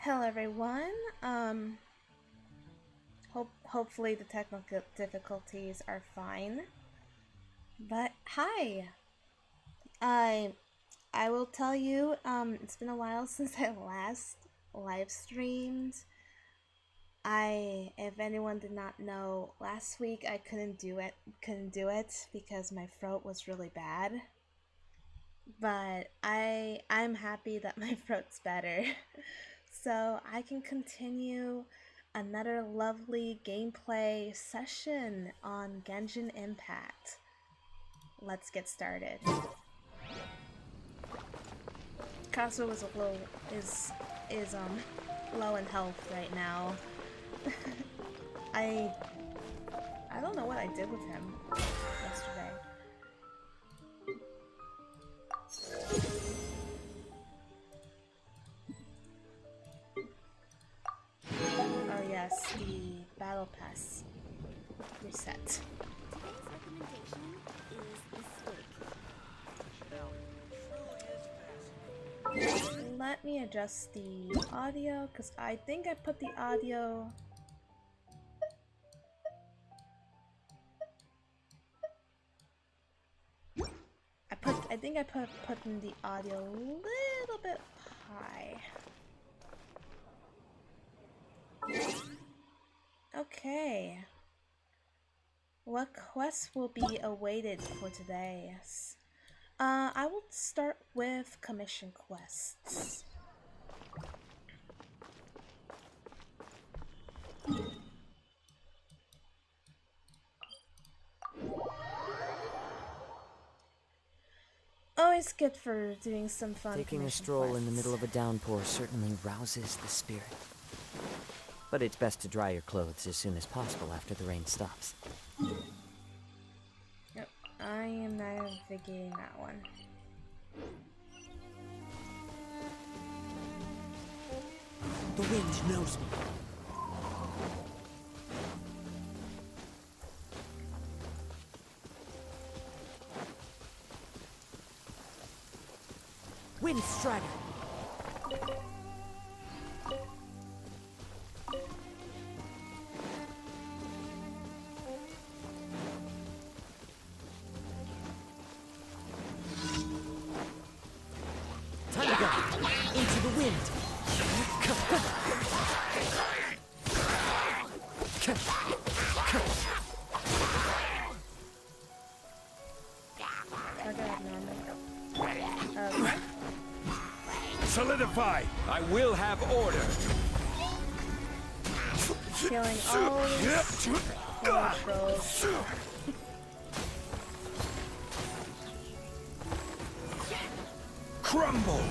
Hello everyone. Hopefully the technical difficulties are fine. But hi. I I will tell you, it's been a while since I last live streamed. If anyone did not know, last week I couldn't do it because my throat was really bad. But I'm happy that my throat's better. So I can continue another lovely gameplay session on Genshin Impact. Let's get started. Kaso is low in health right now. I don't know what I did with him yesterday. Oh yes, the battle pass reset. Today's recommendation is the steak. Let me adjust the audio because I think I put the audio. I think I put in the audio a little bit high. Okay. What quests will be awaited for today? Yes. I will start with commission quests. Always good for doing some fun Taking a commission stroll quests. in the middle of a downpour certainly rouses the spirit. But it's best to dry your clothes as soon as possible after the rain stops. Yep, I am navigating that one. The wind knows me. Wind Strider! Time to go! Into the wind! Okay. Solidify! I will have order! Killing all these trolls. Crumble!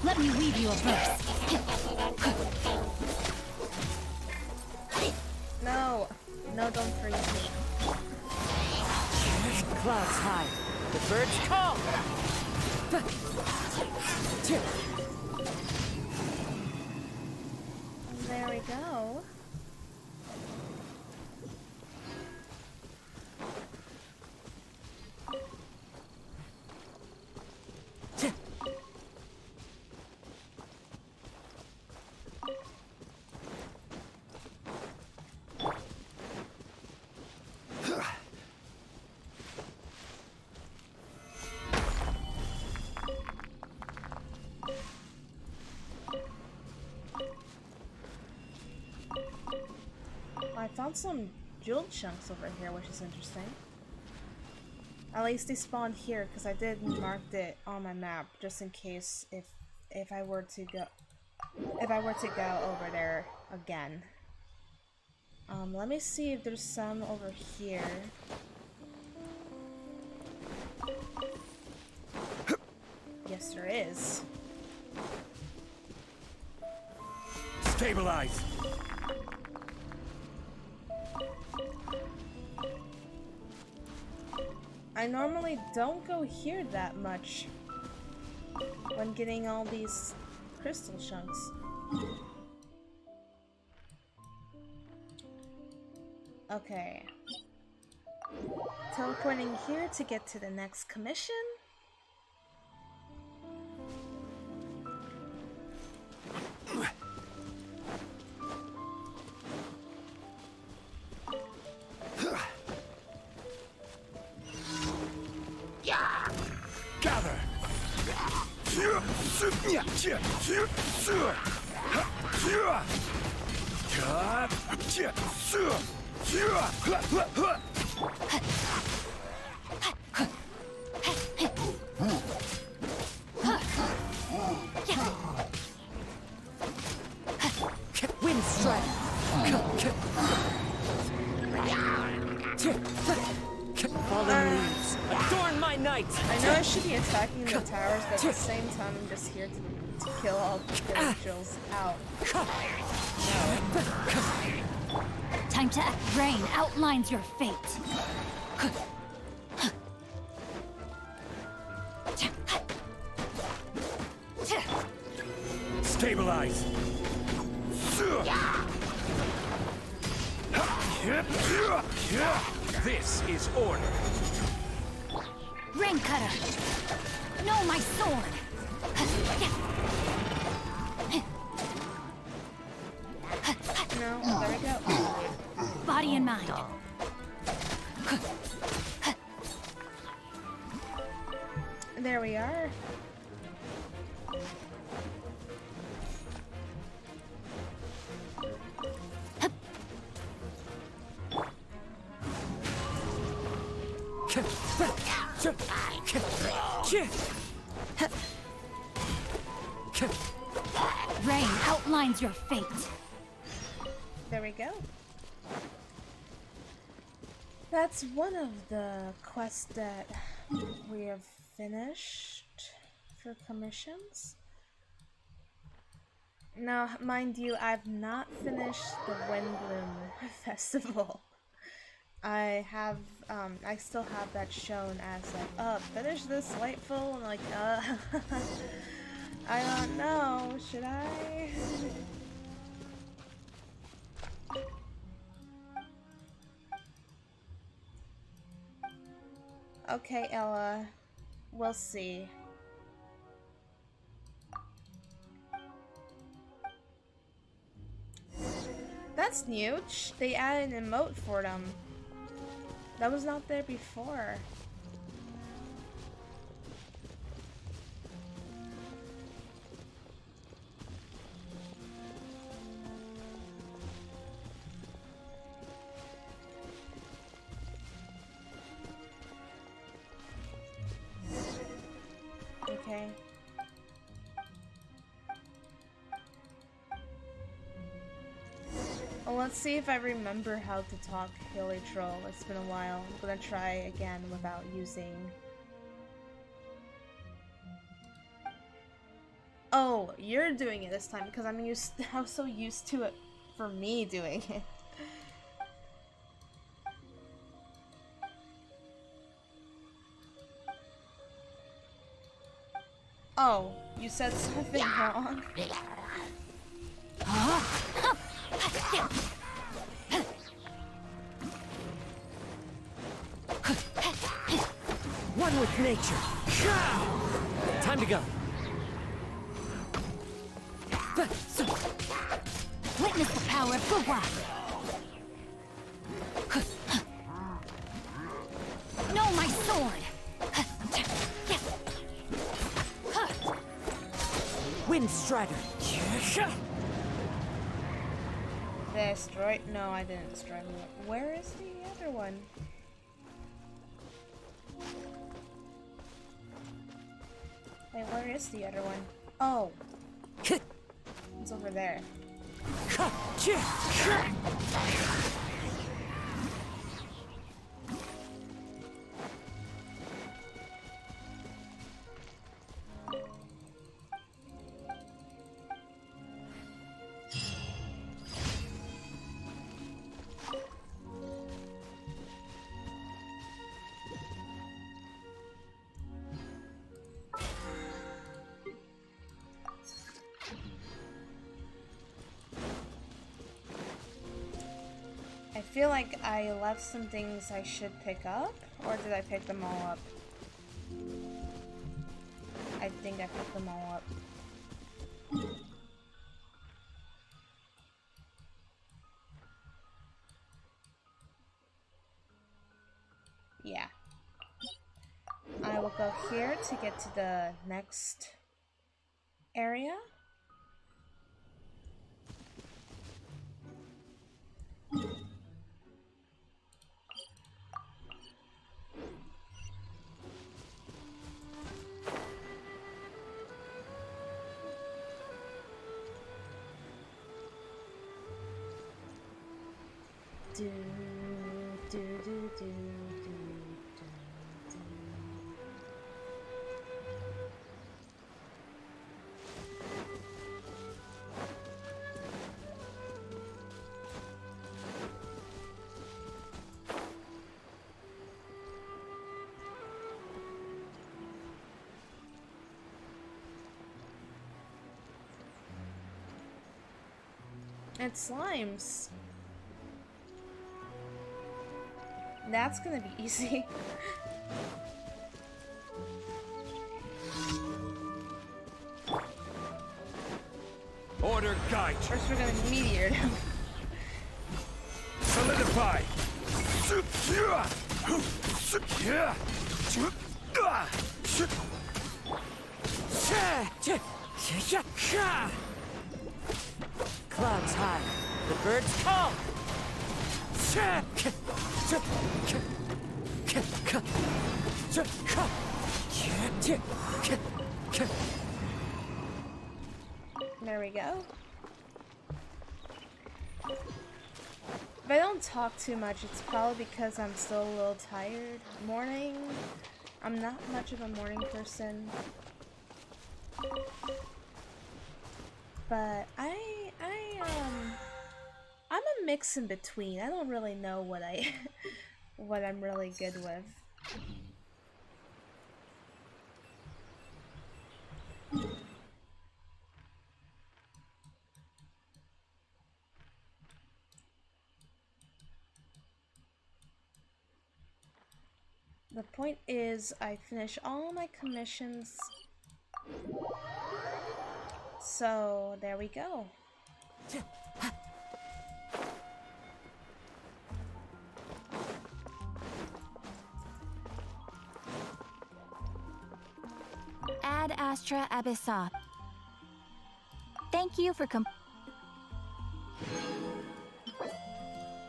Let me weave you a verse. No, no, don't freeze me. Clouds high. The birds call! There we go. I found some jewel chunks over here, which is interesting. At least they spawned here because I did mark it on my map just in case if I were to go over there again. Let me see if there's some over here. Yes, there is. Stabilize! I normally don't go here that much when getting all these crystal chunks. Okay. Teleporting here to get to the next commission. Gather! Wind Strider! Fallen leaves, adorn my night! I know I should be attacking the towers, but at the same time I'm just here to kill all the villagers out. Time to act. Rain outlines your fate. Stabilize! This is order. Rain cutter. No, my sword. No, there we go. Body and mind. There we are. Rain outlines your fate. There we go. That's one of the quests that we have finished for commissions. Now, mind you, I've not finished the Windbloom Festival. I still have that shown as like, finish this Lightful, and like, I don't know, should I? Okay, Ella, we'll see. That's new. They added an emote for them. That was not there before. Okay. Well, let's see if I remember how to talk Hilly Troll. It's been a while. I'm gonna try again without using... Oh, you're doing it this time because I was so used to it for me doing it. Oh, you said something wrong. One with nature. Time to go. Witness the power of Fuwa. Know my sword. Wind Strider. Destroy? No, I didn't destroy him. Where is the other one? Wait, where is the other one? Oh. It's over there. I feel like I left some things I should pick up, or did I pick them all up? I think I picked them all up. Yeah. I will go here to get to the next area. Do, do, do, do, do, do, do. It's slimes. That's gonna be easy. Order guide. First, we're gonna meteor them. Solidify. Clouds high. The birds call. There we go. If I don't talk too much, it's probably because I'm still a little tired. Morning, I'm not much of a morning person. But I'm a mix in between. I don't really know what what I'm really good with. The point is, I finish all my commissions. So, there we go. Ad Astra Abyssa. Thank you for There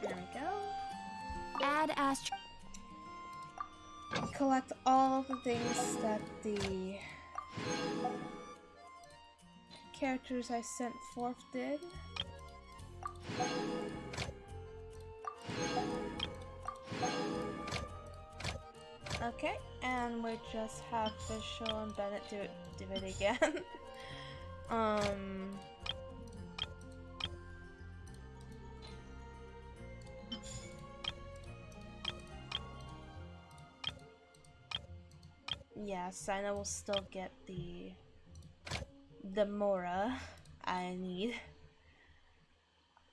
we go. Ad Astra. Collect all the things that the characters I sent forth did. Okay, and we just have Vishal and Bennett do it again. Yes, I know we'll still get the Mora I need.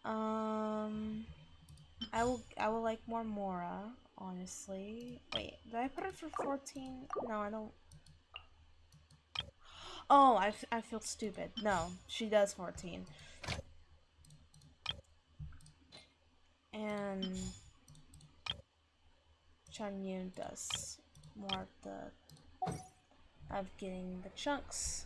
I will like more Mora, honestly. Wait, did I put it for 14? No, I don't. Oh, I feel stupid. No, she does 14. And Changyun does more of getting the chunks.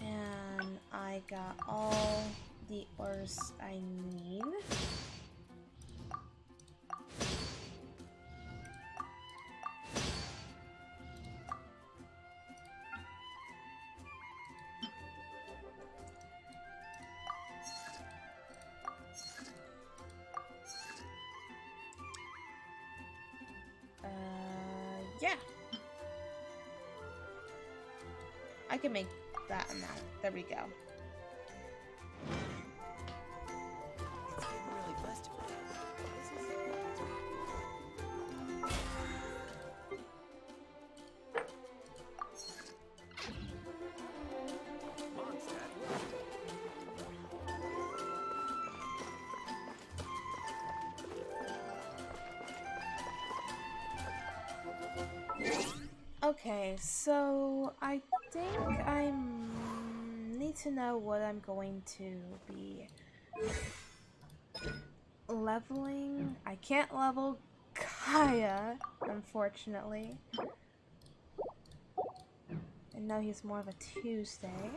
And I got all the ores I need. Yeah. I can make that amount. There we go. Okay, so I think I need to know what I'm going to be leveling. I can't level Kaya, unfortunately. And now he's more of a Tuesday.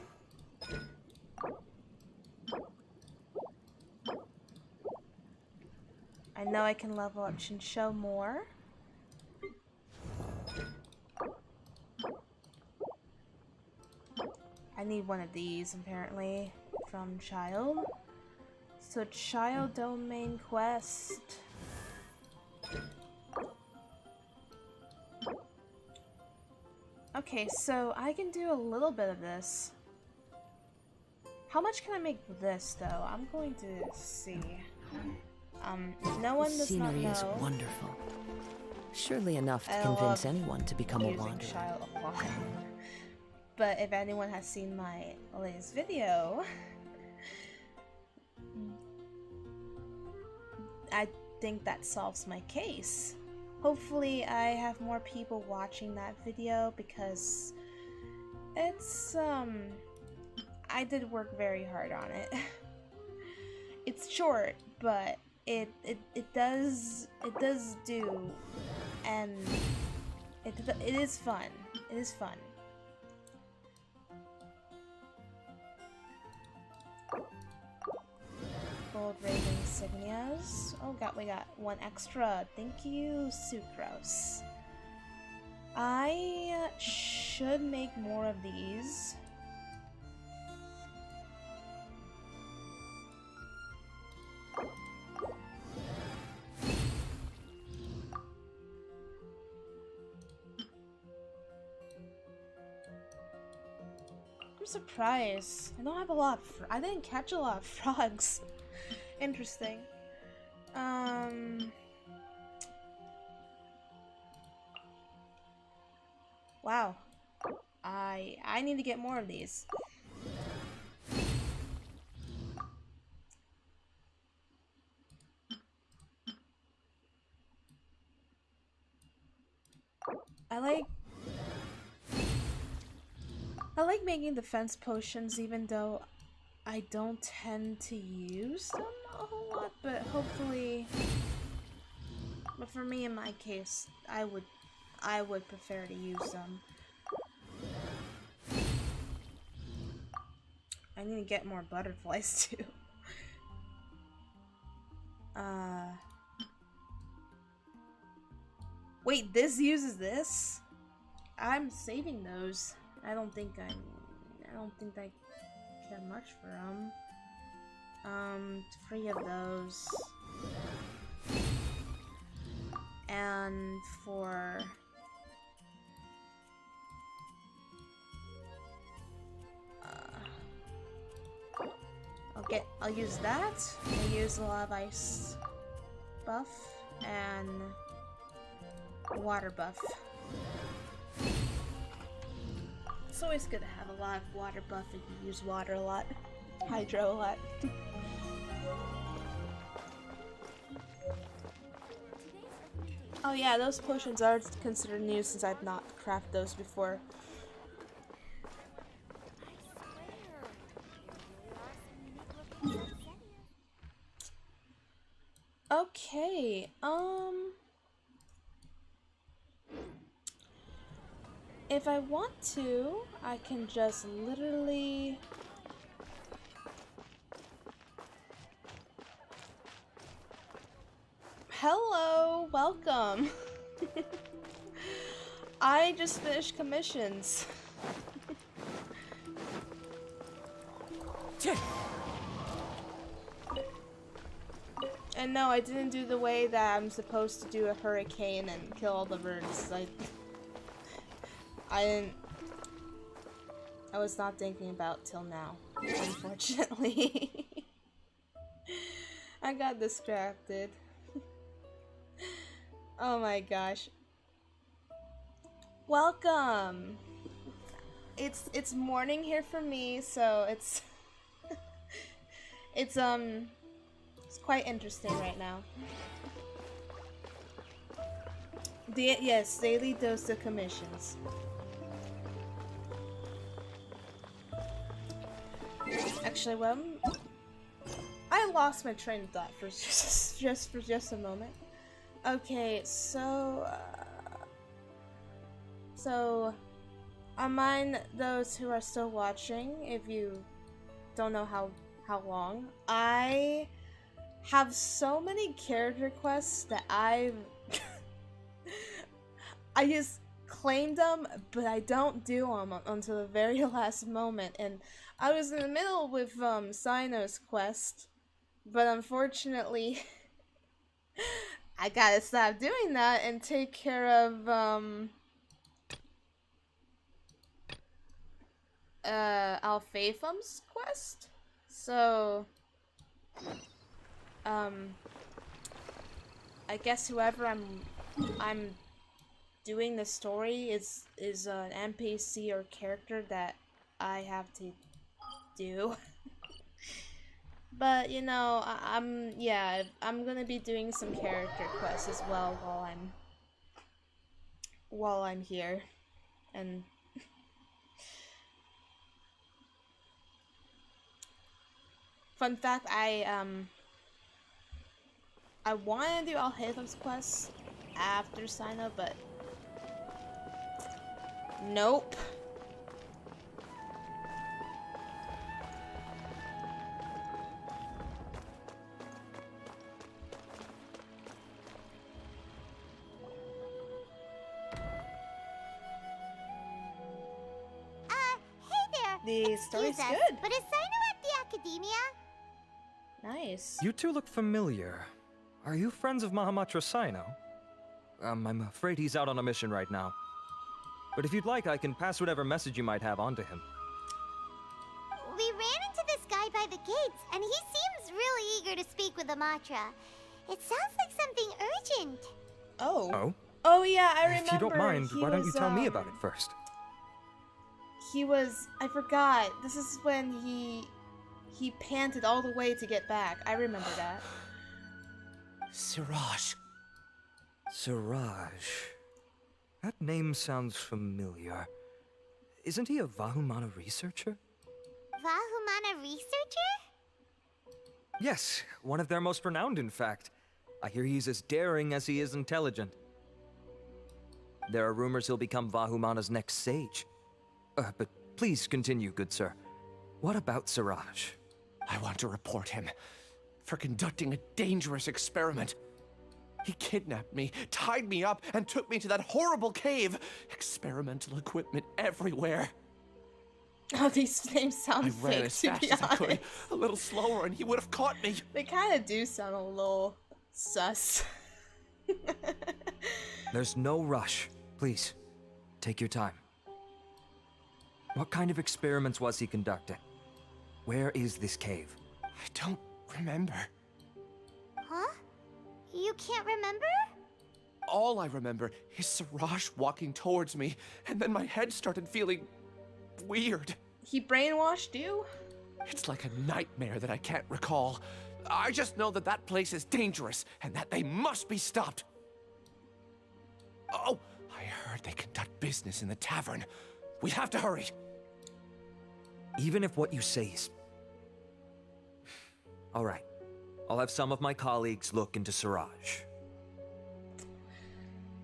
I know I can level up Shinsho more. I need one of these, apparently, from Child. So, Child Domain Quest. Okay, so I can do a little bit of this. How much can I make this, though? I'm going to see. No one does not know. Scenery is wonderful. Surely enough to I convince love anyone to become a using wanderer. Child a lot. But if anyone has seen my latest video, I think that solves my case. Hopefully I have more people watching that video because it's, I did work very hard on it. It's short, but it does do, and it is fun. It is fun. upgrade insignias. Oh god, we got one extra. Thank you, Sucrose. I should make more of these. I'm surprised. I don't have a lot of I didn't catch a lot of frogs. Interesting. Wow. I need to get more of these. I like making defense potions even though I don't tend to use them a whole lot, but hopefully, but for me in my case, I would prefer to use them. I need to get more butterflies too. Wait, this uses this? I'm saving those. I don't think I care much for them. 3 of those. And for I'll use that. I'll use a lot of ice buff and water buff. It's always good to have a lot of water buff if you use water a lot. Hydro a lot. Oh yeah, those potions are considered new since I've not crafted those before. Okay, if I want to, I can just literally... Hello, welcome. I just finished commissions. And no, I didn't do the way that I'm supposed to do a hurricane and kill all the birds. I was not thinking about till now, unfortunately. I got distracted. Oh my gosh. Welcome! It's morning here for me, so it's it's quite interesting right now. Yes, daily dose of commissions. Actually, well, I lost my train of thought for just a moment. Okay, so remind those who are still watching, if you don't know how long, I have so many character quests that I just claimed them, but I don't do them until the very last moment. And I was in the middle with Sino's quest, but unfortunately, I gotta stop doing that and take care of Alphathum's quest. So I guess whoever I'm doing the story is an NPC or character that I have to do. But you know, I'm gonna be doing some character quests as well while I'm here. And fun fact, I want to do Alhaitham's quest after Sino, but nope. The story's Excuse us, good. but is Sino at the academia? Nice. You two look familiar. Are you friends of Mahamatra Sino? I'm afraid he's out on a mission right now. But if you'd like, I can pass whatever message you might have on to him. We ran into this guy by the gates, and he seems really eager to speak with Amatra. It sounds like something urgent. Oh. Oh? Oh yeah, I remember. If you don't mind, he why don't you was, tell me about it first? He was. I forgot. This is when he panted all the way to get back. I remember that. Siraj. Siraj. That name sounds familiar. Isn't he a Vahumana researcher? Vahumana researcher? Yes, one of their most renowned, in fact. I hear he's as daring as he is intelligent. There are rumors he'll become Vahumana's next sage. But please continue, good sir. What about Siraj? I want to report him for conducting a dangerous experiment. He kidnapped me, tied me up, and took me to that horrible cave. Experimental equipment everywhere. Oh, these names sound I ran fake, as to fast be as I could, honest. a little slower, and he would have caught me. They kind of do sound a little sus. There's no rush. Please, take your time. What kind of experiments was he conducting? Where is this cave? I don't remember. Huh? You can't remember? All I remember is Siraj walking towards me, and then my head started feeling weird. He brainwashed you? It's like a nightmare that I can't recall. I just know that that place is dangerous, and that they must be stopped. Oh, I heard they conduct business in the tavern. We have to hurry. Even if what you say is... All right. I'll have some of my colleagues look into Siraj.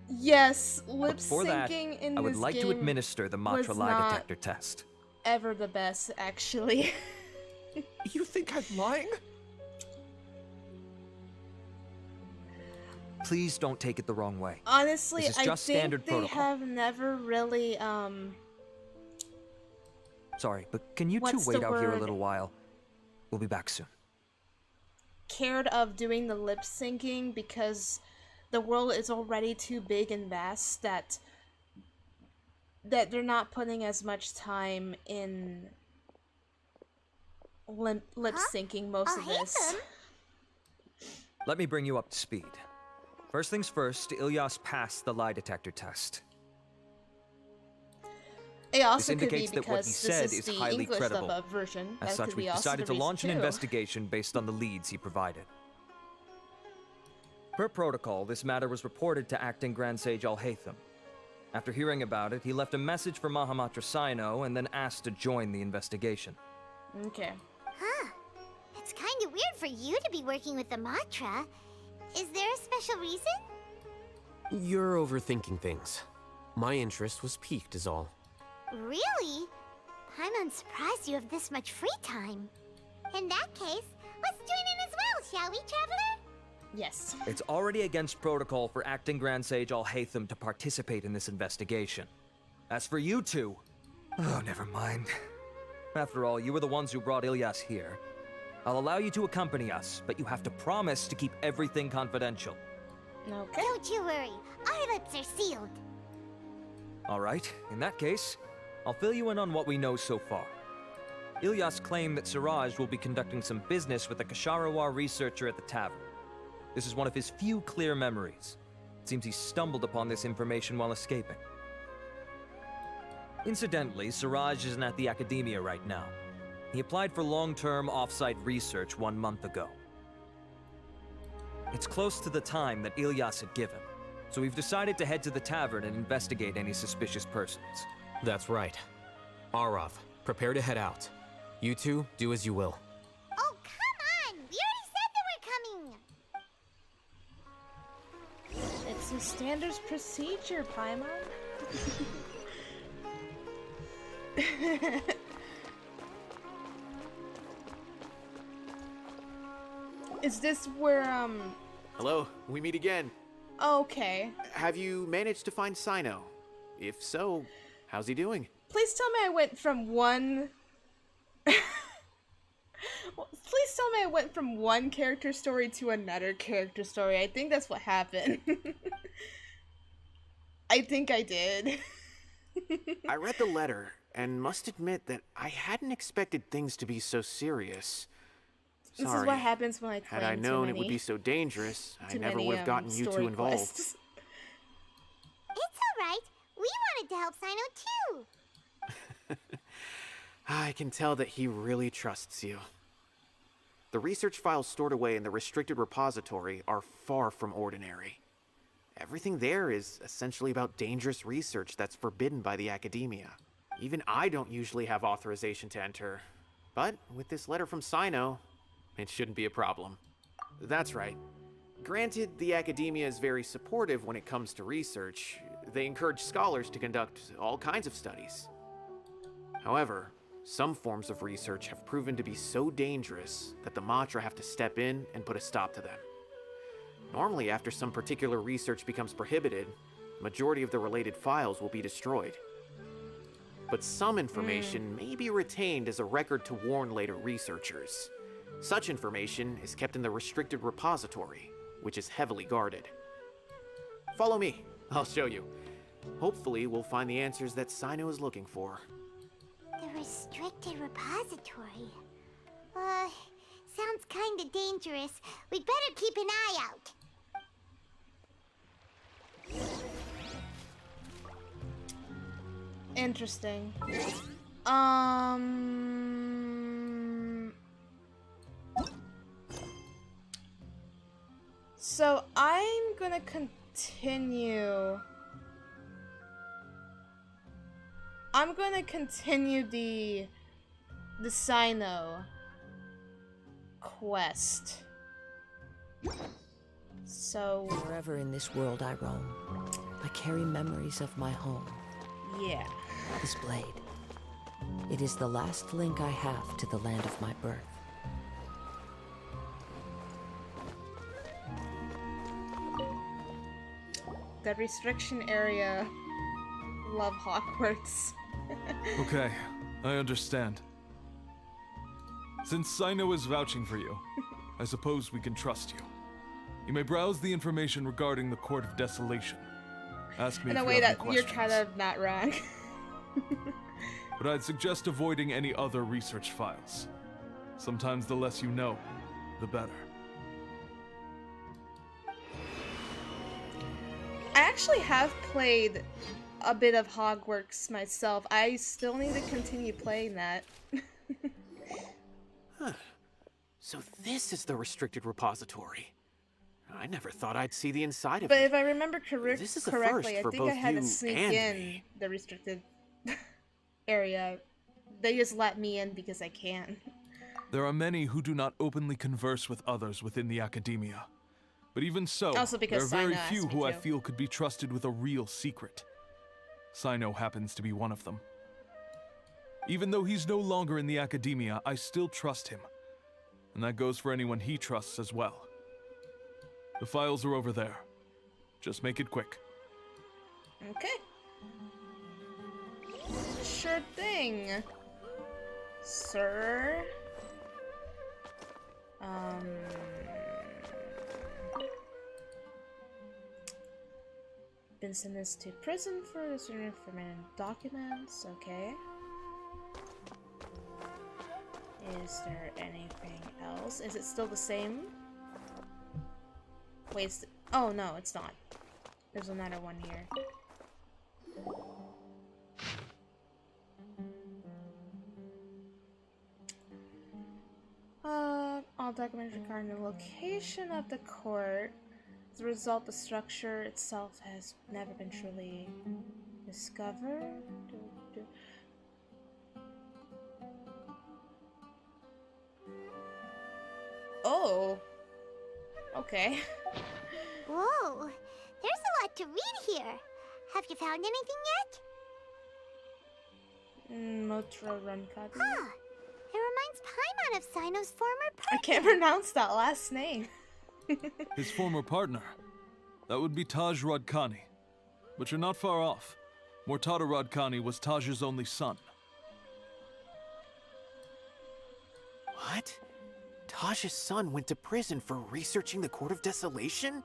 Yes, But lip before that, syncing in I would this like to game administer the was Matra lie not detector test. ever the best, actually. You think I'm lying? Please don't take it the wrong way. Honestly, This is I just think standard they protocol. have never really, Sorry, but can you two What's the wait out here a word? little while? We'll be back soon. cared of doing the lip syncing because the world is already too big and vast that they're not putting as much time in lip syncing most of this. Haytham? Let me bring you up to speed. First things first, Ilyas passed the lie detector test. It also could be indicates that what because he this said is is the highly English credible. dub version. As That such, could we be also decided the to launch an reason, too. investigation based on the leads he provided. Per protocol, this matter was reported to Acting Grand Sage Al-Haytham. After hearing about it, he left a message for Mahamatra Sino and then asked to join the investigation. Okay. Huh. It's kind of weird for you to be working with the Matra. Is there a special reason? You're overthinking things. My interest was piqued is all. Really? I'm unsurprised you have this much free time. In that case, let's join in as well, shall we, Traveler? Yes. It's already against protocol for Acting Grand Sage Al-Haytham to participate in this investigation. As for you two... Oh, never mind. After all, you were the ones who brought Ilyas here. I'll allow you to accompany us, but you have to promise to keep everything confidential. Okay. Don't you worry, our lips are sealed. All right, in that case, I'll fill you in on what we know so far. Ilyas claimed that Siraj will be conducting some business with a Kasharawar researcher at the tavern. This is one of his few clear memories. It seems he stumbled upon this information while escaping. Incidentally, Siraj isn't at the academia right now. He applied for long-term off-site research 1 month ago. It's close to the time that Ilyas had given, so we've decided to head to the tavern and investigate any suspicious persons. That's right. Arav, prepare to head out. You two, do as you will. Oh, come on! We already said that we're coming! It's a standard procedure, Paimon. Is this where, Hello, we meet again. okay. Have you managed to find Sino? If so, how's he doing? Please tell me I went from one Well, please tell me I went from one character story to another character story. I think that's what happened. I think I did. I read the letter and must admit that I hadn't expected things to be so serious. This Sorry. is what happens when I Had I claim known too it would many, be so dangerous, I too never many, would have gotten you two story involved. quests. It's alright. We wanted to help Sino too. I can tell that he really trusts you. The research files stored away in the restricted repository are far from ordinary. Everything there is essentially about dangerous research that's forbidden by the academia. Even I don't usually have authorization to enter, but with this letter from Sino, it shouldn't be a problem. That's right. Granted, the academia is very supportive when it comes to research. They encourage scholars to conduct all kinds of studies. However, some forms of research have proven to be so dangerous that the Matra have to step in and put a stop to them. Normally, after some particular research becomes prohibited, the majority of the related files will be destroyed. But some information may be retained as a record to warn later researchers. Such information is kept in the restricted repository, which is heavily guarded. Follow me, I'll show you. Hopefully, we'll find the answers that Sino is looking for. The restricted repository. Sounds kinda dangerous. We'd better keep an eye out. Interesting. So I'm gonna continue. I'm gonna continue the Sino quest. So Wherever in this world I roam, I carry memories of my home. yeah. This blade. It is the last link I have to the land of my birth. The restriction area. Love Hogwarts. Okay, I understand. Since Sino is vouching for you, I suppose we can trust you. You may browse the information regarding the Court of Desolation. Ask me In if a you way have that any you're questions. kind of not wrong. But I'd suggest avoiding any other research files. Sometimes the less you know, the better. I actually have played a bit of Hogwarts myself. I still need to continue playing that. So this is the restricted repository. I never thought I'd see the inside of But it. if I remember This is a correctly, first I for think I both had to you sneak and in me. the restricted area. They just let me in because I can. There are many who do not openly converse with others within the academia. But even so, Also because there are very Sino asked few me who I to. feel could be trusted with a real secret. Sino happens to be one of them. Even though he's no longer in the academia, I still trust him. And that goes for anyone he trusts as well. The files are over there. Just make it quick. Okay. Sure thing, sir. Been sentenced to prison for discerning for documents. Okay. Is there anything else? Is it still the same? Wait, oh no, it's not. There's another one here. All documents regarding the location of the court. As a result, the structure itself has never been truly discovered. Oh. Okay. Whoa, there's a lot to read here. Have you found anything yet? Motra Runkadi. Huh. It reminds Paimon of Sino's former partner. I can't pronounce that last name. His former partner. That would be Taj Radkani. But you're not far off. Mortada Radkani was Taj's only son. What? Taj's son went to prison for researching the Court of Desolation?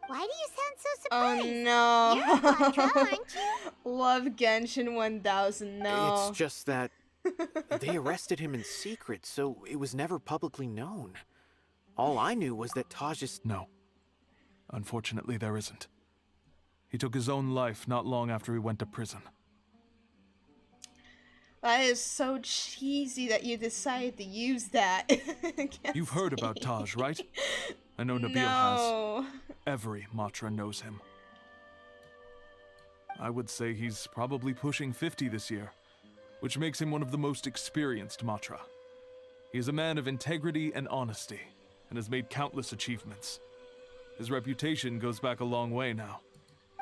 Why do you sound so Oh surprised? no. You're a Matra, aren't you? Love Genshin 1000. No. It's just that they arrested him in secret, so it was never publicly known. All I knew was that Taj's... No. Unfortunately, there isn't. He took his own life not long after he went to prison. That is so cheesy that you decided to use that. You've heard about Taj, right? I know Nabil No. has. Every Matra knows him. I would say he's probably pushing 50 this year, which makes him one of the most experienced Matra. He is a man of integrity and honesty, and has made countless achievements. His reputation goes back a long way now.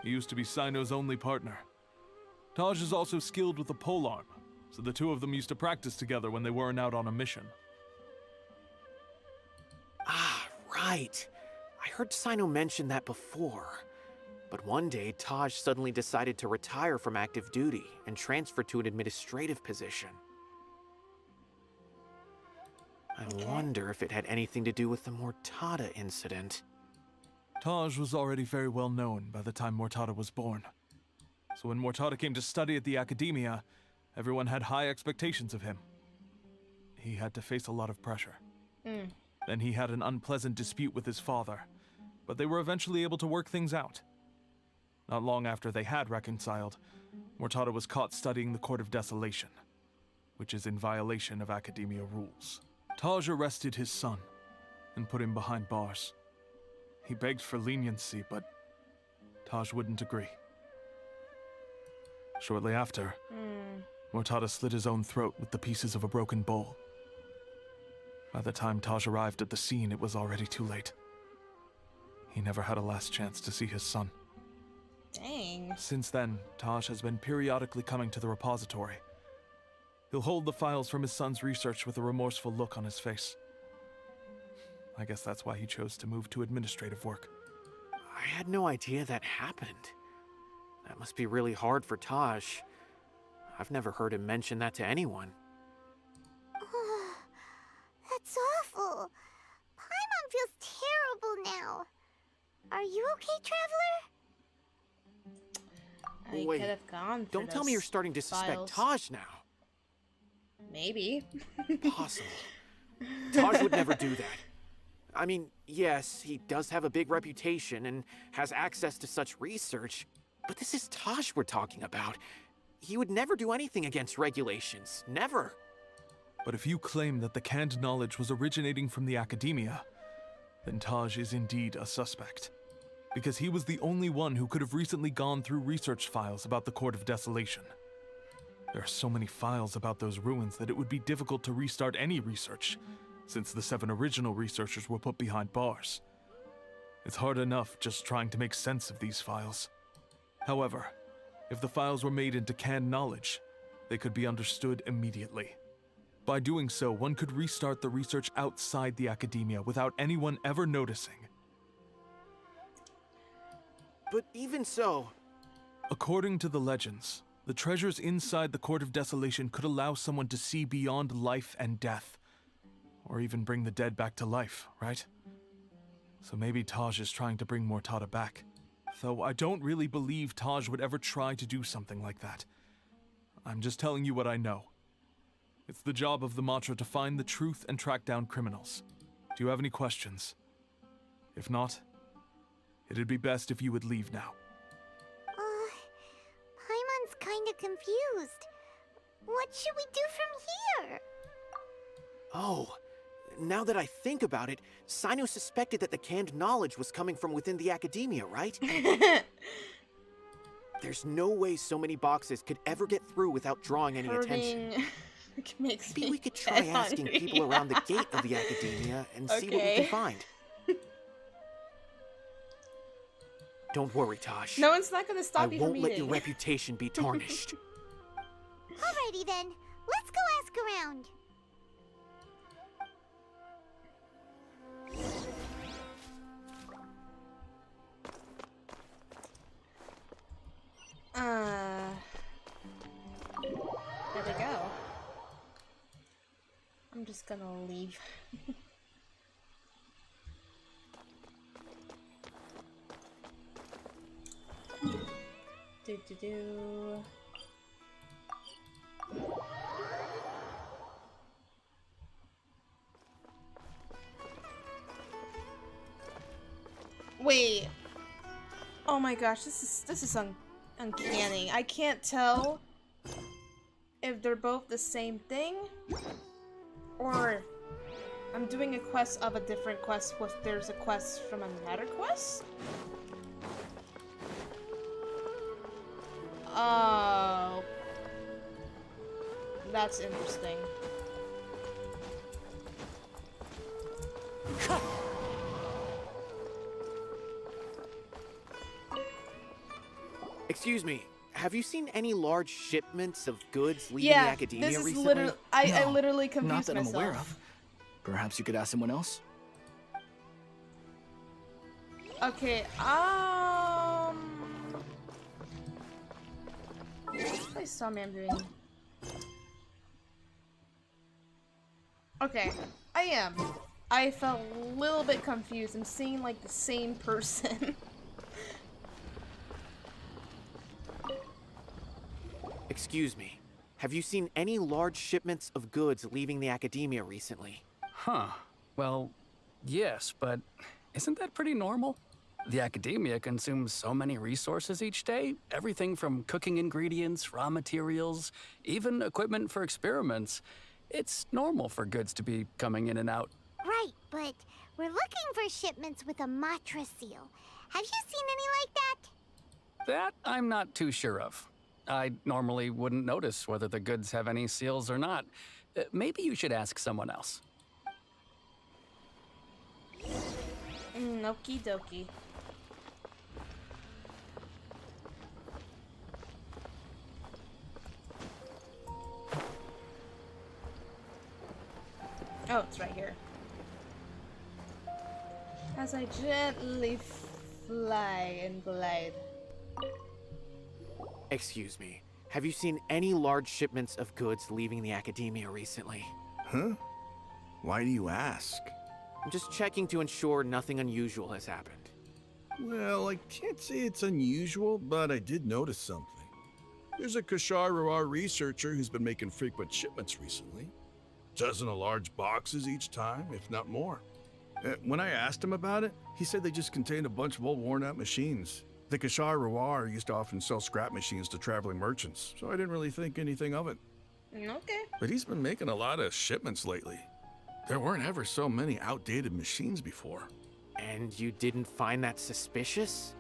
He used to be Sino's only partner. Taj is also skilled with the polearm, so the two of them used to practice together when they weren't out on a mission. Ah, right. I heard Sino mention that before. But one day, Taj suddenly decided to retire from active duty and transfer to an administrative position. I wonder if it had anything to do with the Mortada incident. Taj was already very well known by the time Mortada was born. So when Mortada came to study at the academia, everyone had high expectations of him. He had to face a lot of pressure. Then he had an unpleasant dispute with his father, but they were eventually able to work things out. Not long after they had reconciled, Mortada was caught studying the Court of Desolation, which is in violation of academia rules. Taj arrested his son and put him behind bars. He begged for leniency, but Taj wouldn't agree. Shortly after, Mortada slit his own throat with the pieces of a broken bowl. By the time Taj arrived at the scene, it was already too late. He never had a last chance to see his son. Dang. Since then, Taj has been periodically coming to the repository. He'll hold the files from his son's research with a remorseful look on his face. I guess that's why he chose to move to administrative work. I had no idea that happened. That must be really hard for Taj. I've never heard him mention that to anyone. That's awful. Paimon feels terrible now. Are you okay, Traveler? I Wait, could have gone for don't tell me those you're starting to suspect files. Taj now. Maybe. Impossible. Taj would never do that. I mean, yes, he does have a big reputation and has access to such research, but this is Taj we're talking about. He would never do anything against regulations. Never. But if you claim that the canned knowledge was originating from the academia, then Taj is indeed a suspect. Because he was the only one who could have recently gone through research files about the Court of Desolation. There are so many files about those ruins that it would be difficult to restart any research, since the 7 original researchers were put behind bars. It's hard enough just trying to make sense of these files. However, if the files were made into canned knowledge, they could be understood immediately. By doing so, one could restart the research outside the academia without anyone ever noticing. But even so... According to the legends, the treasures inside the Court of Desolation could allow someone to see beyond life and death. Or even bring the dead back to life, right? So maybe Taj is trying to bring Mortada back. Though I don't really believe Taj would ever try to do something like that. I'm just telling you what I know. It's the job of the Matra to find the truth and track down criminals. Do you have any questions? If not, it'd be best if you would leave now. Paimon's kinda confused. What should we do from here? Oh, now that I think about it, Sino suspected that the canned knowledge was coming from within the academia, right? There's no way so many boxes could ever get through without drawing any attention. Makes Maybe me we could try dead asking hungry. people around the gate of the academia and see what we can find. Don't worry, Taj. No one's not gonna stop you I from won't let eating. your reputation be tarnished. Alrighty then, let's go ask around. just gonna leave. Do. Wait. Oh my gosh, this is uncanny. I can't tell if they're both the same thing, or I'm doing a quest of a different quest. There's a quest from another quest. Oh, that's interesting. Excuse me, have you seen any large shipments of goods leaving Yeah, the academia this is recently? literally. I No, literally confused not that myself. I'm aware of. Perhaps you could ask someone else? Okay, I saw me I'm doing. Okay, I am. I felt a little bit confused. I'm seeing like the same person. Excuse me, have you seen any large shipments of goods leaving the academia recently? Huh. Well, yes, but isn't that pretty normal? The academia consumes so many resources each day. Everything from cooking ingredients, raw materials, even equipment for experiments. It's normal for goods to be coming in and out. Right, but we're looking for shipments with a Matra seal. Have you seen any like that? That I'm not too sure of. I normally wouldn't notice whether the goods have any seals or not. Maybe you should ask someone else. Okie dokie. Oh, it's right here. As I gently fly and glide. Excuse me, have you seen any large shipments of goods leaving the academia recently? Huh? Why do you ask? I'm just checking to ensure nothing unusual has happened. Well, I can't say it's unusual, but I did notice something. There's a Kashar'ar researcher who's been making frequent shipments recently. Dozen of large boxes each time, if not more. When I asked him about it, he said they just contained a bunch of old worn-out machines. The Kashar'ar used to often sell scrap machines to traveling merchants, so I didn't really think anything of it. Okay. But he's been making a lot of shipments lately. There weren't ever so many outdated machines before. And you didn't find that suspicious?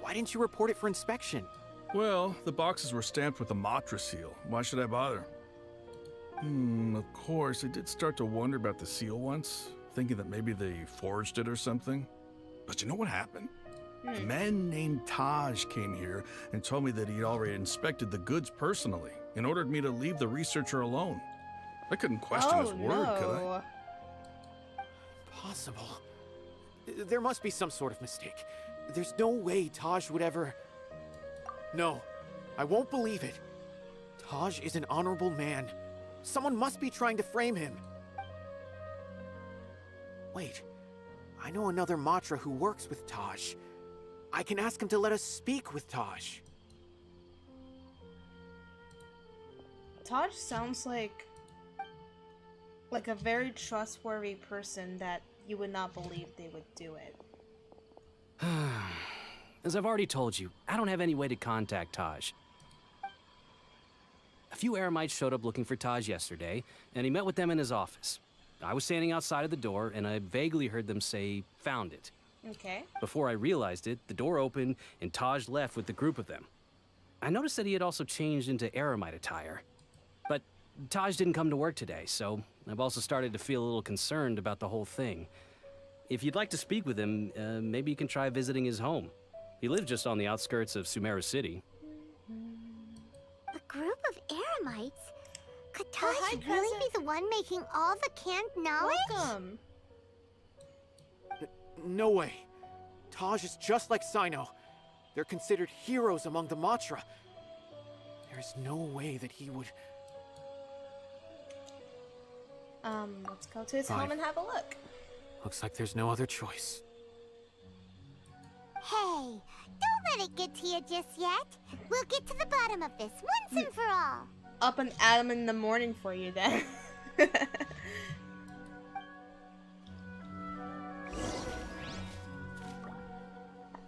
Why didn't you report it for inspection? Well, the boxes were stamped with a Matra seal. Why should I bother? Of course, I did start to wonder about the seal once, thinking that maybe they forged it or something. But you know what happened? A man named Taj came here and told me that he'd already inspected the goods personally and ordered me to leave the researcher alone. I couldn't question his word, could I? Possible. There must be some sort of mistake. There's no way Taj would ever... No, I won't believe it. Taj is an honorable man. Someone must be trying to frame him. Wait, I know another Matra who works with Taj. I can ask him to let us speak with Taj. Taj sounds like a very trustworthy person that you would not believe they would do it. As I've already told you, I don't have any way to contact Taj. A few Eremites showed up looking for Taj yesterday, and he met with them in his office. I was standing outside of the door, and I vaguely heard them say, "Found it." Okay. Before I realized it, the door opened, and Taj left with the group of them. I noticed that he had also changed into Eremite attire. But Taj didn't come to work today, so I've also started to feel a little concerned about the whole thing. If you'd like to speak with him, maybe you can try visiting his home. He lives just on the outskirts of Sumeru City. A group of Eremites? Could Taj hi, really cousin. be the one making all the canned knowledge? Welcome. No way. Taj is just like Sino. They're considered heroes among the Matra. There is no way that he would... Let's go to his Fine. home and have a look. Looks like there's no other choice. Hey, don't let it get to you just yet. We'll get to the bottom of this once and for all. Up and at him in the morning for you then.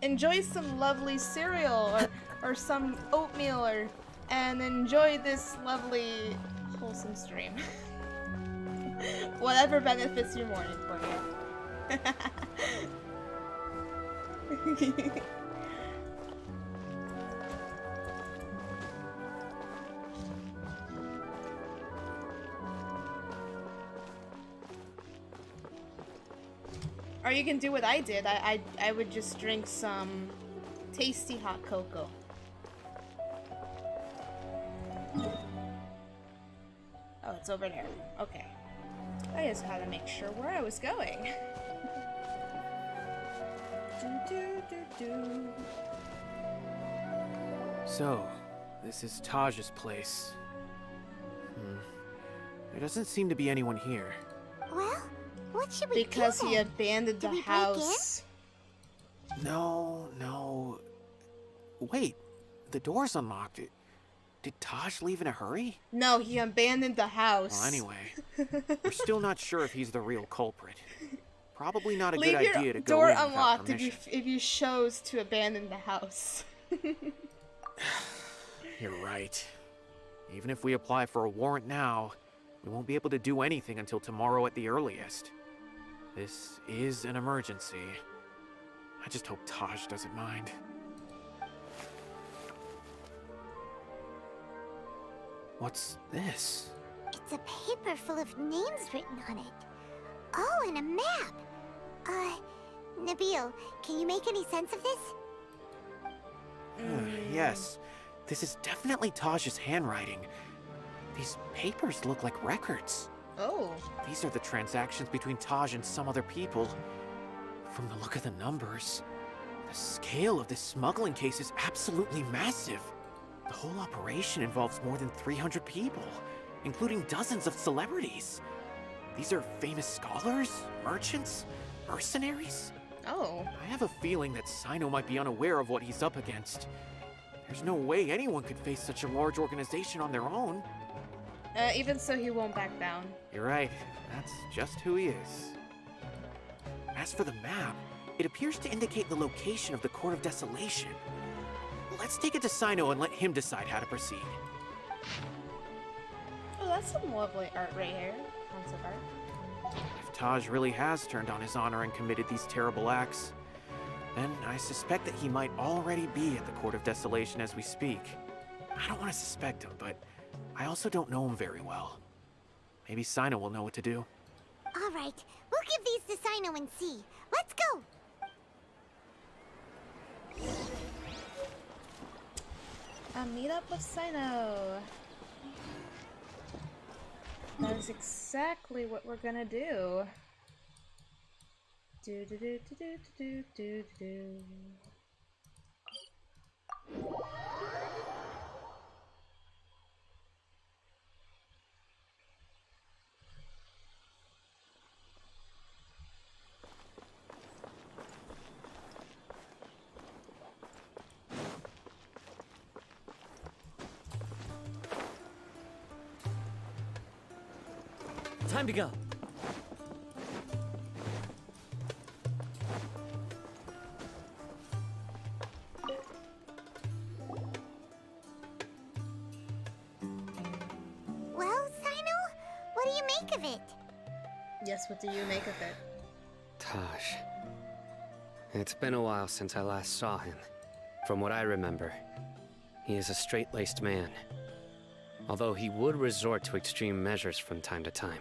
Enjoy some lovely cereal or some oatmeal and enjoy this lovely wholesome stream. Whatever benefits your morning for you. Or you can do what I did. I would just drink some tasty hot cocoa. Oh, it's over there. Okay. I just had to make sure where I was going. So, this is Taj's place. There doesn't seem to be anyone here. Well, what should we do Because he then? abandoned Do the we break in? house. No. Wait, the door's unlocked. Did Taj leave in a hurry? No, he abandoned the house. Well, anyway, we're still not sure if he's the real culprit. Probably not a Leave good your idea to go door in without unlocked permission. if you chose to abandon the house. You're right. Even if we apply for a warrant now, we won't be able to do anything until tomorrow at the earliest. This is an emergency. I just hope Taj doesn't mind. What's this? It's a paper full of names written on it. Oh, and a map. Nabil, can you make any sense of this? Yes, this is definitely Taj's handwriting. These papers look like records. Oh. These are the transactions between Taj and some other people. From the look of the numbers, the scale of this smuggling case is absolutely massive. The whole operation involves more than 300 people, including dozens of celebrities. These are famous scholars, merchants, mercenaries. Oh. I have a feeling that Sino might be unaware of what he's up against. There's no way anyone could face such a large organization on their own. Even so, he won't back down. You're right. That's just who he is. As for the map, it appears to indicate the location of the Court of Desolation. Let's take it to Sino and let him decide how to proceed. Oh, that's some lovely art right here. Concept art. If Taj really has turned on his honor and committed these terrible acts, then I suspect that he might already be at the Court of Desolation as we speak. I don't want to suspect him, but I also don't know him very well. Maybe Sino will know what to do. All right, we'll give these to Sino and see. Let's go. Meet up with Sino. That is exactly what we're gonna do. Do do do do do do do do. Time to go. Well, Sino, what do you make of it? Yes, what do you make of it? Taj. It's been a while since I last saw him. From what I remember, he is a straight-laced man. Although he would resort to extreme measures from time to time,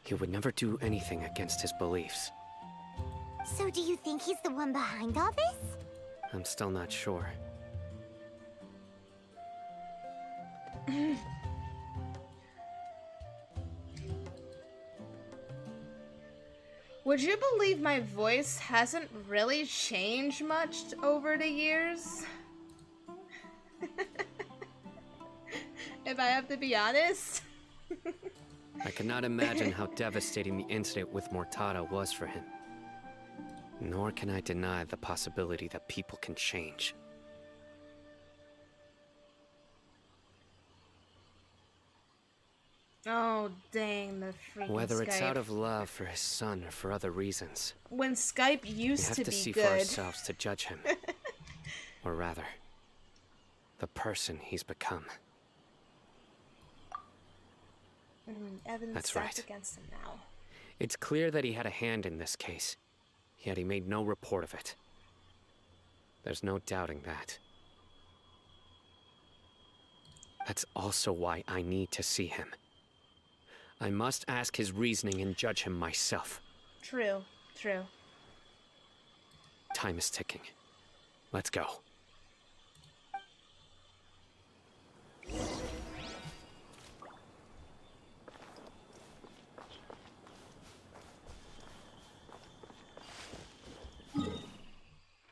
he would never do anything against his beliefs. So do you think he's the one behind all this? I'm still not sure. Would you believe my voice hasn't really changed much over the years? If I have to be honest. I cannot imagine how devastating the incident with Mortada was for him. Nor can I deny the possibility that people can change. Oh, dang, the freaking Whether it's Skype. out of love for his son or for other reasons, When Skype we used have to to be see good. for ourselves to judge him. Or rather, the person he's become. Evidence That's stacked right. against him now. It's clear that he had a hand in this case, yet he made no report of it. There's no doubting that. That's also why I need to see him. I must ask his reasoning and judge him myself. True, true. Time is ticking. Let's go.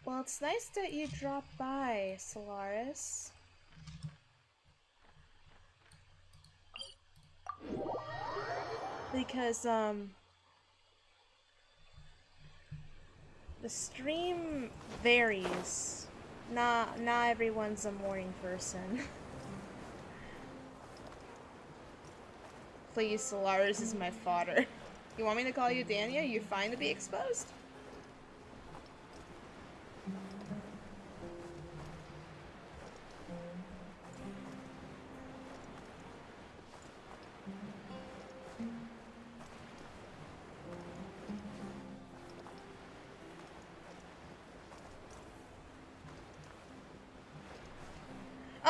Well, it's nice that you dropped by, Solaris. Because, the stream varies. Not everyone's a morning person. Please, Solaris is my fodder. You want me to call you Dania? You fine to be exposed?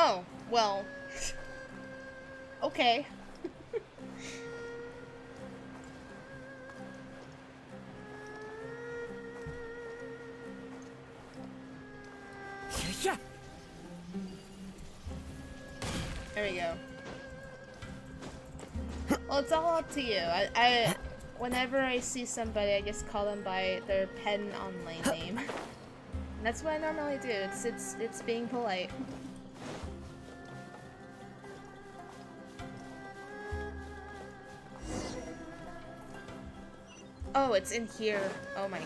Oh, well. Okay. There we go. Well, it's all up to you. I whenever I see somebody, I just call them by their pen online name. And that's what I normally do. It's being polite. Oh, it's in here. Oh my.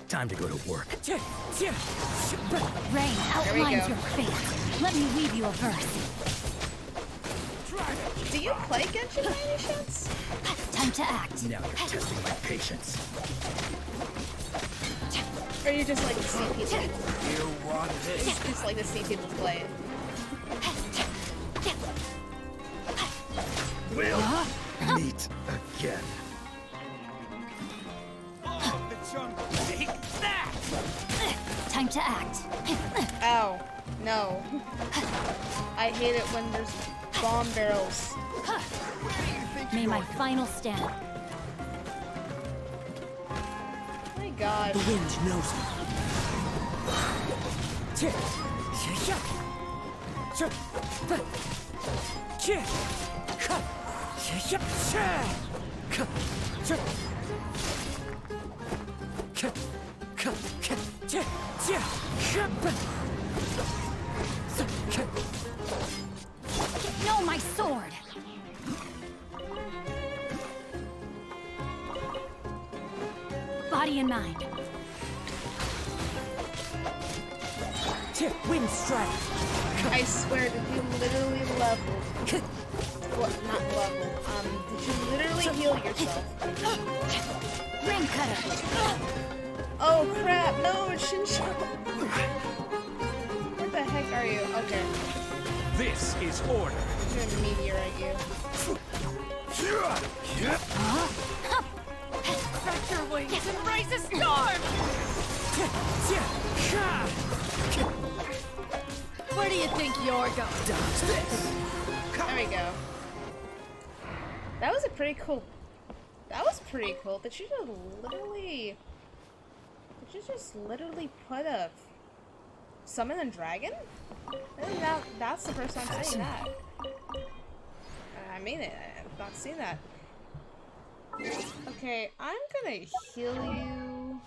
Time to go to work. Rain outlines your fate. Let me weave you a verse. Do you play Genshin by any chance? Time to act. Now you're testing my patience. Or you just like to see people? You want this? You just like to see people play. We'll meet again. Take that! Time to act. Ow. No. I hate it when there's bomb barrels. May my final stand. My god. The wind knows me. No, my sword! Body and mind. Wind strike! I swear, did you literally level? What? Not level. Did you literally heal yourself? Ring cutter! Oh crap! No, Shinsho! Where the heck are you? Okay. This is order. I'm gonna meteorite you. Stretch your wings and raise a storm! Where do you think you're going? There we go. That was a pretty cool. That was pretty cool. Did you just literally? Did you just literally put a summon a dragon? That's the first time I'm saying that. I mean it. I've not seen that. Okay, I'm gonna heal you.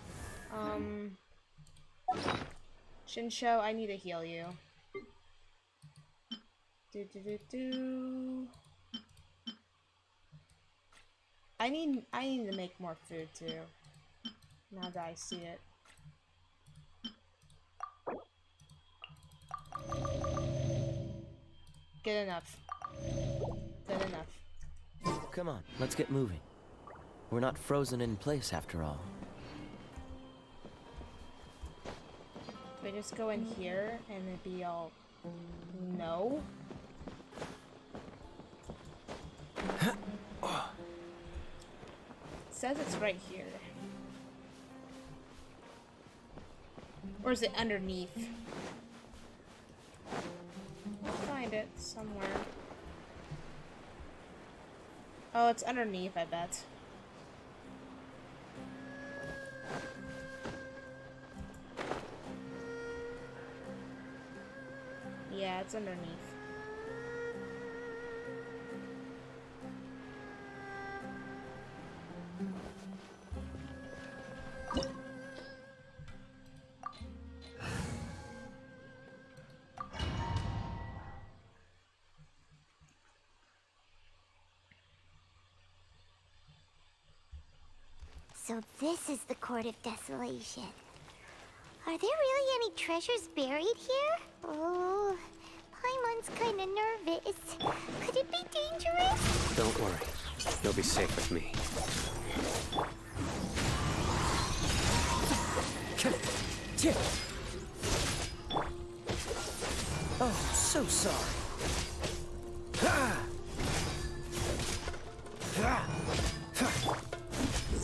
Shinsho, I need to heal you. Do. I need to make more food too. Now that I see it. Good enough. Good enough. Come on, let's get moving. We're not frozen in place after all. Do I just go in here and it'd be all... No? It says it's right here. Or is it underneath? I'll find it somewhere. Oh, it's underneath, I bet. Yeah, it's underneath. So this is the Court of Desolation. Are there really any treasures buried here? Oh, Paimon's kinda nervous. Could it be dangerous? Don't worry. You'll be safe with me. Oh, so sorry.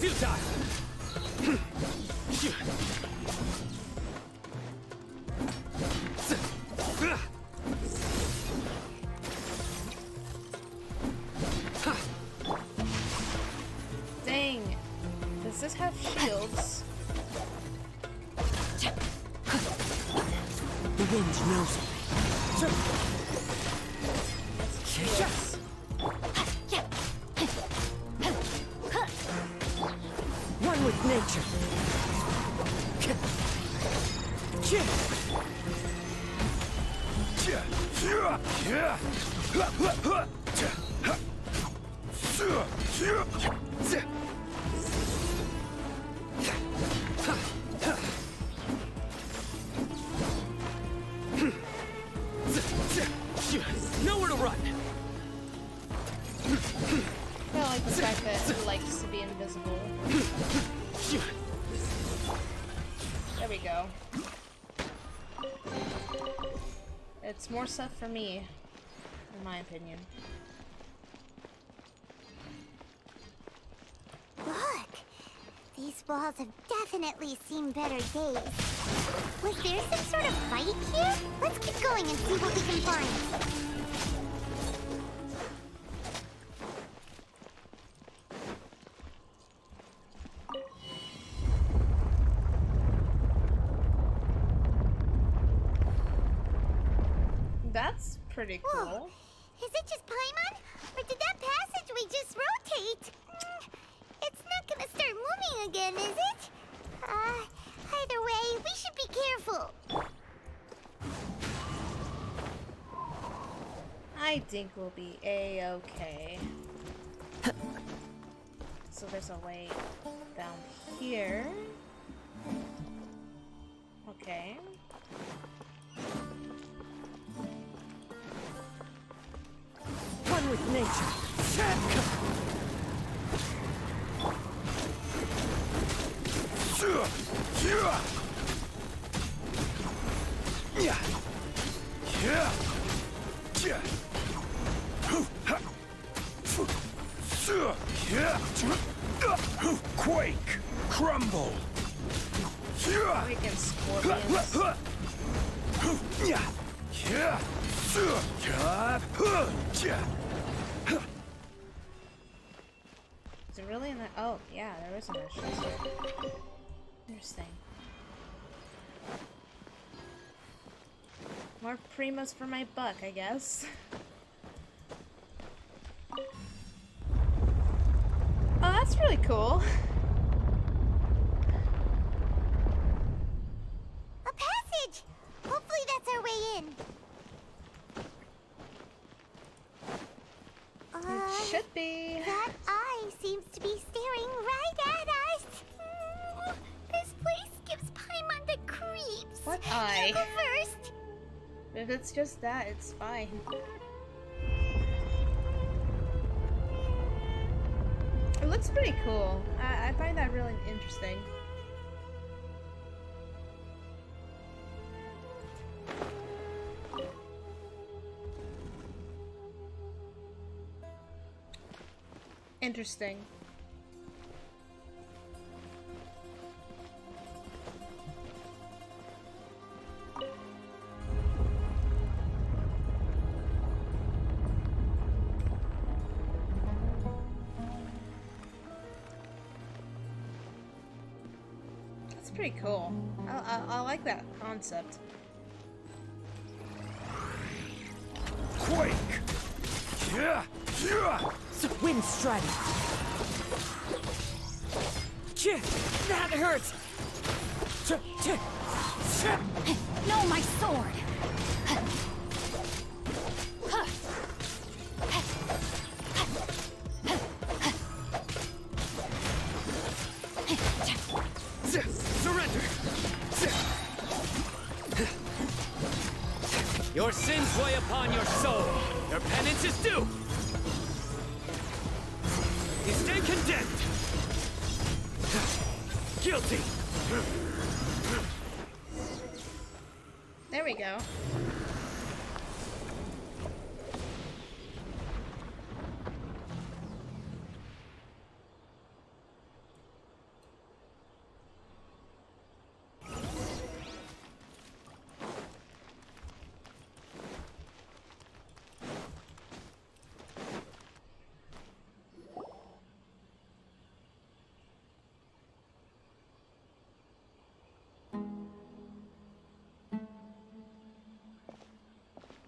Futile! Dang. Does this have shields? The wind knows me. Yes. One with nature. Nowhere to run! I don't like the fact that it likes to be invisible. There we go. It's more stuff for me, in my opinion. Look! These walls have definitely seen better days. Was there some sort of fight here? Let's keep going and see what we can find. That's pretty cool. Whoa. Is it just Paimon? Or did that passageway just rotate? It's not gonna start moving again, is it? Either way, we should be careful. I think we'll be a-okay. So there's a way down here. Okay. One with nature. Quake! Crumble! Freaking scorpions. Is it really in that? Oh, yeah, there is an entrance here. Interesting. More primos for my buck, I guess. Oh, that's really cool. A passage! way in. It should be. That eye seems to be staring right at us. This place gives Paimon the creeps. What eye? You go first. If it's just that, it's fine. It looks pretty cool. I find that really interesting. Interesting. That's pretty cool. I like that concept. Quake! Yeah! Yeah! Wind strike! That hurts! No, my sword! Surrender! Your sins weigh upon your soul. Your penance is due. You stay condemned. Guilty. There we go.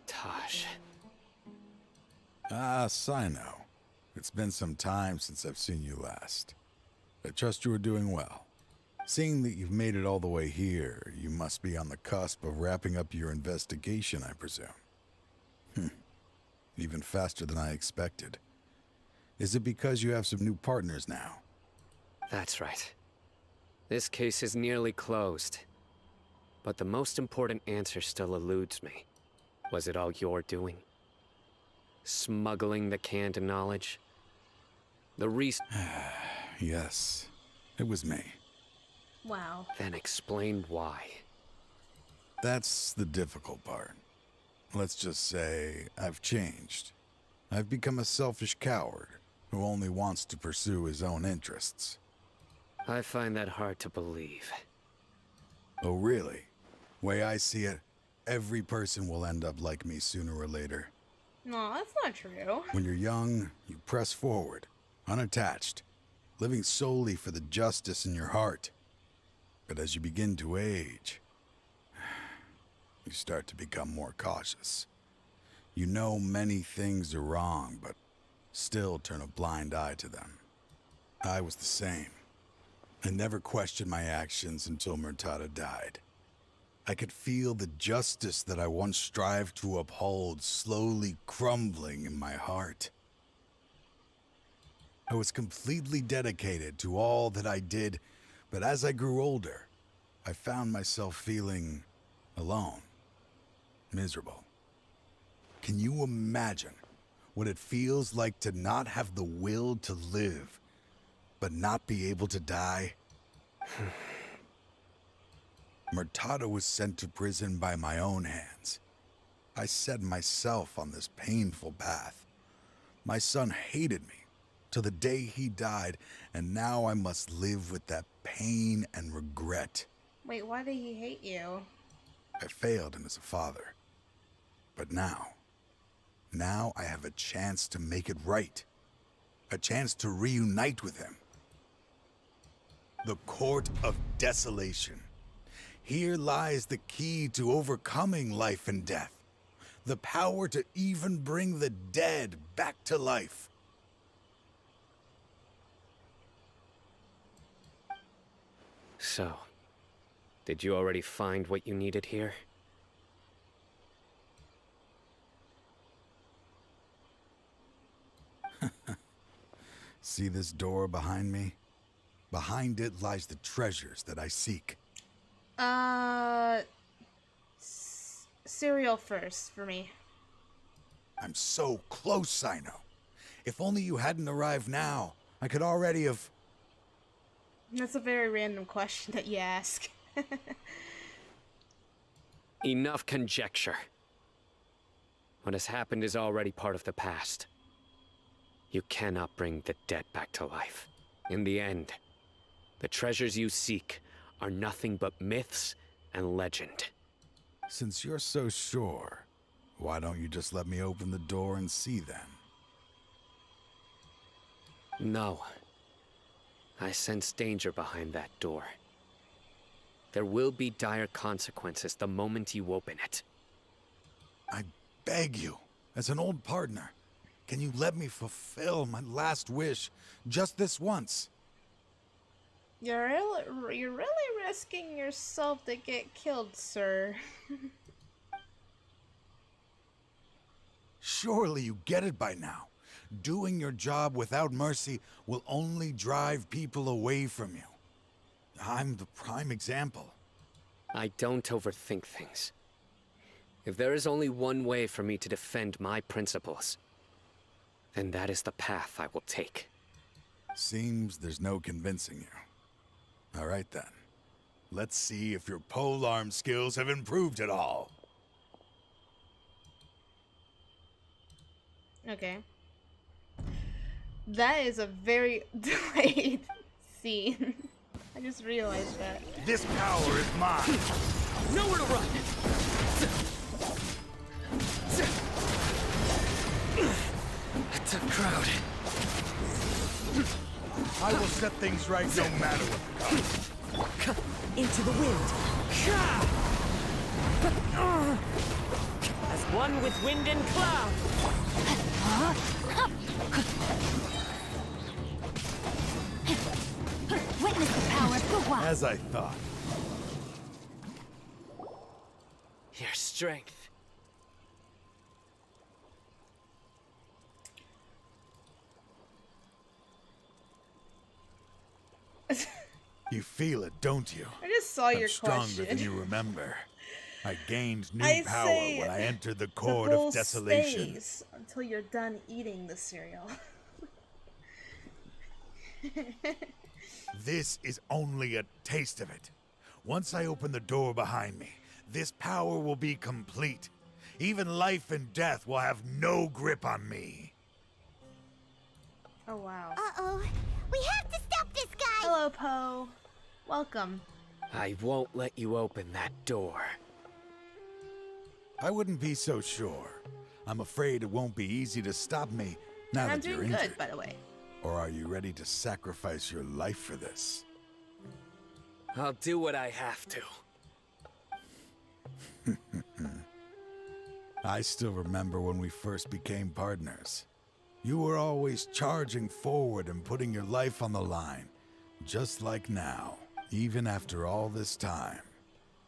Taj. Ah, Sino. It's been some time since I've seen you last. I trust you are doing well. Seeing that you've made it all the way here, you must be on the cusp of wrapping up your investigation, I presume. Even faster than I expected. Is it because you have some new partners now? That's right. This case is nearly closed. But the most important answer still eludes me. Was it all your doing? Smuggling the canned knowledge? Yes, it was me. Wow. Then explain why. That's the difficult part. Let's just say I've changed. I've become a selfish coward who only wants to pursue his own interests. I find that hard to believe. Oh, really? Way I see it, every person will end up like me sooner or later. No, that's not true. When you're young, you press forward, unattached, living solely for the justice in your heart. But as you begin to age, you start to become more cautious. You know many things are wrong, but still turn a blind eye to them. I was the same. I never questioned my actions until Murtada died. I could feel the justice that I once strived to uphold slowly crumbling in my heart. I was completely dedicated to all that I did, but as I grew older, I found myself feeling alone, miserable. Can you imagine what it feels like to not have the will to live, but not be able to die? Murtada was sent to prison by my own hands. I set myself on this painful path. My son hated me till the day he died, and now I must live with that pain and regret. Wait, why did he hate you? I failed him as a father. But now I have a chance to make it right. A chance to reunite with him. The Court of Desolation. Here lies the key to overcoming life and death. The power to even bring the dead back to life. So, did you already find what you needed here? See this door behind me? Behind it lies the treasures that I seek. Cereal first for me. I'm so close, Sino. If only you hadn't arrived now, I could already have... That's a very random question that you ask. Enough conjecture. What has happened is already part of the past. You cannot bring the dead back to life. In the end, the treasures you seek are nothing but myths and legend. Since you're so sure, why don't you just let me open the door and see then? No. I sense danger behind that door. There will be dire consequences the moment you open it. I beg you, as an old partner, can you let me fulfill my last wish just this once? You're really risking yourself to get killed, sir. Surely you get it by now. Doing your job without mercy will only drive people away from you. I'm the prime example. I don't overthink things. If there is only one way for me to defend my principles, then that is the path I will take. Seems there's no convincing you. All right then. Let's see if your polearm skills have improved at all. Okay. That is a very delayed scene. I just realized that. This power is mine. Nowhere to run. A tough crowd. I will set things right no matter what comes. Into the wind. As one with wind and cloud. Witness the power of the wild. As I thought. Your strength. You feel it, don't you? I just saw your stronger question. than you remember. I gained new I power say when I entered the the Court bowl of Desolation. stays until you're done eating the cereal. This is only a taste of it. Once I open the door behind me, this power will be complete. Even life and death will have no grip on me. Oh wow. Uh-oh. We have to stop this guy! Hello, Poe. Welcome. I won't let you open that door. I wouldn't be so sure. I'm afraid it won't be easy to stop me now I'm that you're doing injured. good, by the way. Or are you ready to sacrifice your life for this? I'll do what I have to. I still remember when we first became partners. You were always charging forward and putting your life on the line. Just like now. Even after all this time,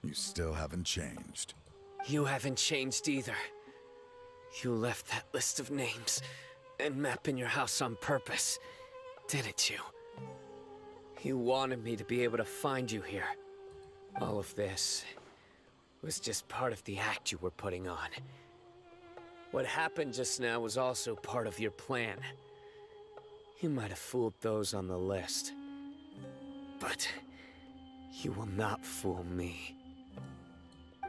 you still haven't changed. You haven't changed either. You left that list of names and map in your house on purpose, didn't you? You wanted me to be able to find you here. All of this was just part of the act you were putting on. What happened just now was also part of your plan. You might have fooled those on the list, but you will not fool me.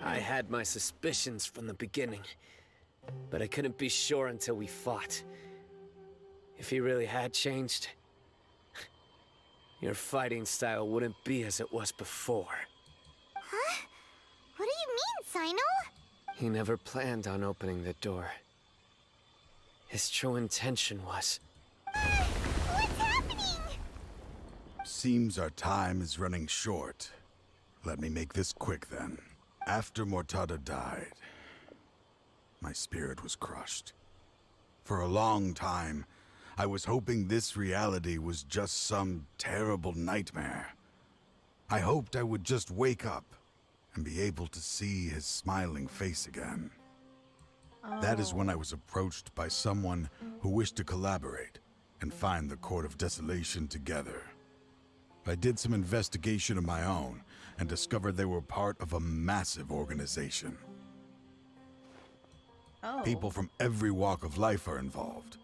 I had my suspicions from the beginning, but I couldn't be sure until we fought. If he really had changed, your fighting style wouldn't be as it was before. Huh? What do you mean, Sino? He never planned on opening the door. His true intention was... What's happening? Seems our time is running short. Let me make this quick then. After Mortada died, my spirit was crushed. For a long time, I was hoping this reality was just some terrible nightmare. I hoped I would just wake up and be able to see his smiling face again. That is when I was approached by someone who wished to collaborate. and find the Court of Desolation together. I did some investigation of my own and discovered they were part of a massive organization. Oh. People from every walk of life are involved.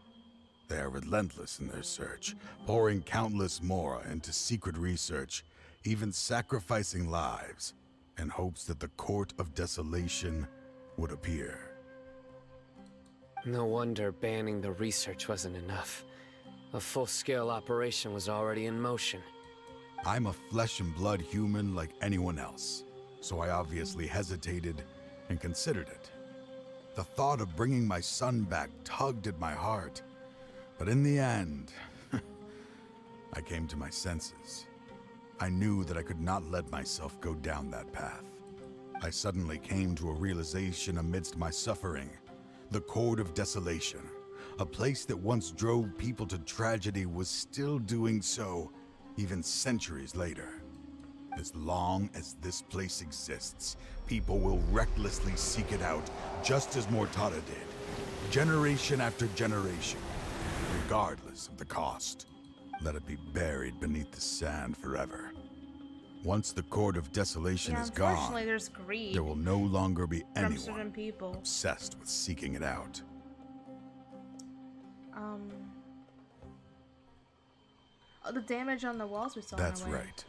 They are relentless in their search, pouring countless mora into secret research, even sacrificing lives in hopes that the Court of Desolation would appear. No wonder banning the research wasn't enough. A full-scale operation was already in motion. I'm a flesh and blood human like anyone else, so I obviously hesitated and considered it. The thought of bringing my son back tugged at my heart, but in the end, I came to my senses. I knew that I could not let myself go down that path. I suddenly came to a realization amidst my suffering. The Court of Desolation, a place that once drove people to tragedy, was still doing so even centuries later. As long as this place exists, people will recklessly seek it out, just as Mortada did, generation after generation, regardless of the cost. Let it be buried beneath the sand forever. Once the Court of Desolation is gone, unfortunately, there's greed there will no longer be from anyone certain people. obsessed with seeking it out. Oh, the damage on the walls we saw. That's right.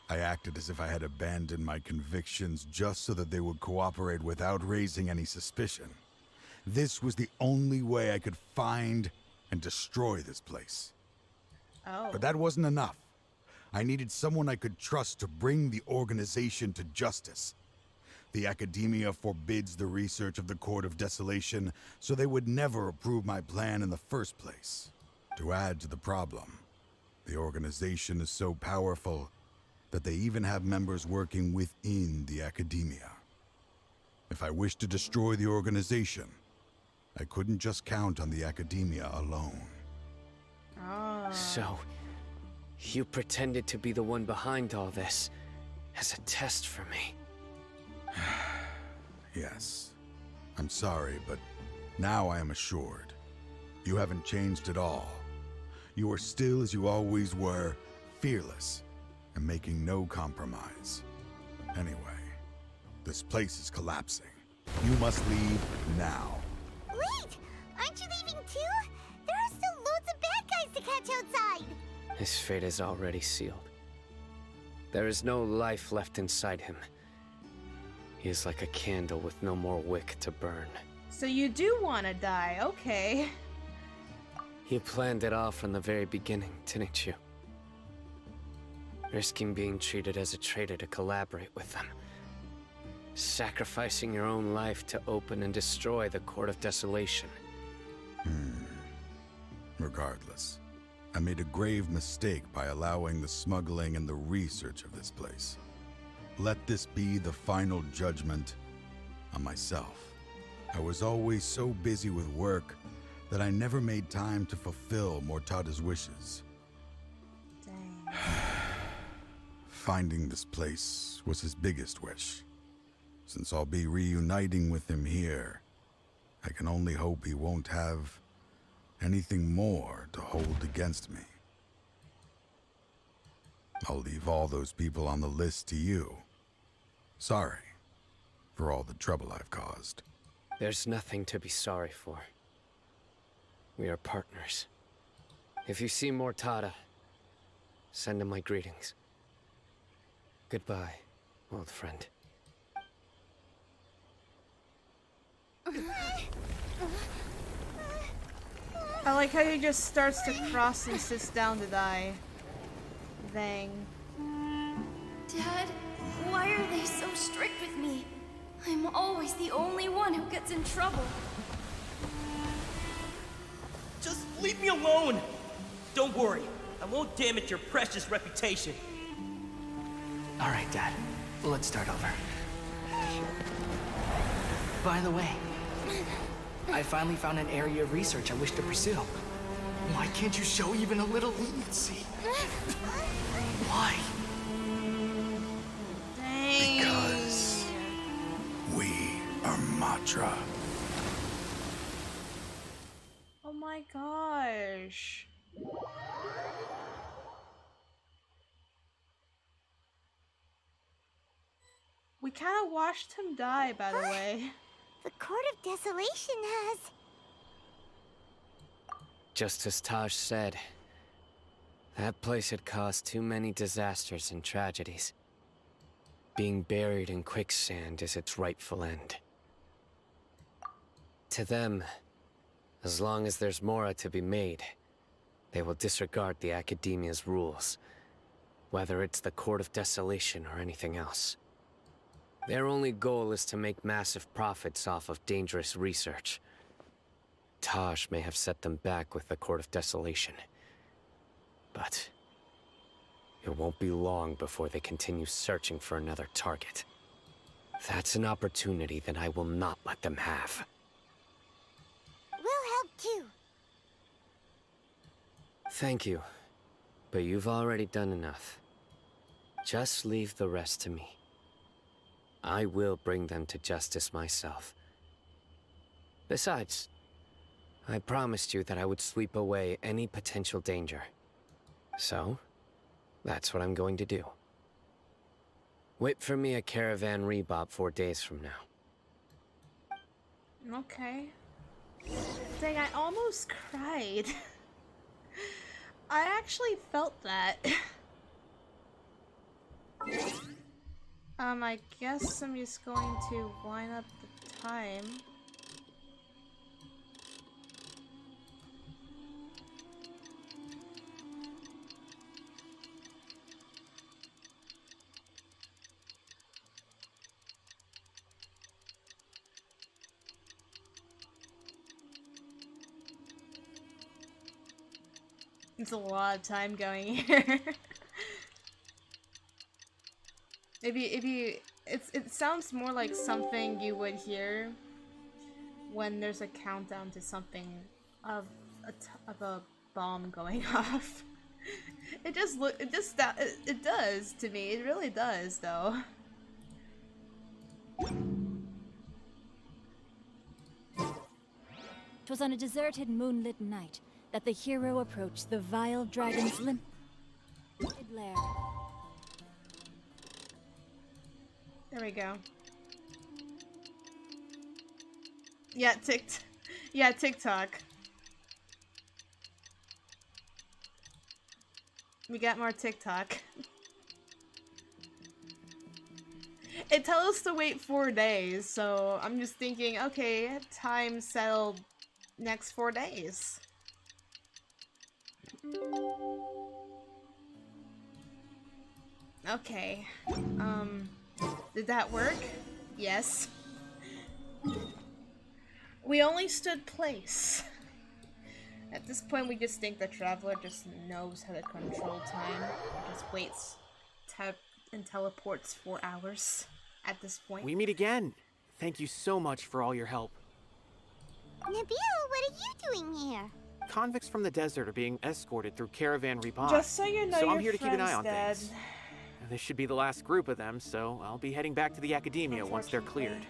I acted as if I had abandoned my convictions just so that they would cooperate without raising any suspicion. This was the only way I could find and destroy this place. Oh. But that wasn't enough. I needed someone I could trust to bring the organization to justice. The Academia forbids the research of the Court of Desolation, so they would never approve my plan in the first place. To add to the problem, the organization is so powerful that they even have members working within the Academia. If I wished to destroy the organization, I couldn't just count on the Academia alone. Oh. So, you pretended to be the one behind all this, as a test for me. Yes. I'm sorry, but now I am assured. You haven't changed at all. You are still as you always were, fearless, and making no compromise. Anyway, this place is collapsing. You must leave now. Wait! Aren't you leaving too? There are still loads of bad guys to catch outside! His fate is already sealed. There is no life left inside him. He is like a candle with no more wick to burn. So you do want to die, okay. You planned it all from the very beginning, didn't you? Risking being treated as a traitor to collaborate with them. Sacrificing your own life to open and destroy the Court of Desolation. Regardless, I made a grave mistake by allowing the smuggling and the research of this place. Let this be the final judgment on myself. I was always so busy with work that I never made time to fulfill Mortada's wishes. Dang. Finding this place was his biggest wish. Since I'll be reuniting with him here, I can only hope he won't have anything more to hold against me. I'll leave all those people on the list to you. Sorry for all the trouble I've caused. There's nothing to be sorry for. We are partners. If you see Mortada, send him my greetings. Goodbye, old friend. I like how he just starts to cross and sits down to die. Dang. Dad, why are they so strict with me? I'm always the only one who gets in trouble. Just leave me alone! Don't worry, I won't damage your precious reputation. All right, Dad. Let's start over. By the way, I finally found an area of research I wish to pursue. Why can't you show even a little leniency? Why? Dang. Because we are Matra. Oh my gosh. We kind of watched him die, by the way. The Court of Desolation has... Just as Taj said, that place had caused too many disasters and tragedies. Being buried in quicksand is its rightful end. To them, as long as there's more to be made, they will disregard the Academia's rules, whether it's the Court of Desolation or anything else. Their only goal is to make massive profits off of dangerous research. Taj may have set them back with the Court of Desolation, but it won't be long before they continue searching for another target. That's an opportunity that I will not let them have. We'll help too. Thank you, but you've already done enough. Just leave the rest to me. I will bring them to justice myself. Besides, I promised you that I would sweep away any potential danger. So, that's what I'm going to do. Wait for me at Caravan Rebop 4 days from now. Okay. Dang, I almost cried. I actually felt that. I guess I'm just going to wind up the time. It's a lot of time going here. It sounds more like something you would hear when there's a countdown to something of a bomb going off. It does to me. It really does, though. Twas on a deserted moonlit night that the hero approached the vile dragon's limited lair. There we go. Yeah, TikTok. We got more TikTok. It tells us to wait 4 days, so I'm just thinking, okay, time settled next 4 days. Okay. Did that work? Yes. We only stood place. At this point, we just think the Traveler just knows how to control time. Just waits and teleports 4 hours at this point. We meet again. Thank you so much for all your help. Nabil, what are you doing here? Convicts from the desert are being escorted through Caravan Rebop. Just so you know, so your I'm here to keep an eye on friend's things. This should be the last group of them, so I'll be heading back to the Academia once they're cleared.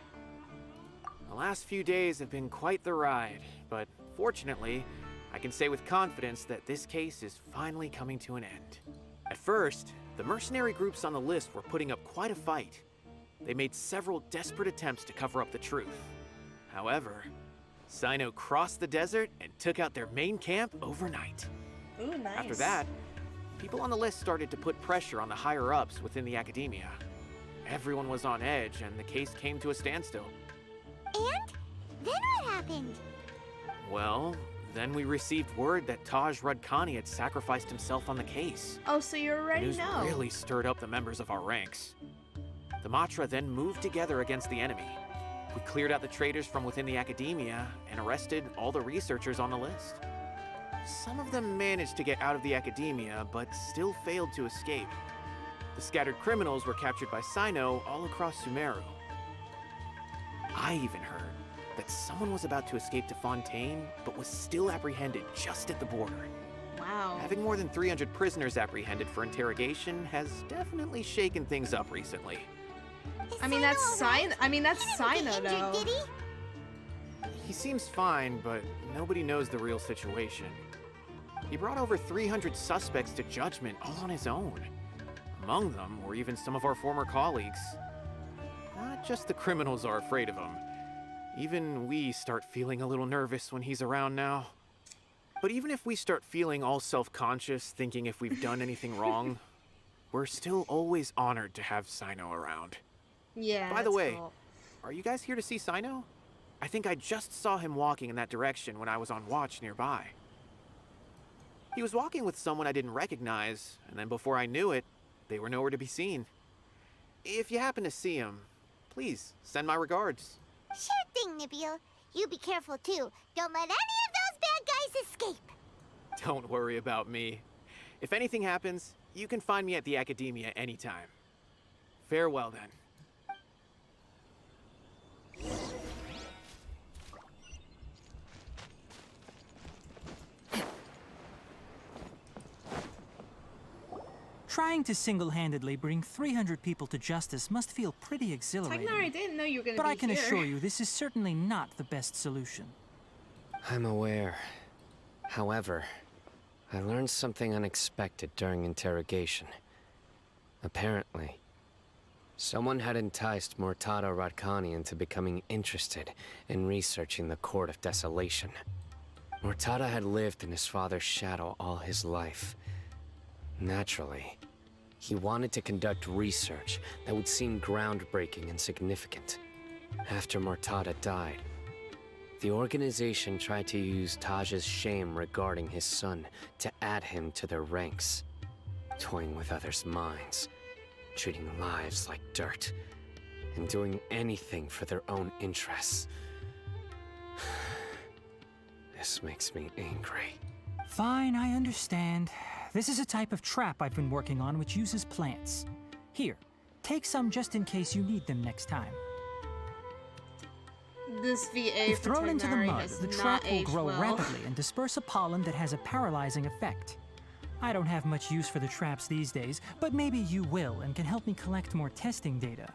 The last few days have been quite the ride, but fortunately, I can say with confidence that this case is finally coming to an end. At first, the mercenary groups on the list were putting up quite a fight. They made several desperate attempts to cover up the truth. However, Sino crossed the desert and took out their main camp overnight. Ooh, nice. After that, people on the list started to put pressure on the higher-ups within the Academia. Everyone was on edge, and the case came to a standstill. And? Then what happened? Well, then we received word that Taj Rudkani had sacrificed himself on the case. Oh, so you already News know. really stirred up the members of our ranks. The Matra then moved together against the enemy. We cleared out the traitors from within the Academia and arrested all the researchers on the list. Some of them managed to get out of the Academia, but still failed to escape. The scattered criminals were captured by Sino all across Sumeru. I even heard that someone was about to escape to Fontaine, but was still apprehended just at the border. Wow. Having more than 300 prisoners apprehended for interrogation has definitely shaken things up recently. I mean, that's Sino. I mean, that's Sino, though. Did he? He seems fine, but nobody knows the real situation. He brought over 300 suspects to judgment all on his own. Among them were even some of our former colleagues. Not just the criminals are afraid of him. Even we start feeling a little nervous when he's around now. But even if we start feeling all self-conscious, thinking if we've done anything wrong, we're still always honored to have Sino around. Yeah. By the way, cool. are you guys here to see Sino? I think I just saw him walking in that direction when I was on watch nearby. He was walking with someone I didn't recognize, and then before I knew it, they were nowhere to be seen. If you happen to see him, please send my regards. Sure thing, Nabil. You be careful too. Don't let any of those bad guys escape. Don't worry about me. If anything happens, you can find me at the Academia anytime. Farewell then. Trying to single-handedly bring 300 people to justice must feel pretty exhilarating. Technar, I didn't know you were gonna but be I can here. assure you this is certainly not the best solution. I'm aware. However, I learned something unexpected during interrogation. Apparently, someone had enticed Murtada Radkani into becoming interested in researching the Court of Desolation. Murtada had lived in his father's shadow all his life. Naturally, he wanted to conduct research that would seem groundbreaking and significant. After Murtada died, the organization tried to use Taj's shame regarding his son to add him to their ranks, toying with others' minds, treating lives like dirt, and doing anything for their own interests. This makes me angry. Fine, I understand. This is a type of trap I've been working on which uses plants. Here, take some just in case you need them next time. This VA If for thrown into the Technari mud, has the not trap will aged grow well. rapidly and disperse a pollen that has a paralyzing effect. I don't have much use for the traps these days, but maybe you will and can help me collect more testing data.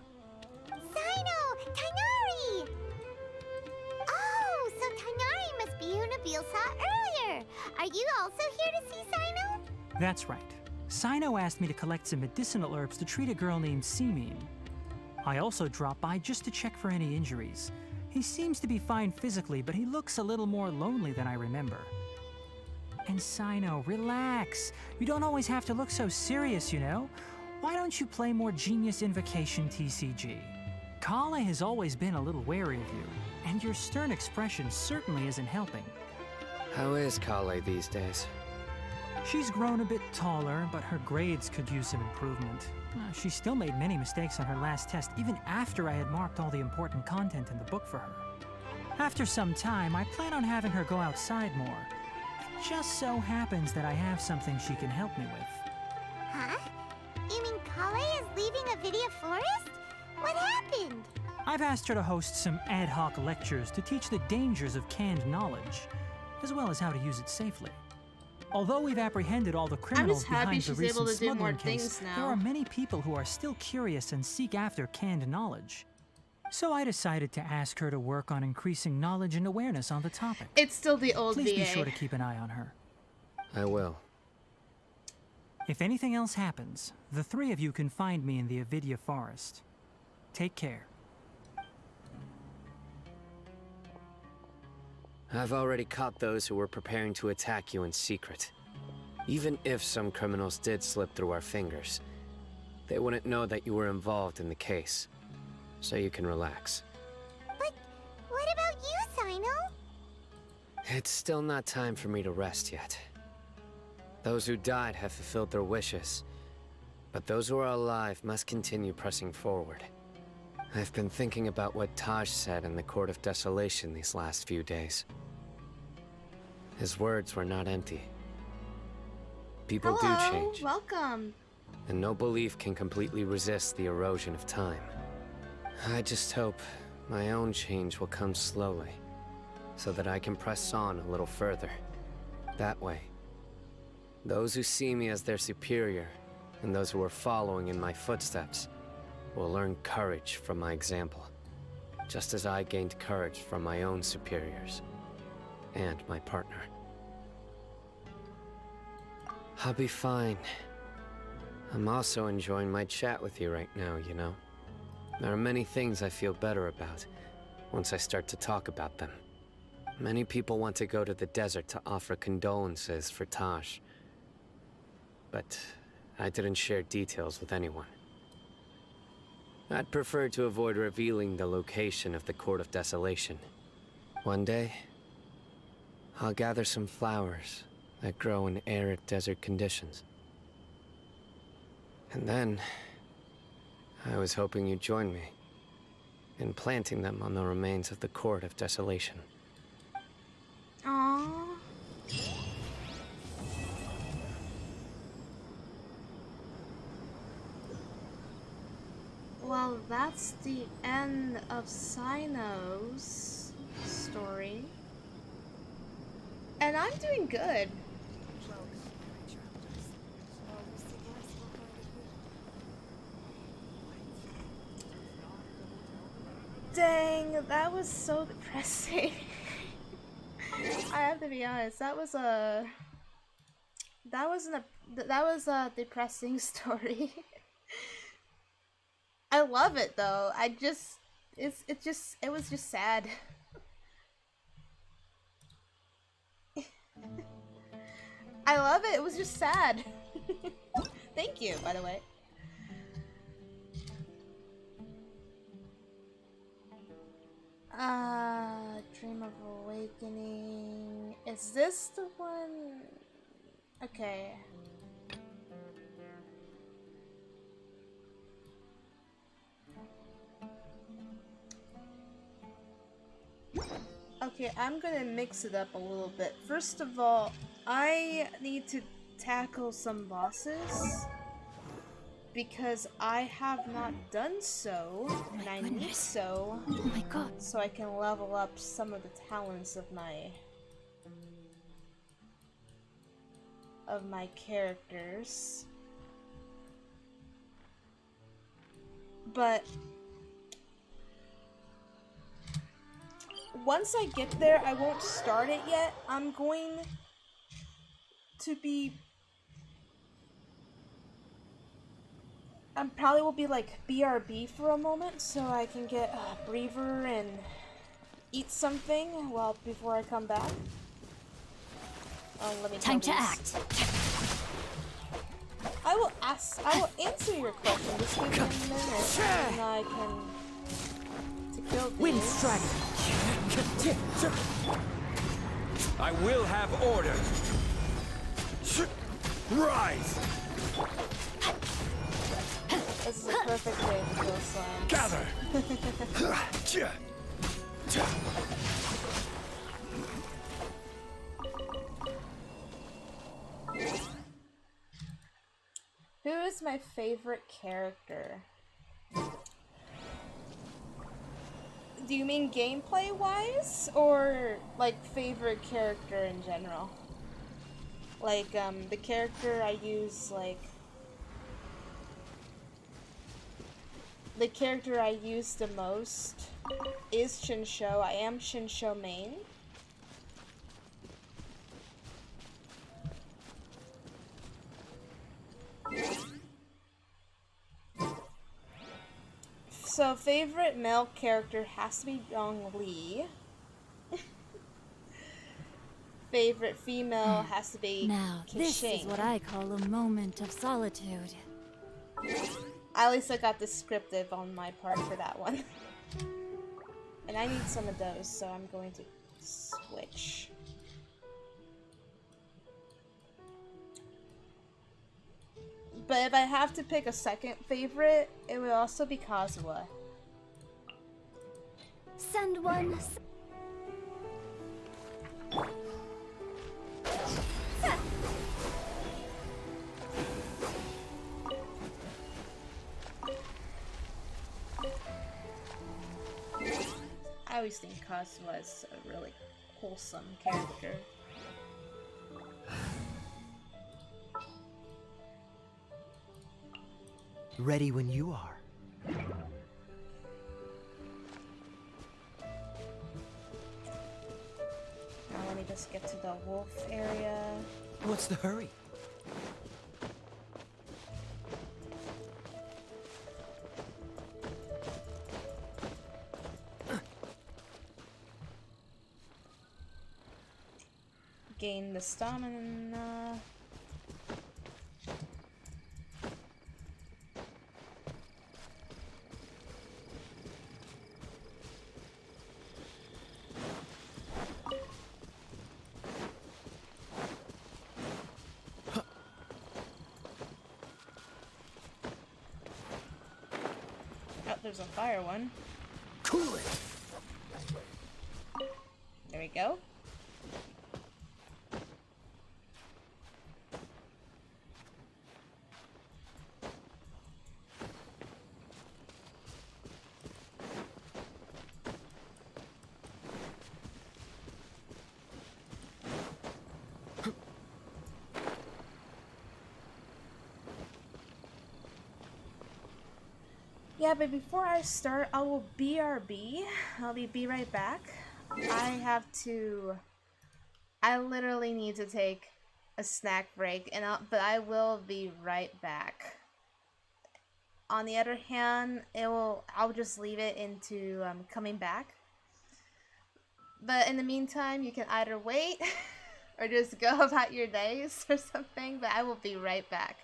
Sino! Tainari! Oh, so Tainari must be who Nabil saw earlier. Are you also here to see Sino? That's right. Sino asked me to collect some medicinal herbs to treat a girl named Simin. I also dropped by just to check for any injuries. He seems to be fine physically, but he looks a little more lonely than I remember. And Sino, relax. You don't always have to look so serious, you know? Why don't you play more Genius Invocation TCG? Kale has always been a little wary of you, and your stern expression certainly isn't helping. How is Kale these days? She's grown a bit taller, but her grades could use some improvement. She still made many mistakes on her last test, even after I had marked all the important content in the book for her. After some time, I plan on having her go outside more. It just so happens that I have something she can help me with. Huh? You mean Kale is leaving Avidia Forest? What happened? I've asked her to host some ad hoc lectures to teach the dangers of canned knowledge, as well as how to use it safely. Although we've apprehended all the criminals happy behind the she's recent able to do more smuggling case, things now. there are many people who are still curious and seek after canned knowledge. So I decided to ask her to work on increasing knowledge and awareness on the topic. It's still the old Please VA. be sure to keep an eye on her. I will. If anything else happens, the three of you can find me in the Avidia Forest. Take care. I've already caught those who were preparing to attack you in secret. Even if some criminals did slip through our fingers, they wouldn't know that you were involved in the case. So you can relax. But what about you, Sino? It's still not time for me to rest yet. Those who died have fulfilled their wishes, but those who are alive must continue pressing forward. I've been thinking about what Taj said in the Court of Desolation these last few days. His words were not empty. People do change, Welcome. and no belief can completely resist the erosion of time. I just hope my own change will come slowly, so that I can press on a little further. That way, those who see me as their superior, and those who are following in my footsteps, will learn courage from my example, just as I gained courage from my own superiors, and my partner. I'll be fine. I'm also enjoying my chat with you right now, you know? There are many things I feel better about once I start to talk about them. Many people want to go to the desert to offer condolences for Taj. But I didn't share details with anyone. I'd prefer to avoid revealing the location of the Court of Desolation. One day, I'll gather some flowers that grow in arid desert conditions. And then, I was hoping you'd join me in planting them on the remains of the Court of Desolation. Aww. Well, that's the end of Sino's story. And I'm doing good. Dang, that was so depressing. I have to be honest, that was a depressing story. I love it though. It was just sad. I love it. It was just sad. Thank you, by the way. Dream of Awakening. Is this the one? Okay. Okay, I'm gonna mix it up a little bit. First of all, I need to tackle some bosses because I have not done so, and I need so. Oh my god. So I can level up some of the talents of my characters. But once I get there, I won't start it yet. I'm going to be... I probably will be like BRB for a moment so I can get a breather and eat something before I come back. Let me Time to act. I will answer your question. Just give me a minute and I can kill these. Wind strike. I will have order. Rise. This is a perfect way to kill slime. Gather. Who is my favorite character? Do you mean gameplay wise or like favorite character in general? Like the character I use the character I use the most is Shinsho. I am Shinsho main. So favorite male character has to be Zhongli. Favorite female has to be Now, this is Kixing. what I call a moment of solitude. At least I got descriptive on my part for that one. And I need some of those, so I'm going to switch. But if I have to pick a second favorite, it would also be Kazuha. Send one. I always think Kazuha is a really wholesome character. Ready when you are. Now let me just get to the wolf area. What's the hurry? Gain the stamina. Oh, there's a fire one. Cool it. There we go. Yeah, but before I start, I will BRB. I'll be right back. I literally need to take a snack break, but I will be right back. On the other hand, I'll just leave it into coming back. But in the meantime, you can either wait or just go about your days or something, but I will be right back.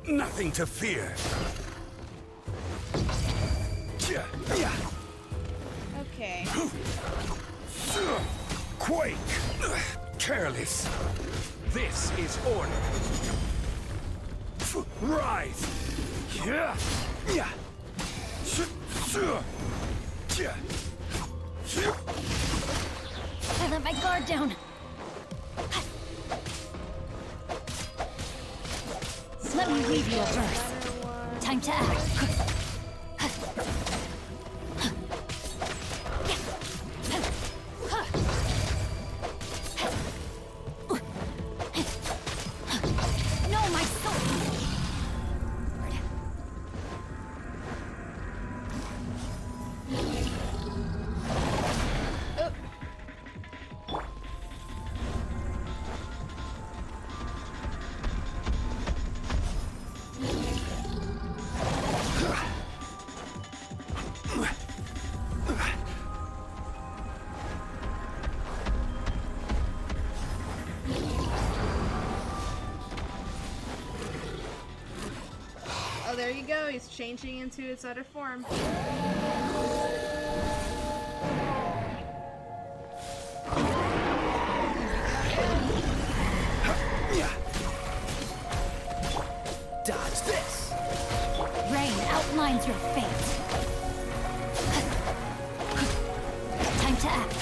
Nothing to fear. Okay. Quake! Careless. This is order. Rise! I let my guard down. Let me weave you a verse. Time to act. No, my sword! Oh, there you go. He's changing into its other form. Dodge this! Rain outlines your fate. Time to act.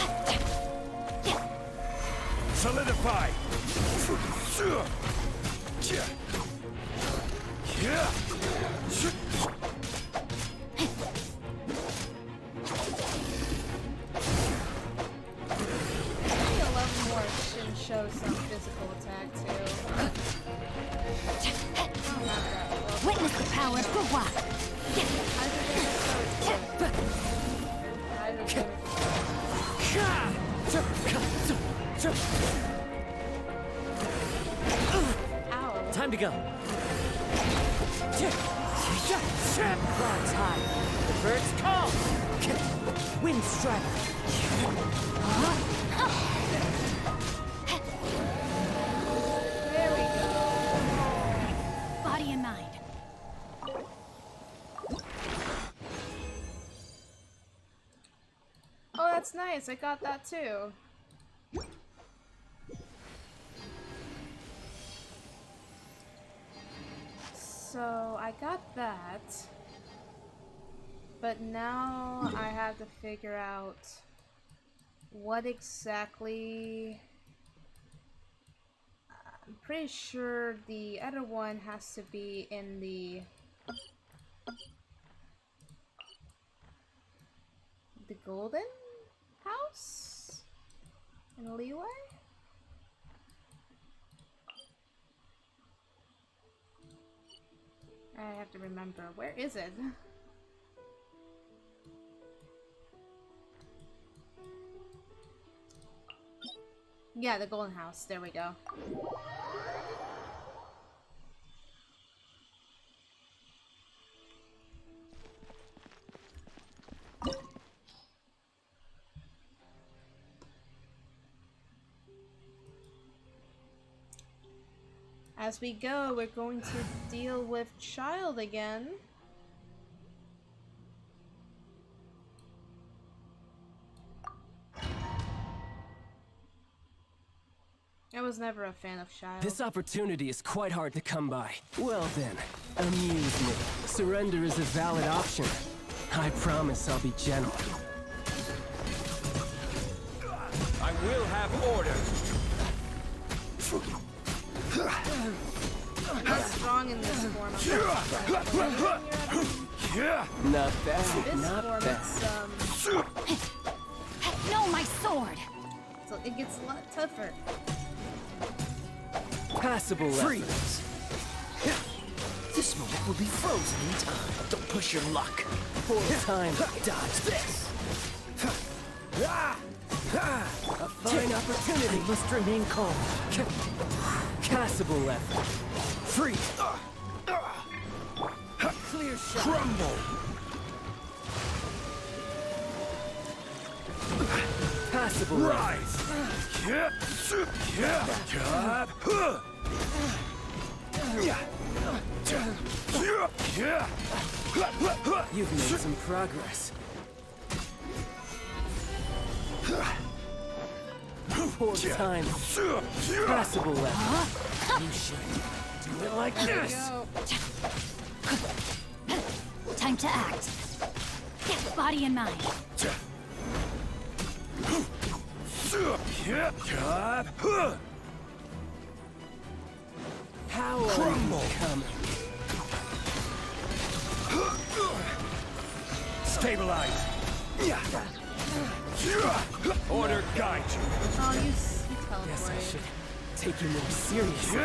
Solidify! Show some physical attack too. Witness the power of Gugwa. Ow. Time to go. Clouds high. The birds call. Wind strike. There we go. Body and mind. Oh, that's nice. I got that too. So I got that, but now I have to figure out what exactly. I'm pretty sure the other one has to be in the golden house in Leeway? I have to remember. Where is it? Yeah, the golden house. There we go. As we go, we're going to deal with Child again. I was never a fan of Child. This opportunity is quite hard to come by. Well then, amuse me. Surrender is a valid option. I promise I'll be gentle. I will have order. I'm not strong in this form. Not bad, This not form, bad. No, my sword! So it gets a lot tougher. Passable Freeze! This moment will be frozen in time. Don't push your luck. Full time. Dodge this. A fine opportunity. I must remain calm. Passable effort. Free. Clear shot. Crumble. Passable Rise. You've made some progress. Poor time. Passable effort. You should do it like this. Time to act. Body and mind. How are Crumble. you coming? Stabilize. Order guide you. Oh, you Guess I teleported. should take you more seriously.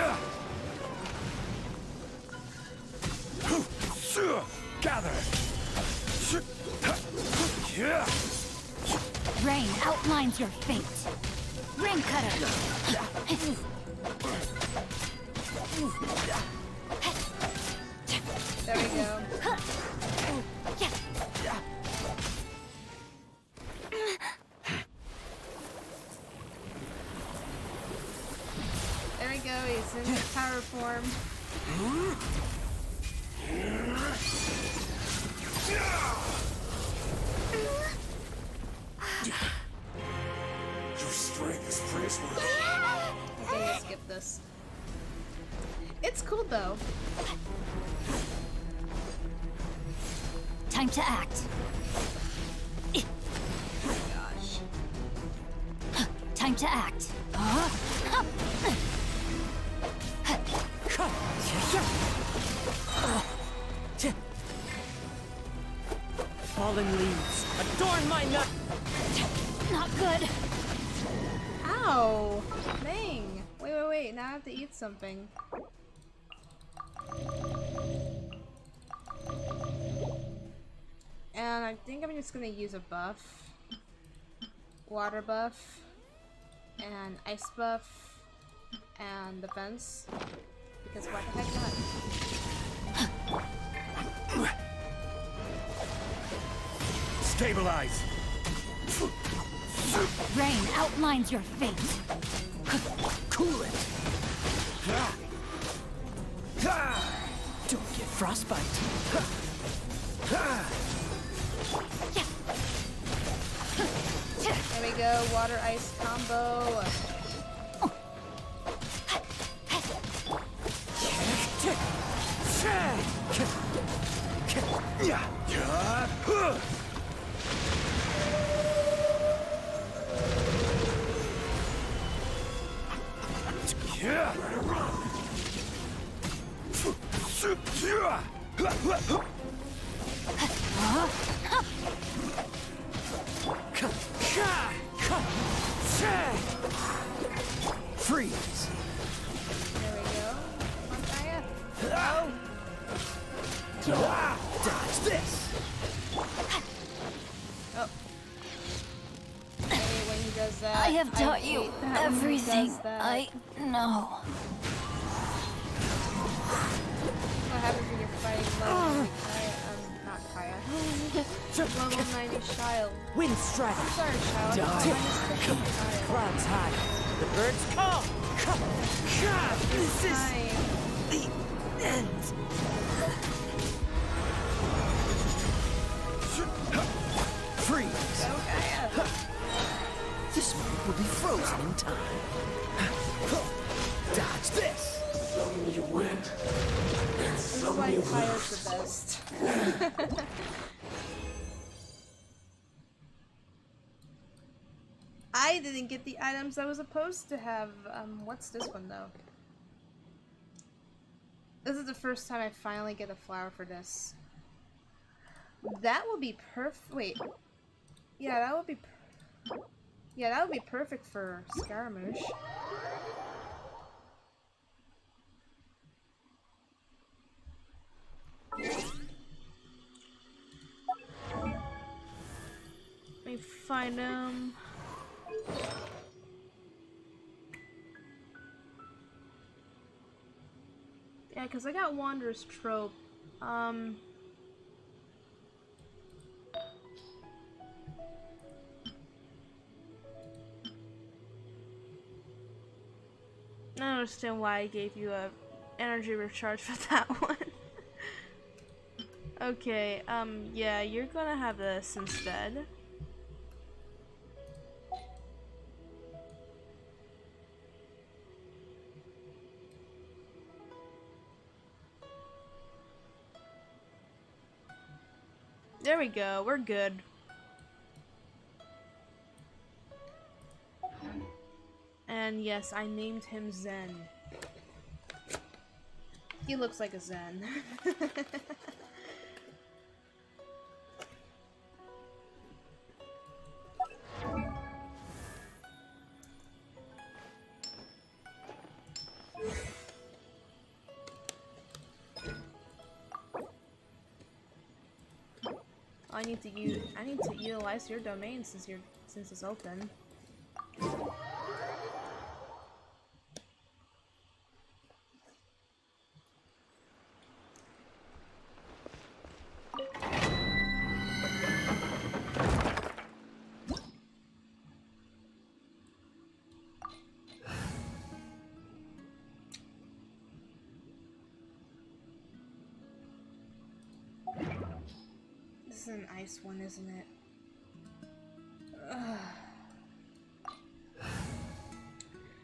Gather. Rain outlines your fate. Rain cutter. There we go. There we go, he's in his power form. Your strength is praiseworthy. Okay, let's skip this. It's cool though. Time to act. Gosh. Time to act. Fallen leaves, adorn my nut. Not good. Ow! Dang! Wait, now I have to eat something. And I think I'm just gonna use a buff. Water buff. And ice buff. And defense. Because why the heck not? Stabilize. Rain outlines your fate. Cool it. Don't get frostbite. There we go, water ice combo. Freeze. There we go. Come on, Kaya. Dodge this. Oh. Hey, when he does that, I have taught you hate that when he everything does that. I know. What happens when you're fighting level 90 Kaya? Not Kaya. Level 90 Child. Wind strike. I'm sorry, Child. Die. Minus 50 Kaya. Clouds high. The birds call. This is the end. Freeze. Go, Kaya. This one will be frozen in time. Dodge this. You win. This is why Kaya's the best. I didn't get the items I was supposed to have. What's this one though? This is the first time I finally get a flower for this. That will be perfect. Wait. Yeah, that would be. Yeah, that would be perfect for Scaramouche. Let me find him. Yeah, because I got Wanderer's Trope. I don't understand why I gave you a energy recharge for that one. Okay, yeah, you're gonna have this instead. There we go, we're good. And yes, I named him Zen. He looks like a Zen. I need to utilize your domain since it's open. This is an ice one, isn't it? Ugh.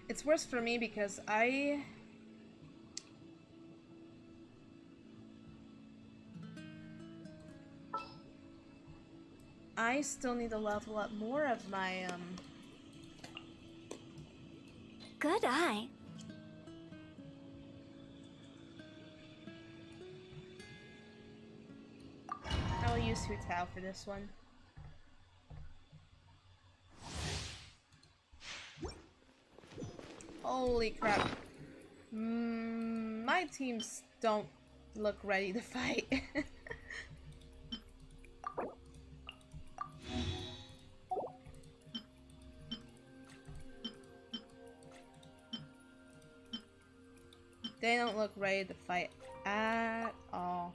It's worse for me because I still need to level up more of my Good eye. I'll use Hu Tao for this one. Holy crap. My teams don't look ready to fight. They don't look ready to fight at all.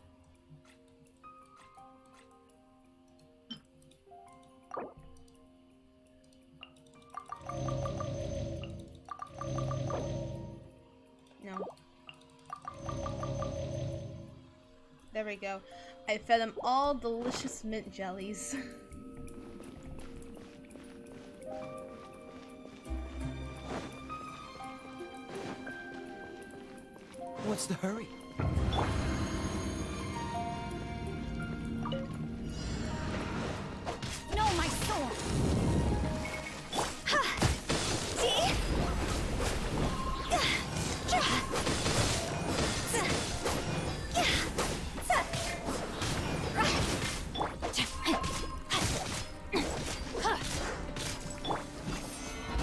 No. There we go. I fed them all delicious mint jellies. What's the hurry? No, my soul. See?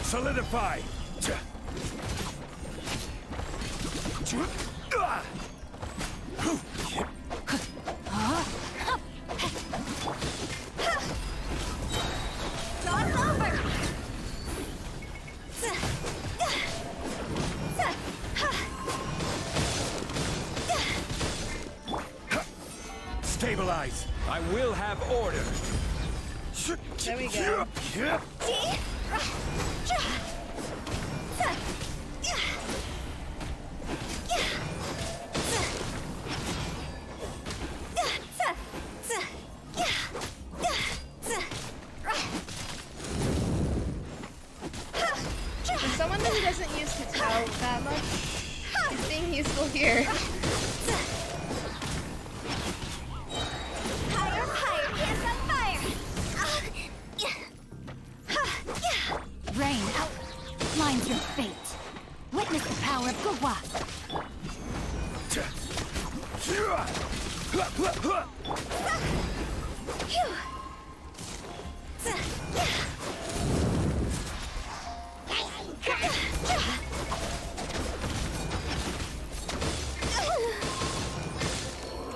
Solidify! Stabilize! I will have order! There we go. For someone who doesn't use Hu Tao that much, he's being useful here. Rain outlines your fate. Witness the power of Gugwa.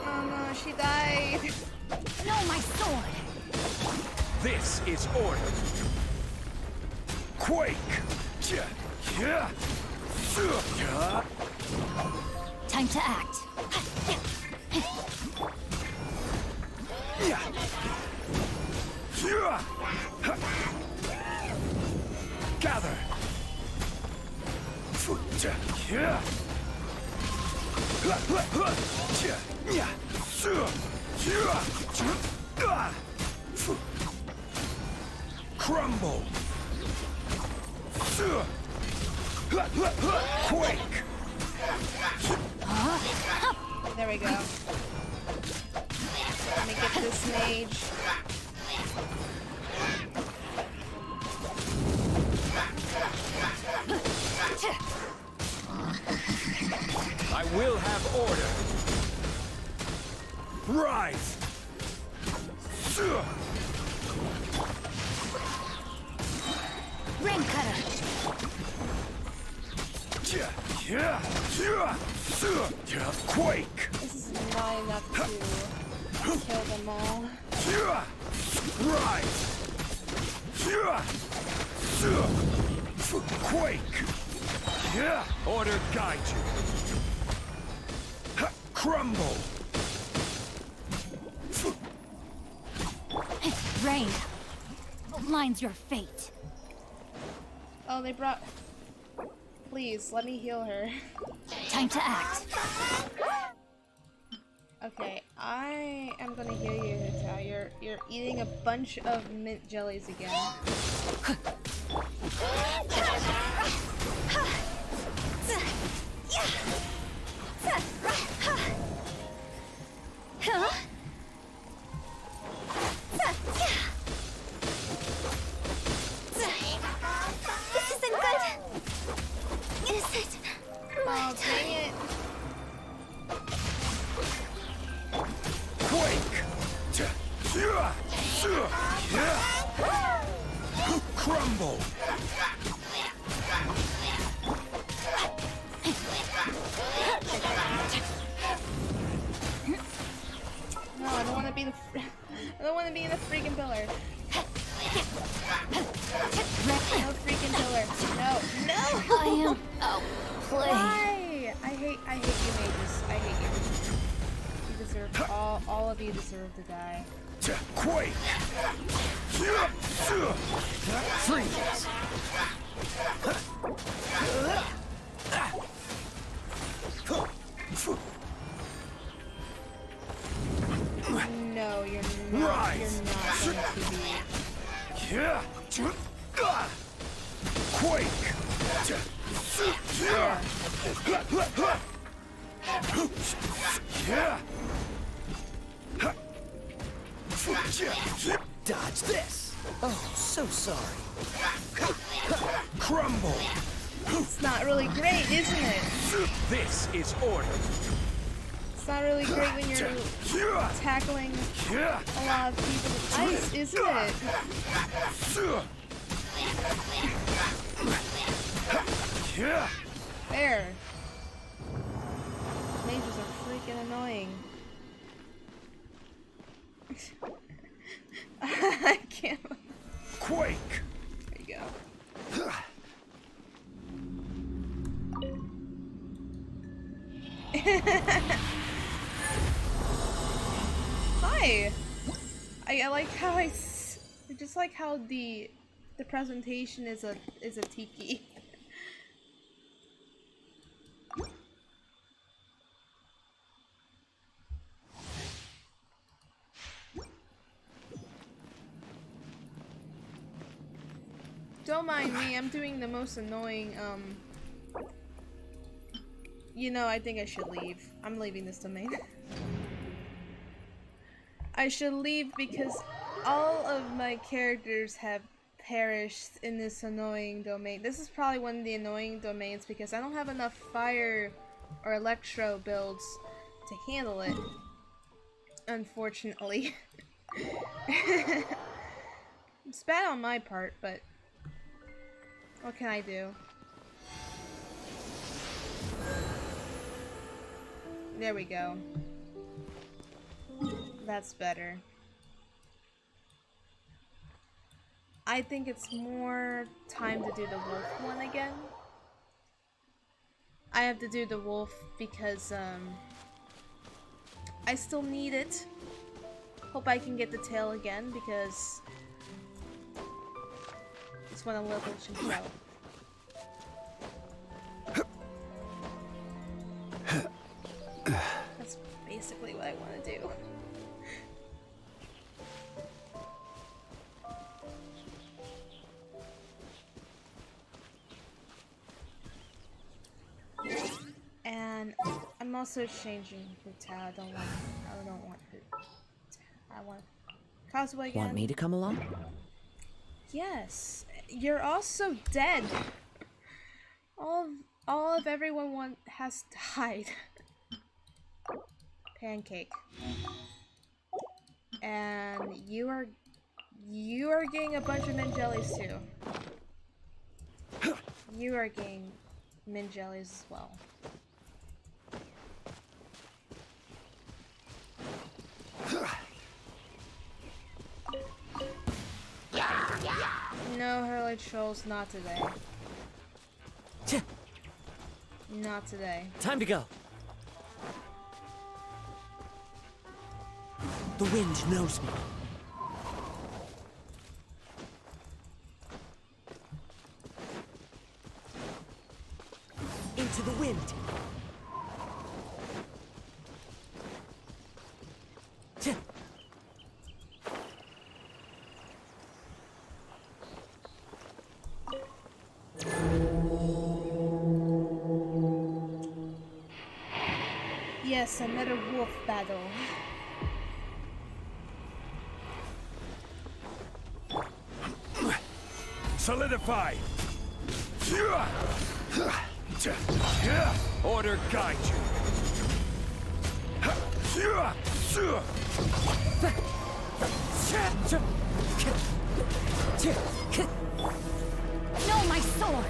Oh no, she died. No, my sword. This is order! Quake! Time to act. Gather. Crumble. Quake. There we go. Let me get this mage. I will have order. Rise. Rain cutter. Quake. This is not enough to kill them all. Rise. Quake. Order guide you. Crumble. Rain. Line's your fate. Oh, they brought... Please, let me heal her. Time to act. Okay, I am gonna heal you, Hita. You're eating a bunch of mint jellies again. This isn't good. Is it? Oh, dang it. Quake. Crumble. No, I don't want to be the. I don't want to be in the freaking pillar. No freaking pillar. No, no. I am outplayed. Why? I hate you, mages. I hate you. You deserve all of you deserve to die. Quake. Freeze. No, you're not. Rise. You're not going to be. Quake. Dodge this! Oh, so sorry. Crumble. It's not really great, isn't it? This is order. It's not really great when you're tackling a lot of people with ice, isn't it? There. Mages are freaking annoying. I can't. Quake. There you go. Hi. I like how I just like how the presentation is a tiki. Don't mind me, I'm doing the most annoying, you know, I think I should leave. I'm leaving this domain. I should leave because all of my characters have perished in this annoying domain. This is probably one of the annoying domains because I don't have enough fire or electro builds to handle it. Unfortunately. It's bad on my part, but what can I do? There we go. That's better. I think it's more time to do the wolf one again. I have to do the wolf because I still need it. Hope I can get the tail again because it's one of the levels you can go. That's basically what I want to do. And I'm also changing Hotel. I don't want I want Kazuha again. Want me to come along? Yes. You're also dead. All of everyone has died. Pancake. And you are getting a bunch of mint jellies too. You are getting mint jellies as well. No, Hurley Trolls, not today. Not today. Time to go. The wind knows me. Into the wind. Yes, another wolf battle. Solidify! Order guide you! No, my sword!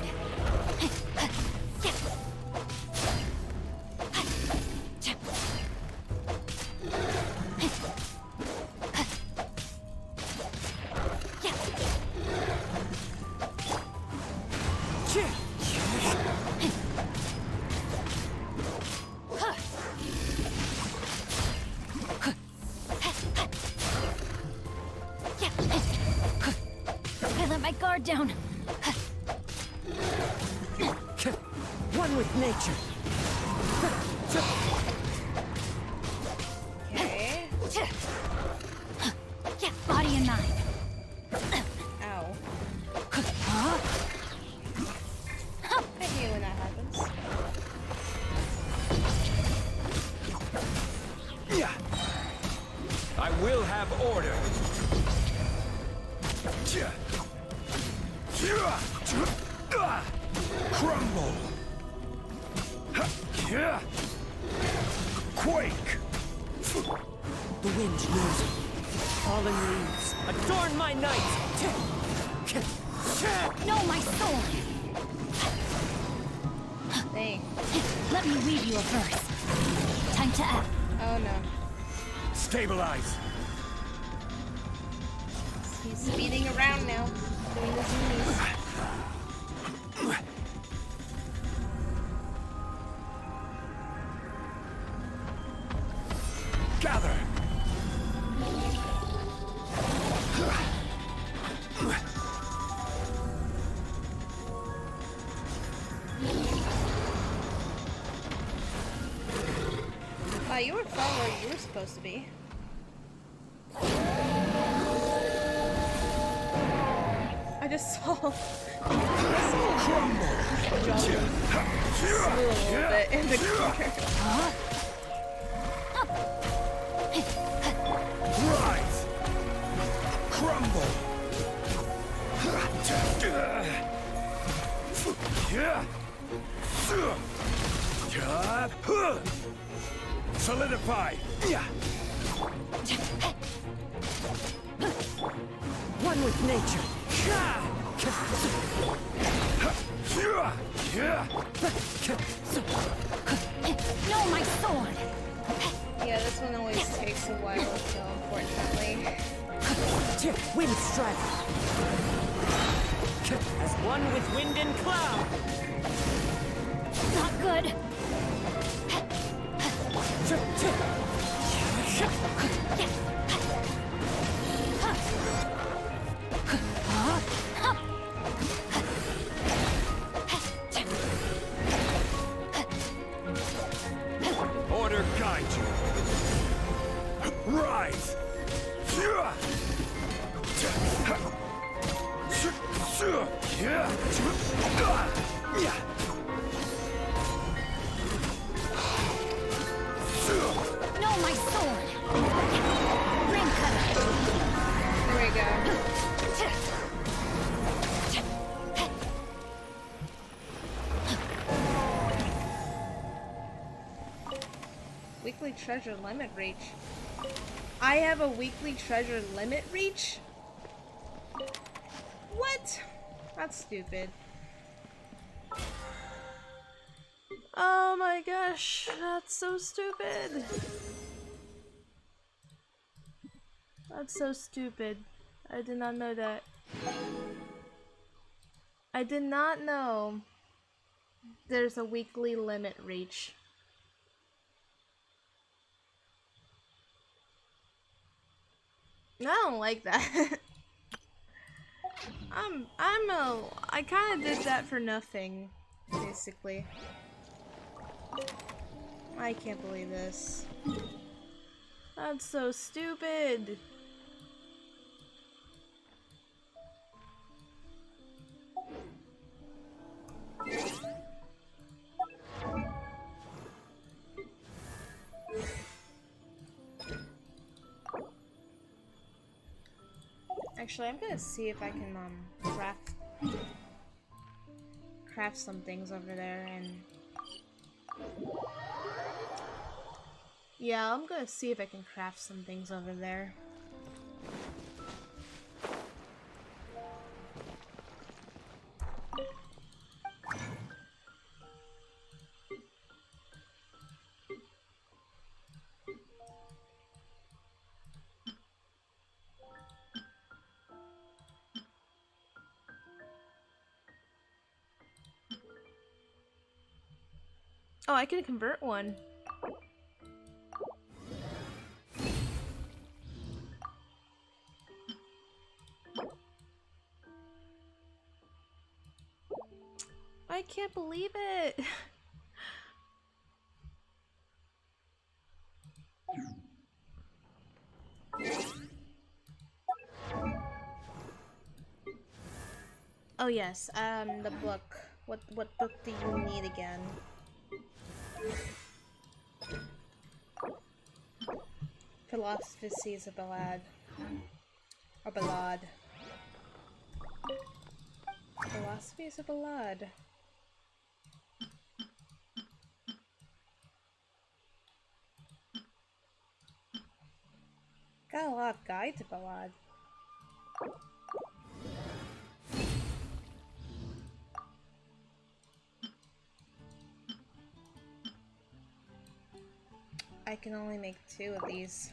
I let my guard down. One with nature. Okay. Body and mind. Ow. I hate when that happens. I will have order. Crumble. Quake. The wind knows me. Fallen leaves, adorn my night. No, my sword! Dang. Let me read you a verse. Time to act. Oh no. Stabilize. He's speeding around now. Doing the zoomies. Gather. Wow, you were far where you were supposed to be. I just saw. A little bit in the corner. Rise. Crumble. Solidify. One with nature. No, my sword! Yeah, this one always takes a while, so unfortunately. Wind strike. As one with wind and cloud. Not good. dead. Order guide you. Rise. No, my sword. Ring cutter. There we go. Weekly treasure limit reach. I have a weekly treasure limit reach? What? That's stupid. Oh my gosh, that's so stupid. That's so stupid. I did not know that. I did not know there's a weekly limit reach. I don't like that. I kind of did that for nothing, basically. I can't believe this. That's so stupid. Actually, I'm gonna see if I can craft some things over there, and yeah, I'm gonna see if I can craft some things over there. Oh, I can convert one. I can't believe it. Oh yes, the book. What book do you need again? Philosophy is a ballad. A ballad. Philosophy is a ballad. Got a lot of guide to ballad. I can only make 2 of these.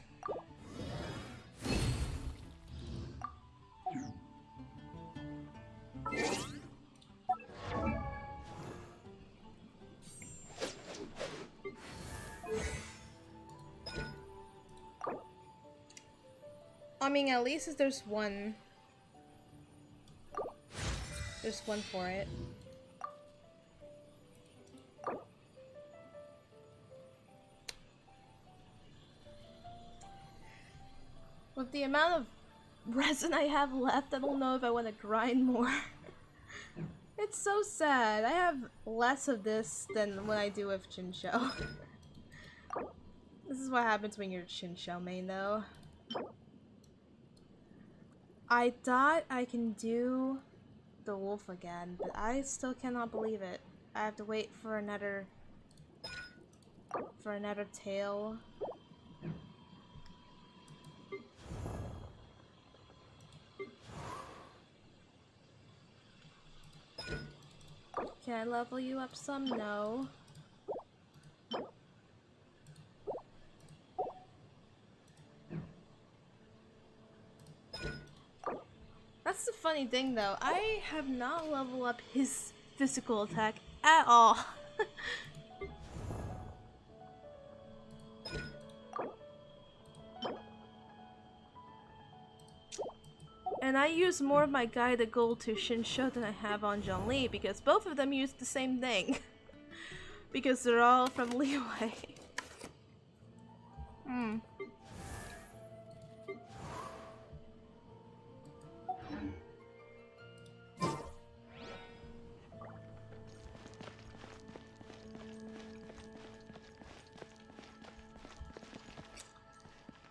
I mean, at least there's one. There's one for it. With the amount of resin I have left, I don't know if I want to grind more. It's so sad. I have less of this than what I do with Chinsho. This is what happens when you're Chinsho main, though. I thought I can do the wolf again, but I still cannot believe it. I have to wait for another tail. Can I level you up some? No. That's the funny thing though, I have not leveled up his physical attack at all. And I use more of my guided gold to Shinsho than I have on Zhongli because both of them use the same thing. Because they're all from Liyue.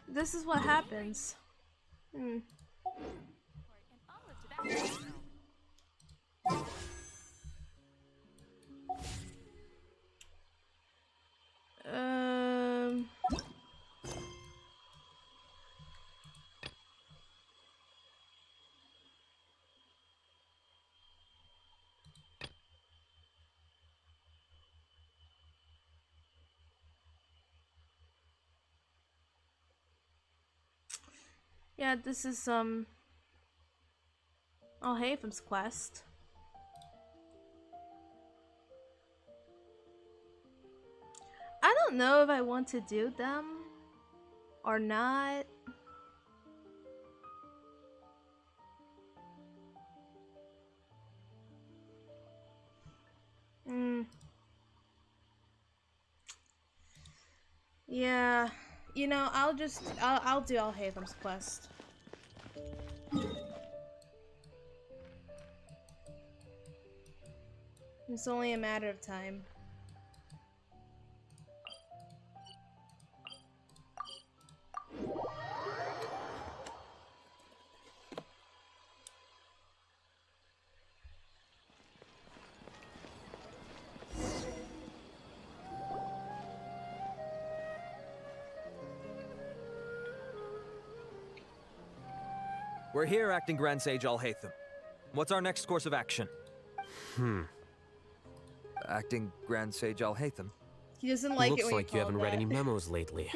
This is what happens. Yeah, this is Alhaitham's quest. I don't know if I want to do them or not. Yeah, you know, I'll do Alhaitham's quest. It's only a matter of time. We're here, Acting Grand Sage Alhaitham. What's our next course of action? Acting Grand Sage Alhaitham? He doesn't like Looks it when like you haven't read any memos lately.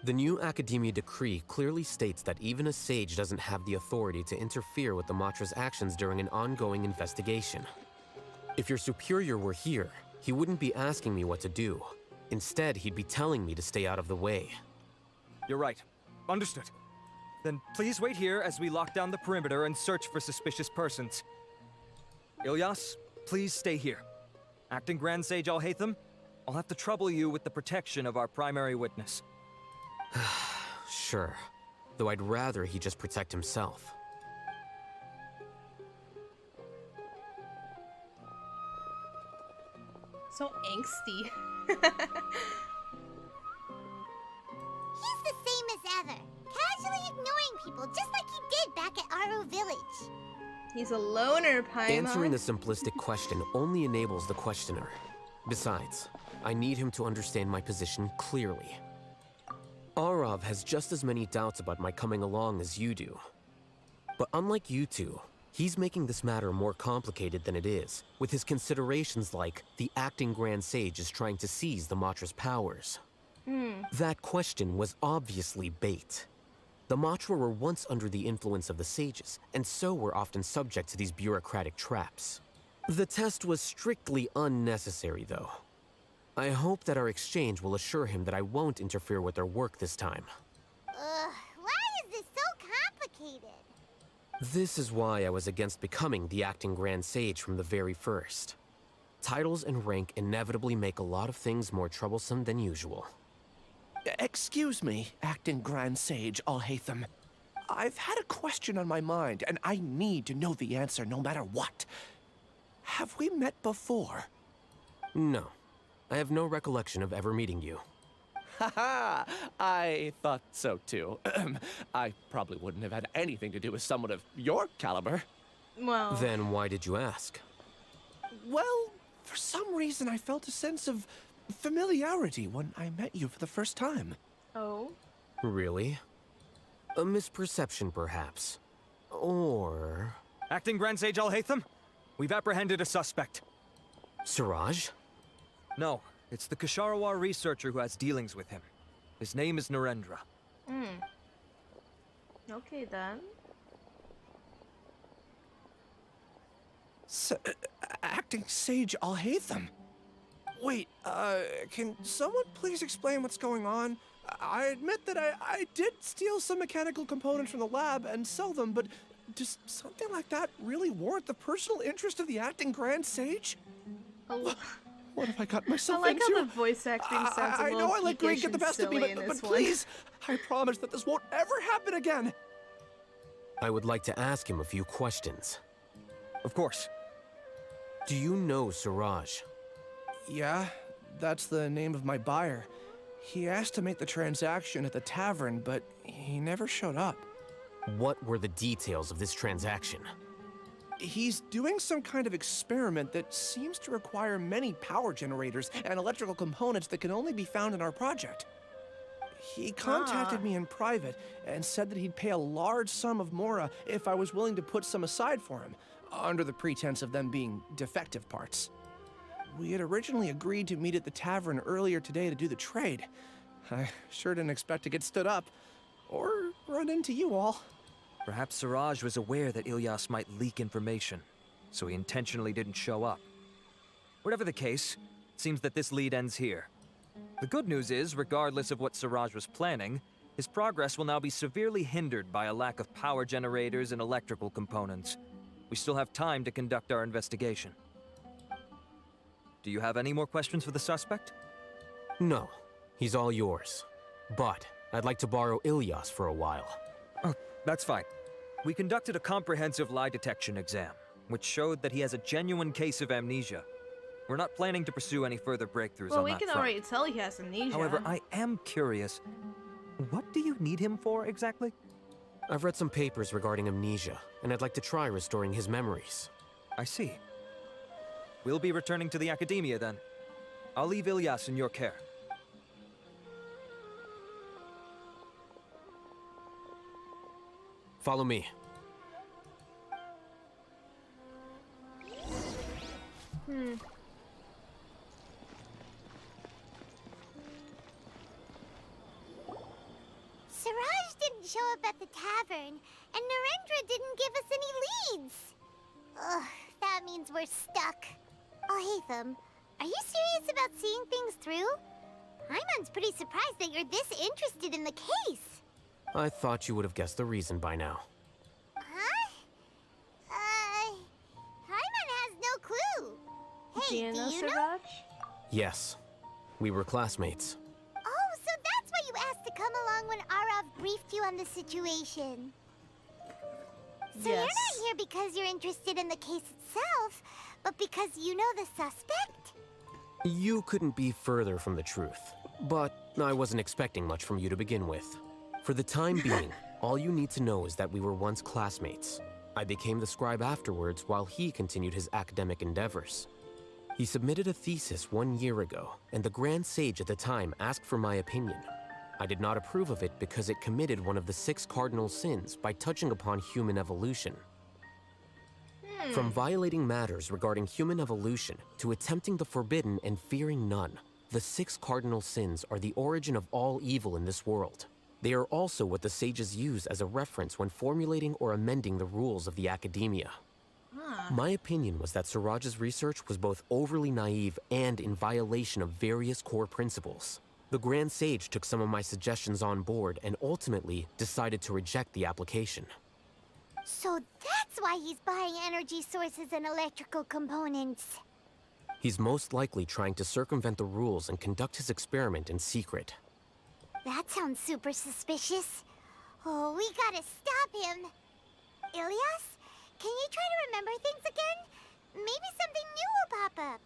The new Academia decree clearly states that even a sage doesn't have the authority to interfere with the Matra's actions during an ongoing investigation. If your superior were here, he wouldn't be asking me what to do. Instead, he'd be telling me to stay out of the way. You're right. Understood. Then please wait here as we lock down the perimeter and search for suspicious persons. Ilyas, please stay here. Acting Grand Sage Alhaitham, I'll have to trouble you with the protection of our primary witness. Sure. Though I'd rather he just protect himself. So angsty. He's the same as ever, casually ignoring people just like he did back at Aru Village. He's a loner, Paimon. Answering a simplistic question only enables the questioner. Besides, I need him to understand my position clearly. Arav has just as many doubts about my coming along as you do. But unlike you two, he's making this matter more complicated than it is, with his considerations like the acting Grand Sage is trying to seize the Matra's powers. That question was obviously bait. The Matra were once under the influence of the sages, and so were often subject to these bureaucratic traps. The test was strictly unnecessary, though. I hope that our exchange will assure him that I won't interfere with their work this time. Why is this so complicated? This is why I was against becoming the acting Grand Sage from the very first. Titles and rank inevitably make a lot of things more troublesome than usual. Excuse me, Acting Grand Sage Alhaitham. I've had a question on my mind, and I need to know the answer no matter what. Have we met before? No. I have no recollection of ever meeting you. Haha, I thought so too. I probably wouldn't have had anything to do with someone of your caliber. Well... Then why did you ask? Well, for some reason I felt a sense of familiarity when I met you for the first time. Oh? Really? A misperception, perhaps. Or... Acting Grand Sage Alhaitham, we've apprehended a suspect. Siraj? No, it's the Kasharawar researcher who has dealings with him. His name is Narendra. Okay, then. Acting Sage Alhaitham? Wait, can someone please explain what's going on? I admit that I did steal some mechanical components from the lab and sell them, but Does something like that really warrant the personal interest of the acting Grand Sage? Oh. What have I got myself I into? like how the voice acting sounds a I little know I let Greg geekish get the and best of me, silly in but this one. please, I promise that this won't ever happen again. I would like to ask him a few questions. Of course. Do you know Siraj? Yeah, that's the name of my buyer. He asked to make the transaction at the tavern, but he never showed up. What were the details of this transaction? He's doing some kind of experiment that seems to require many power generators and electrical components that can only be found in our project. He contacted me in private and said that he'd pay a large sum of Mora if I was willing to put some aside for him, under the pretense of them being defective parts. We had originally agreed to meet at the tavern earlier today to do the trade. I sure didn't expect to get stood up, or run into you all. Perhaps Siraj was aware that Ilyas might leak information, so he intentionally didn't show up. Whatever the case, it seems that this lead ends here. The good news is, regardless of what Siraj was planning, his progress will now be severely hindered by a lack of power generators and electrical components. We still have time to conduct our investigation. Do you have any more questions for the suspect? No, he's all yours. But I'd like to borrow Ilyas for a while. Oh, that's fine. We conducted a comprehensive lie detection exam, which showed that he has a genuine case of amnesia. We're not planning to pursue any further breakthroughs Well, on we that can front. already tell he has amnesia. However, I am curious. What do you need him for, exactly? I've read some papers regarding amnesia, and I'd like to try restoring his memories. I see. We'll be returning to the Academia then. I'll leave Ilyas in your care. Follow me. Siraj didn't show up at the tavern, and Narendra didn't give us any leads. Ugh, that means we're stuck. Oh, Hatham, are you serious about seeing things through? Paimon's pretty surprised that you're this interested in the case. I thought you would have guessed the reason by now. Huh? Paimon has no clue. Hey, do you know? Yes, we were classmates. Oh, so that's why you asked to come along when Arav briefed you on the situation. So you're not here because you're interested in the case itself, but because you know the suspect? You couldn't be further from the truth, but I wasn't expecting much from you to begin with. For the time being, all you need to know is that we were once classmates. I became the scribe afterwards while he continued his academic endeavors. He submitted a thesis 1 year ago, and the Grand Sage at the time asked for my opinion. I did not approve of it because it committed one of the 6 cardinal sins by touching upon human evolution. From violating matters regarding human evolution to attempting the forbidden and fearing none, the 6 cardinal sins are the origin of all evil in this world. They are also what the sages use as a reference when formulating or amending the rules of the Academia. My opinion was that Siraj's research was both overly naive and in violation of various core principles. The Grand Sage took some of my suggestions on board and ultimately decided to reject the application. So that's why he's buying energy sources and electrical components. He's most likely trying to circumvent the rules and conduct his experiment in secret. That sounds super suspicious. Oh, we gotta stop him. Ilyas, can you try to remember things again? Maybe something new will pop up.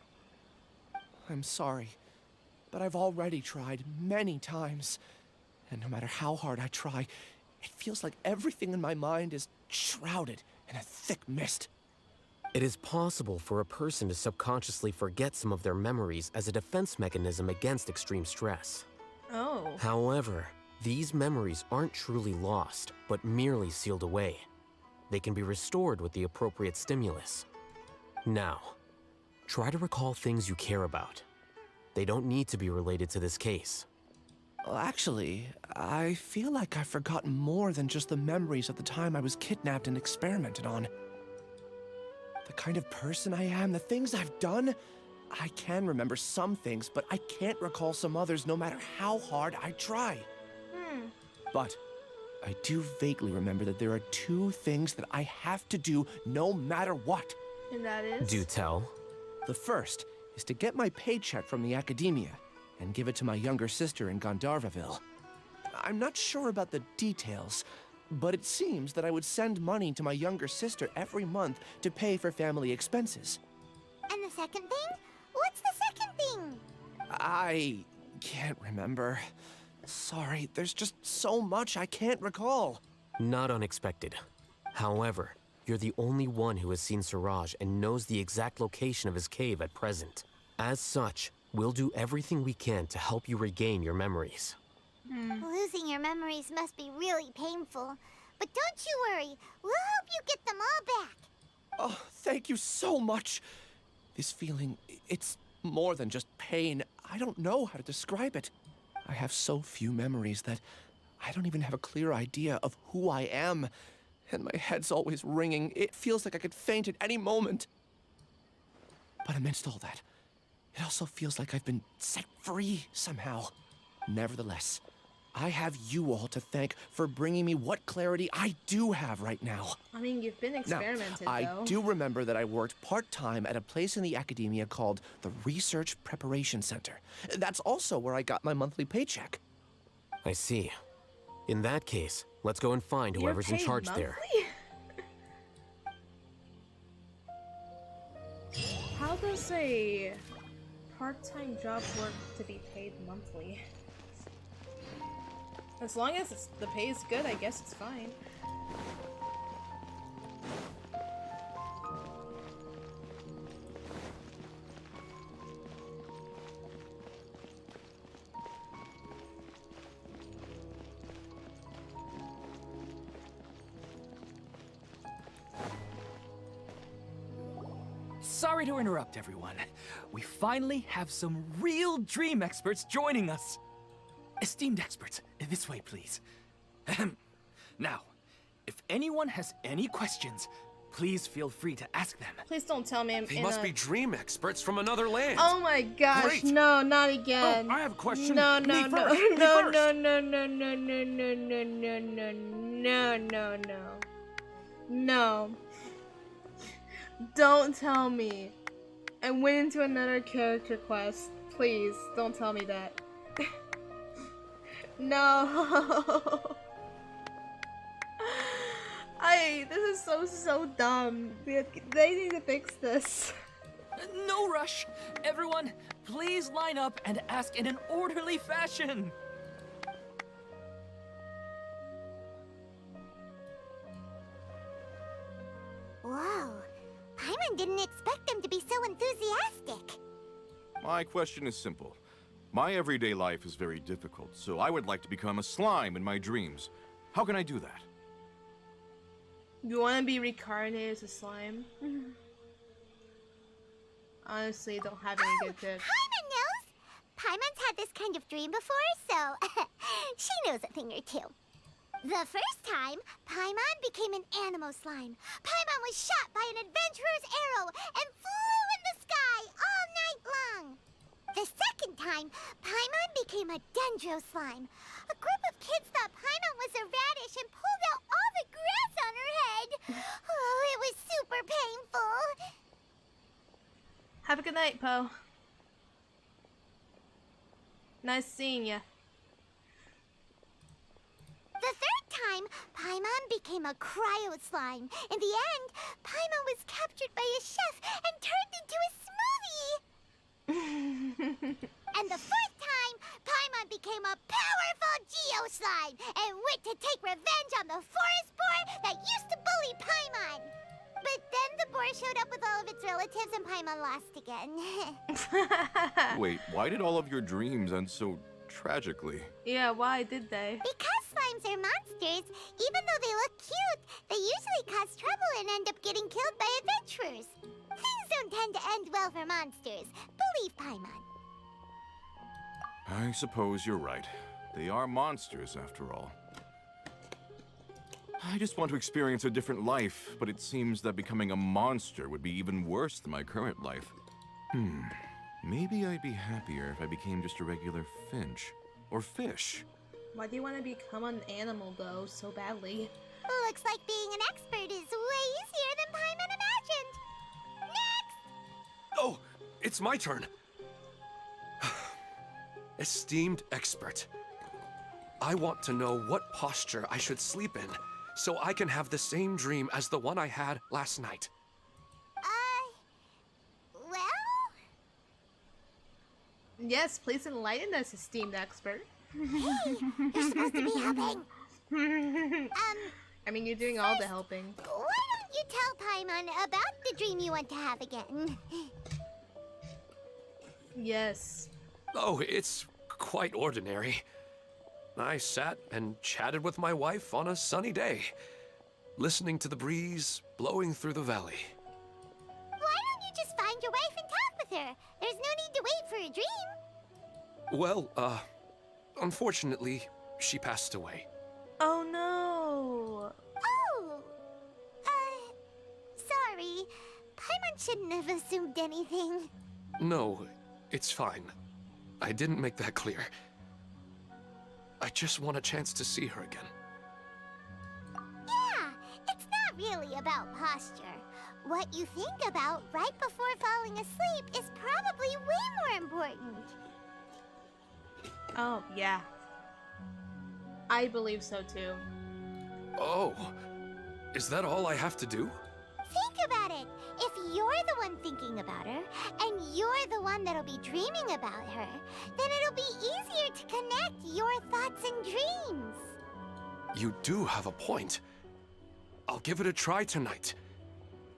I'm sorry, but I've already tried many times. And no matter how hard I try, it feels like everything in my mind is shrouded in a thick mist. It is possible for a person to subconsciously forget some of their memories as a defense mechanism against extreme stress. Oh. However, these memories aren't truly lost, but merely sealed away. They can be restored with the appropriate stimulus. Now, try to recall things you care about. They don't need to be related to this case. Well, actually, I feel like I've forgotten more than just the memories of the time I was kidnapped and experimented on. The kind of person I am, the things I've done, I can remember some things, but I can't recall some others no matter how hard I try. But I do vaguely remember that there are two things that I have to do no matter what. And that is? Do tell. The first is to get my paycheck from the academia and give it to my younger sister in Gandharvaville. I'm not sure about the details, but it seems that I would send money to my younger sister every month to pay for family expenses. And the second thing? What's the second thing? I can't remember. Sorry, there's just so much I can't recall. Not unexpected. However, you're the only one who has seen Siraj and knows the exact location of his cave at present. As such, we'll do everything we can to help you regain your memories. Losing your memories must be really painful. But don't you worry, we'll help you get them all back. Oh, thank you so much. This feeling, it's more than just pain. I don't know how to describe it. I have so few memories that I don't even have a clear idea of who I am. And my head's always ringing. It feels like I could faint at any moment. But amidst all that, it also feels like I've been set free somehow. Nevertheless, I have you all to thank for bringing me what clarity I do have right now. I mean, you've been experimented, now, though. I do remember that I worked part-time at a place in the academia called the Research Preparation Center. That's also where I got my monthly paycheck. I see. In that case, let's go and find whoever's in charge there. How does a part-time job work to be paid monthly? As long as the pay is good, I guess it's fine. Sorry to interrupt, everyone. We finally have some real dream experts joining us. Esteemed experts, this way, please. Ahem. Now, if anyone has any questions, please feel free to ask them. Please don't tell me I'm They must be dream experts from another land. Oh my gosh, Great. no, not again. Oh, I have a question. No, Me no, no, first. Me no, first. no, no, no, no, no, no, no, no, no, no, no. No. Don't tell me. I went into another character quest. Please, don't tell me that. No. This is so dumb. They need to fix this. No rush. Everyone, please line up and ask in an orderly fashion. Whoa. Paimon didn't expect them to be so enthusiastic. My question is simple. My everyday life is very difficult, so I would like to become a slime in my dreams. How can I do that? You want to be reincarnated as a slime? Honestly, don't have any good tips. Paimon knows! Paimon's had this kind of dream before, so she knows a thing or two. The first time, Paimon became an animo slime. Paimon was shot by an adventurer's arrow and flew in the sky all night long. The second time, Paimon became a dendro slime. A group of kids thought Paimon was a radish and pulled out all the grass on her head. Oh, it was super painful. Have a good night, Poe. Nice seeing ya. The third time, Paimon became a cryo slime. In the end, Paimon was captured by a chef and turned into a smoothie. And the fourth time, Paimon became a powerful Geo slime and went to take revenge on the forest boar that used to bully Paimon. But then the boar showed up with all of its relatives and Paimon lost again. Wait, why did all of your dreams end so tragically? Yeah, why did they? Because slimes are monsters, even though they look cute, they usually cause trouble and end up getting killed by adventurers. Things don't tend to end well for monsters. Believe Paimon. I suppose you're right. They are monsters, after all. I just want to experience a different life, but it seems that becoming a monster would be even worse than my current life. Maybe I'd be happier if I became just a regular finch. Or fish. Why do you want to become an animal, though, so badly? Looks like being an expert is way easier than Paimon imagined. Next! Oh, it's my turn. Esteemed expert, I want to know what posture I should sleep in so I can have the same dream as the one I had last night. Well? Yes, please enlighten us, esteemed expert. Hey, you're supposed to be helping. I mean, you're doing all the helping. Why don't you tell Paimon about the dream you want to have again? Yes. Oh, it's quite ordinary. I sat and chatted with my wife on a sunny day, listening to the breeze blowing through the valley. Why don't you just find your wife and talk with her? There's no need to wait for a dream. Well, unfortunately, she passed away. Oh no! Oh! Sorry. Paimon shouldn't have assumed anything. No, it's fine. I didn't make that clear. I just want a chance to see her again. Yeah, it's not really about posture. What you think about right before falling asleep is probably way more important. Oh, yeah. I believe so too. Oh, is that all I have to do? Think about it. If you're the one thinking about her, and you're the one that'll be dreaming about her, then it'll be easier to connect your thoughts and dreams. You do have a point. I'll give it a try tonight.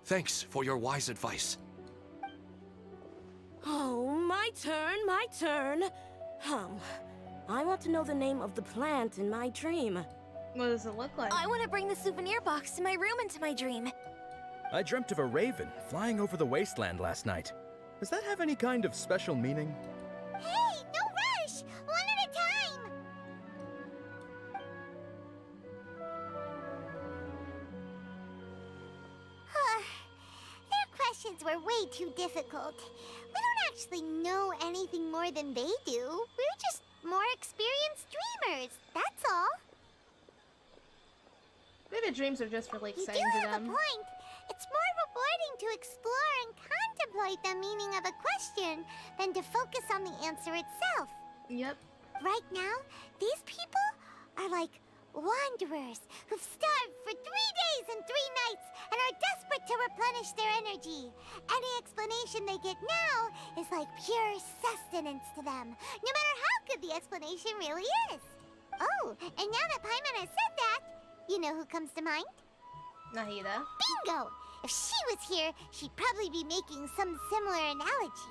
Thanks for your wise advice. Oh, my turn, my turn. I want to know the name of the plant in my dream. What does it look like? I want to bring the souvenir box to my room into my dream. I dreamt of a raven flying over the wasteland last night. Does that have any kind of special meaning? Hey, no rush! One at a time! Their questions were way too difficult. We don't actually know anything more than they do. We're just more experienced dreamers, that's all. Maybe dreams are just really You exciting do to have them. a point. It's more rewarding to explore and contemplate the meaning of a question than to focus on the answer itself. Yep. Right now, these people are like wanderers who've starved for 3 days and 3 nights and are desperate to replenish their energy. Any explanation they get now is like pure sustenance to them, no matter how good the explanation really is. Oh, and now that Paimon has said that, you know who comes to mind? Nahida. Bingo! If she was here, she'd probably be making some similar analogy.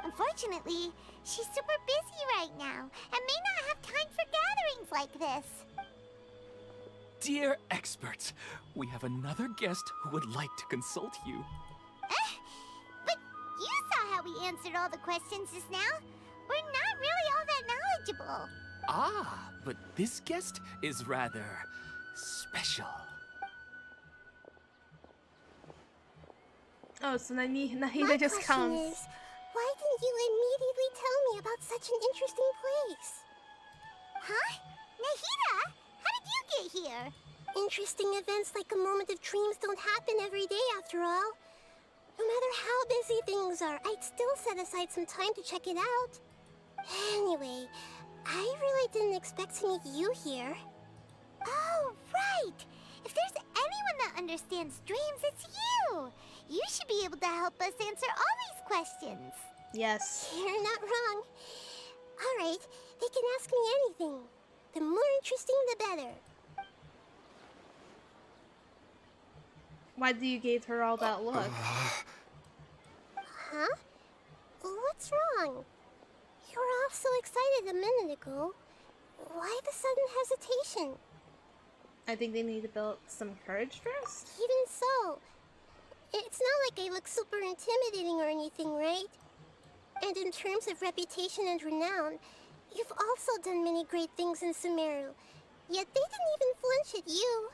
Unfortunately, she's super busy right now and may not have time for gatherings like this. Dear experts, we have another guest who would like to consult you. But you saw how we answered all the questions just now. We're not really all that knowledgeable. Ah, but this guest is rather special. Oh, so Nahida My just question comes. is, why didn't you immediately tell me about such an interesting place? Huh? Nahida? How did you get here? Interesting events like a moment of dreams don't happen every day after all. No matter how busy things are, I'd still set aside some time to check it out. Anyway, I really didn't expect to meet you here. Oh, right! If there's anyone that understands dreams, it's you! You should be able to help us answer all these questions. Yes. You're not wrong. All right, they can ask me anything. The more interesting, the better. Why do you give her all that look? Huh? What's wrong? You were all so excited a minute ago. Why the sudden hesitation? I think they need to build some courage first. Even so, it's not like I look super intimidating or anything, right? And in terms of reputation and renown, you've also done many great things in Sumeru, yet they didn't even flinch at you.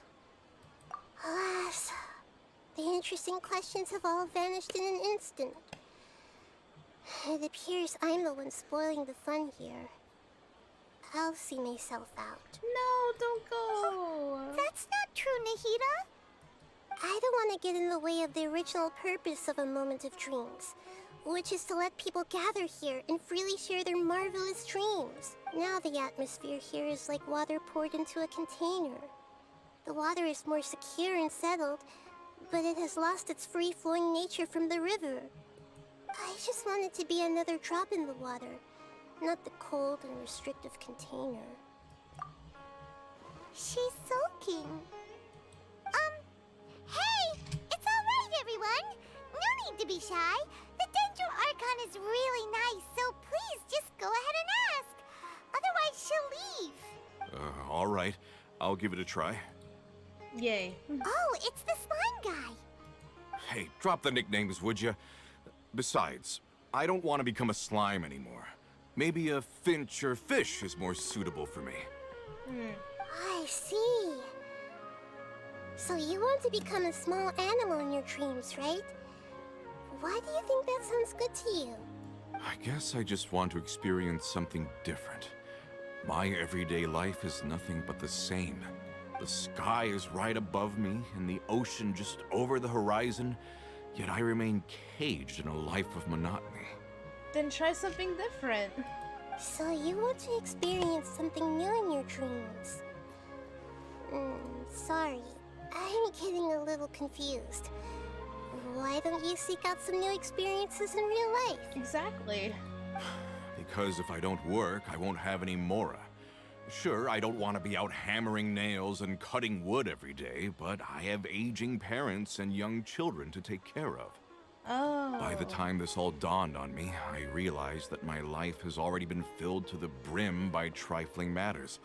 Alas, the interesting questions have all vanished in an instant. It appears I'm the one spoiling the fun here. I'll see myself out. No, don't go. That's not true, Nahida. I don't want to get in the way of the original purpose of a Moment of Dreams, which is to let people gather here and freely share their marvelous dreams. Now the atmosphere here is like water poured into a container. The water is more secure and settled, but it has lost its free-flowing nature from the river. I just want it to be another drop in the water, not the cold and restrictive container. She's sulking. Hey! It's alright, everyone! No need to be shy. The Dendro Archon is really nice, so please just go ahead and ask. Otherwise, she'll leave. All right. I'll give it a try. Yay. Oh, it's the slime guy. Hey, drop the nicknames, would you? Besides, I don't want to become a slime anymore. Maybe a finch or fish is more suitable for me. I see. So you want to become a small animal in your dreams, right? Why do you think that sounds good to you? I guess I just want to experience something different. My everyday life is nothing but the same. The sky is right above me and the ocean just over the horizon, yet I remain caged in a life of monotony. Then try something different. So you want to experience something new in your dreams? Sorry, I'm getting a little confused. Why don't you seek out some new experiences in real life? Exactly. Because if I don't work, I won't have any Mora. Sure, I don't want to be out hammering nails and cutting wood every day, but I have aging parents and young children to take care of. Oh. By the time this all dawned on me, I realized that my life has already been filled to the brim by trifling matters,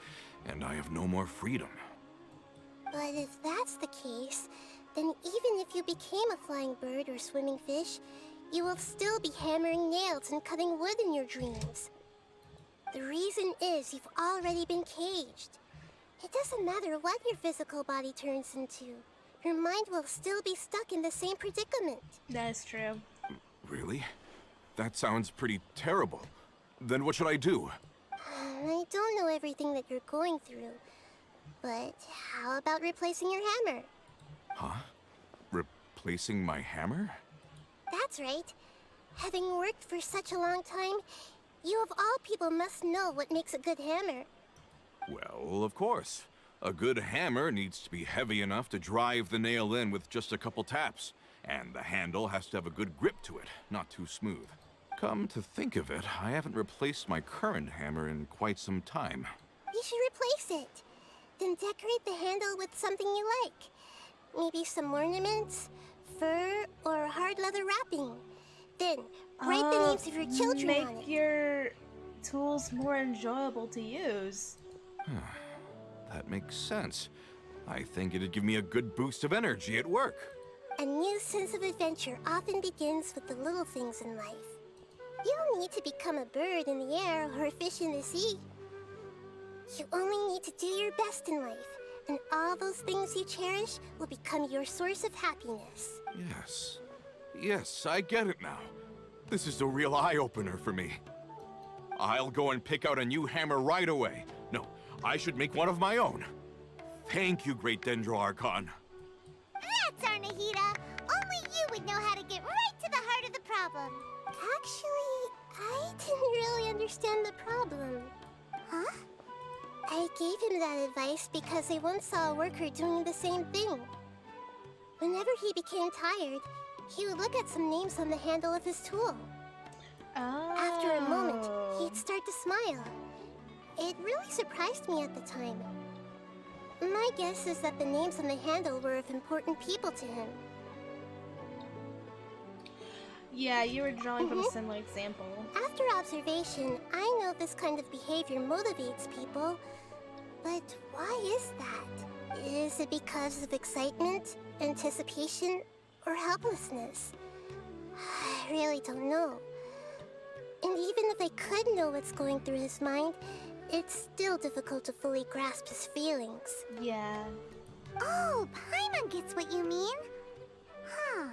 and I have no more freedom. But if that's the case, then even if you became a flying bird or swimming fish, you will still be hammering nails and cutting wood in your dreams. The reason is you've already been caged. It doesn't matter what your physical body turns into. Your mind will still be stuck in the same predicament. That is true. Really? That sounds pretty terrible. Then what should I do? I don't know everything that you're going through, but how about replacing your hammer? Huh? Replacing my hammer? That's right. Having worked for such a long time, you of all people must know what makes a good hammer. Well, of course. A good hammer needs to be heavy enough to drive the nail in with just a couple taps. And the handle has to have a good grip to it, not too smooth. Come to think of it, I haven't replaced my current hammer in quite some time. You should replace it. Then decorate the handle with something you like. Maybe some ornaments, fur, or hard leather wrapping. Then, write the names of your children on it. Make your tools more enjoyable to use. That makes sense. I think it'd give me a good boost of energy at work. A new sense of adventure often begins with the little things in life. You don't need to become a bird in the air or a fish in the sea. You only need to do your best in life, and all those things you cherish will become your source of happiness. Yes. Yes, I get it now. This is a real eye-opener for me. I'll go and pick out a new hammer right away. No, I should make one of my own. Thank you, Great Dendro Archon. That's our Nahida. Only you would know how to get right to the heart of the problem. Actually, I didn't really understand the problem. Huh? I gave him that advice because I once saw a worker doing the same thing. Whenever he became tired, he would look at some names on the handle of his tool. Oh. After a moment, he'd start to smile. It really surprised me at the time. My guess is that the names on the handle were of important people to him. Yeah, you were drawing from a similar example. After observation, I know this kind of behavior motivates people. But why is that? Is it because of excitement, anticipation, or helplessness? I really don't know. And even if I could know what's going through his mind, it's still difficult to fully grasp his feelings. Yeah. Oh, Paimon gets what you mean. Huh.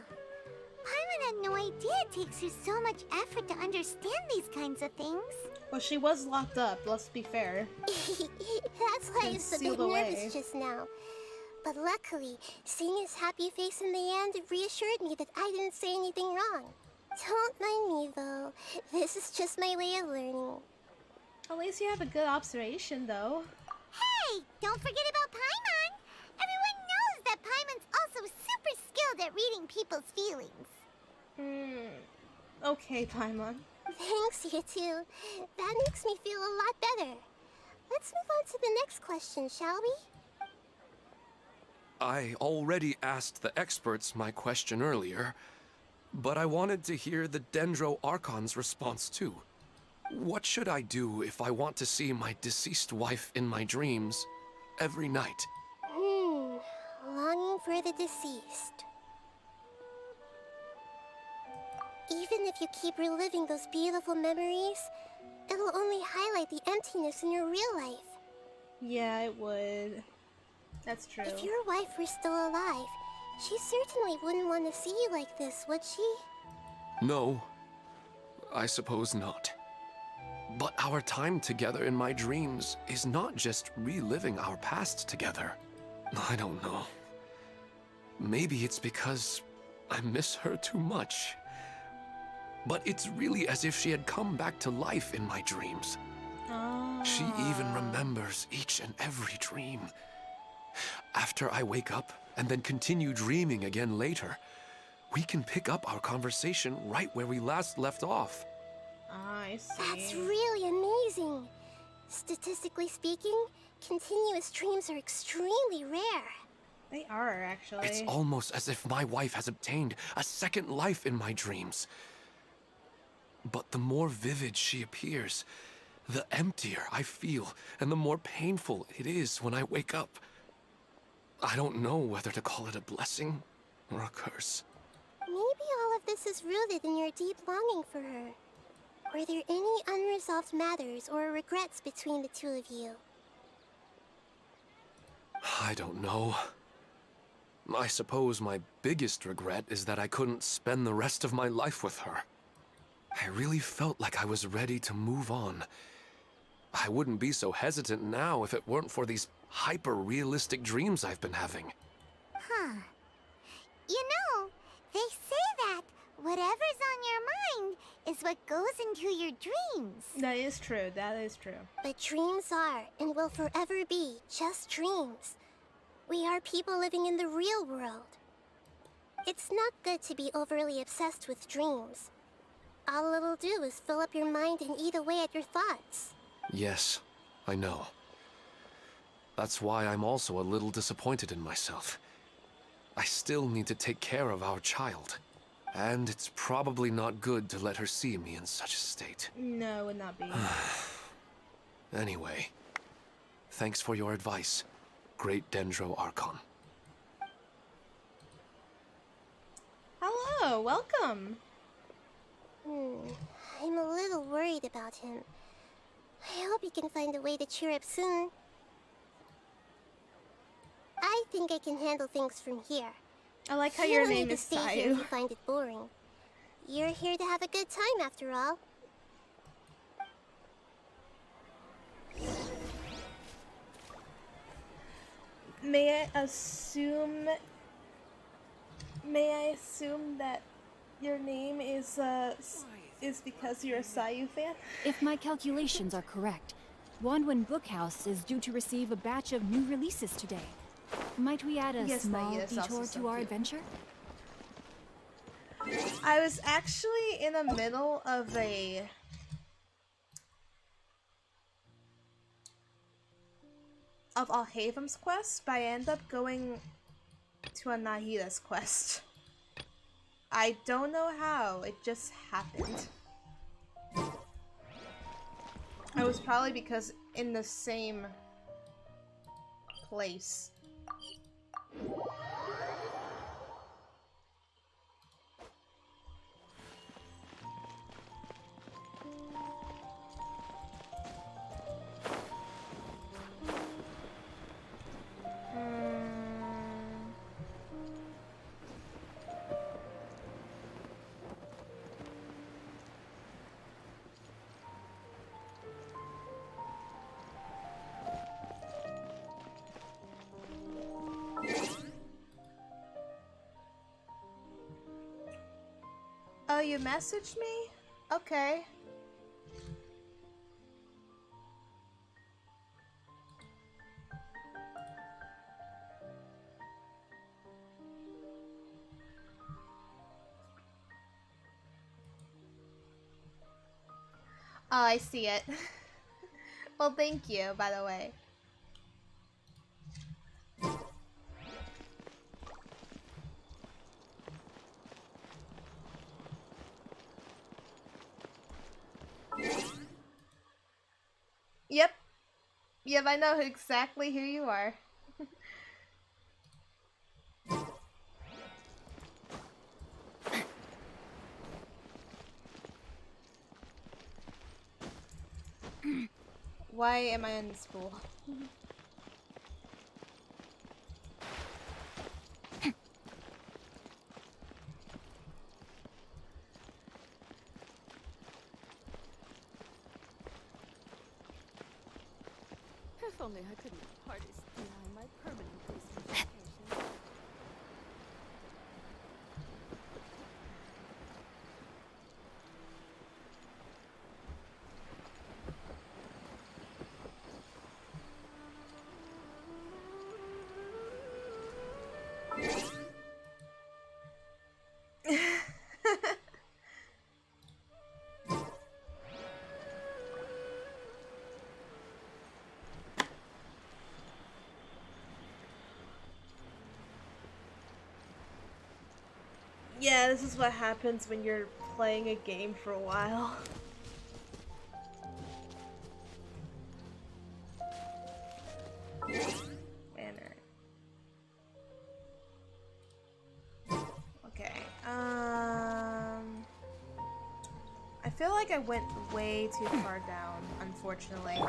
Paimon had no idea it takes you so much effort to understand these kinds of things. Well, she was locked up, let's be fair. That's why I was a bit Sealed away. nervous just now. But luckily, seeing his happy face in the end reassured me that I didn't say anything wrong. Don't mind me, though. This is just my way of learning. At least you have a good observation, though. Hey, don't forget about Paimon! Everyone knows that Paimon's also super skilled at reading people's feelings. Okay, Paimon. Thanks, you two. That makes me feel a lot better. Let's move on to the next question, shall we? I already asked the experts my question earlier, but I wanted to hear the Dendro Archon's response too. What should I do if I want to see my deceased wife in my dreams every night? Longing for the deceased. Even if you keep reliving those beautiful memories, it'll only highlight the emptiness in your real life. Yeah, it would. That's true. If your wife were still alive, she certainly wouldn't want to see you like this, would she? No, I suppose not. But our time together in my dreams is not just reliving our past together. I don't know. Maybe it's because I miss her too much. But it's really as if she had come back to life in my dreams. She even remembers each and every dream. After I wake up and then continue dreaming again later, we can pick up our conversation right where we last left off. I see. That's really amazing. Statistically speaking, continuous dreams are extremely rare. They are, actually. It's almost as if my wife has obtained a second life in my dreams. But the more vivid she appears, the emptier I feel, and the more painful it is when I wake up. I don't know whether to call it a blessing or a curse. Maybe all of this is rooted in your deep longing for her. Were there any unresolved matters or regrets between the two of you? I don't know. I suppose my biggest regret is that I couldn't spend the rest of my life with her. I really felt like I was ready to move on. I wouldn't be so hesitant now if it weren't for these hyper-realistic dreams I've been having. Huh. You know, they say that whatever's on your mind is what goes into your dreams. That is true, that is true. But dreams are, and will forever be, just dreams. We are people living in the real world. It's not good to be overly obsessed with dreams. All it'll do is fill up your mind and eat away at your thoughts. Yes, I know. That's why I'm also a little disappointed in myself. I still need to take care of our child. And it's probably not good to let her see me in such a state. No, it would not be. Anyway, thanks for your advice, Great Dendro Archon. Hello, welcome. I'm a little worried about him. I hope he can find a way to cheer up soon. I think I can handle things from here. I like how You your don't name need is to stay here if Sayu. you find it boring. You're here to have a good time, after all. May I assume that your name is because you're a Sayu fan? If my calculations are correct, Wanwen Bookhouse is due to receive a batch of new releases today. Might we add a Yes, small Naya is also detour so to our cute. adventure? I was actually in the middle of Alhaven's quest, but I ended up going to a Nahida's quest. I don't know how, it just happened. It was probably because in the same place. Oh, you messaged me? Okay. Oh, I see it. Well, thank you, by the way. Yep. Yep, I know exactly who you are. Why am I in school? If only I couldn't hardly deny my permanent research education. Yeah, this is what happens when you're playing a game for a while. Banner. Okay. I feel like I went way too far down, unfortunately.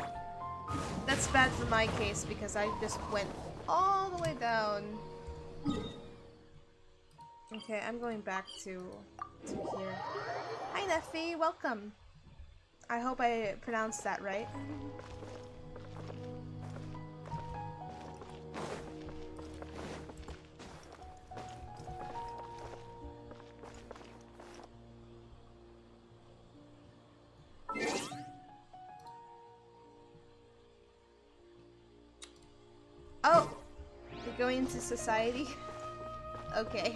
That's bad for my case because I just went all the way down. Okay, I'm going back to here. Hi Neffy, welcome. I hope I pronounced that right. Oh! We're going into society? Okay.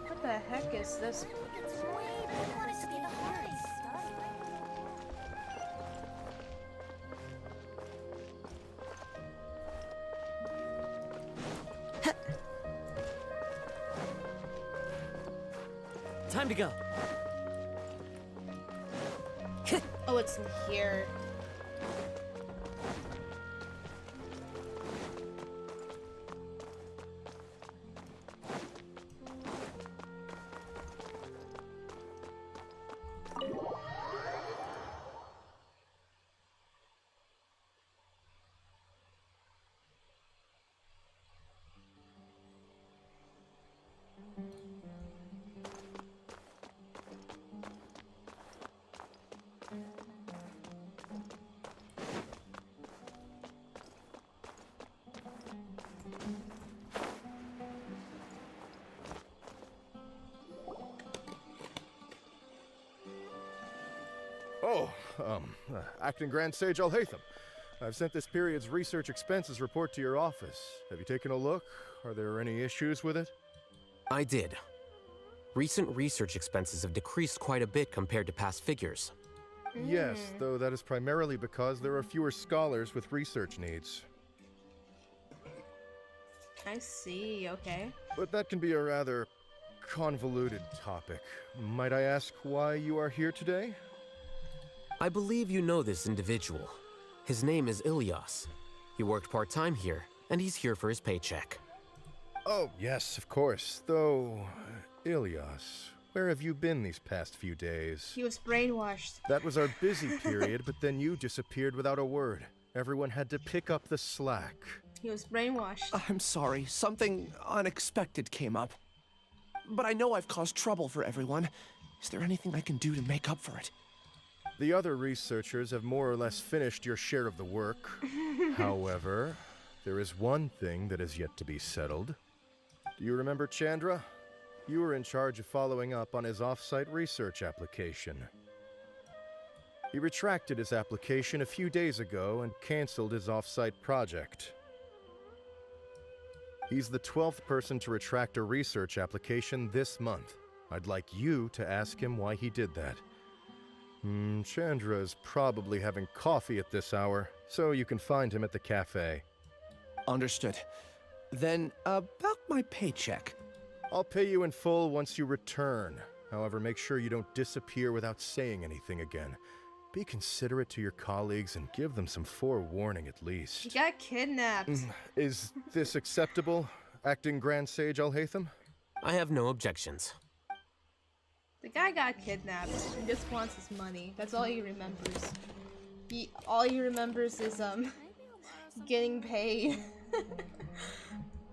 What the heck is this? Time to go. Oh, it's in here. Oh, Acting Grand Sage Alhaitham. I've sent this period's research expenses report to your office. Have you taken a look? Are there any issues with it? I did. Recent research expenses have decreased quite a bit compared to past figures. Yes, though that is primarily because there are fewer scholars with research needs. I see, okay. But that can be a rather convoluted topic. Might I ask why you are here today? I believe you know this individual. His name is Ilyas. He worked part-time here, and he's here for his paycheck. Oh, yes, of course. Though, Ilyas, where have you been these past few days? He was brainwashed. That was our busy period, but then you disappeared without a word. Everyone had to pick up the slack. He was brainwashed. I'm sorry, something unexpected came up. but I know I've caused trouble for everyone. Is there anything I can do to make up for it? The other researchers have more or less finished your share of the work. However, there is one thing that is yet to be settled. Do you remember Chandra? You were in charge of following up on his off-site research application. He retracted his application a few days ago and canceled his off-site project. He's the 12th person to retract a research application this month. I'd like you to ask him why he did that. Chandra is probably having coffee at this hour, so you can find him at the cafe. Understood. Then, about my paycheck. I'll pay you in full once you return. However, make sure you don't disappear without saying anything again. Be considerate to your colleagues and give them some forewarning at least. He got kidnapped. Is this acceptable, Acting Grand Sage Alhaitham? I have no objections. The guy got kidnapped. He just wants his money. That's all he remembers. All he remembers is getting paid.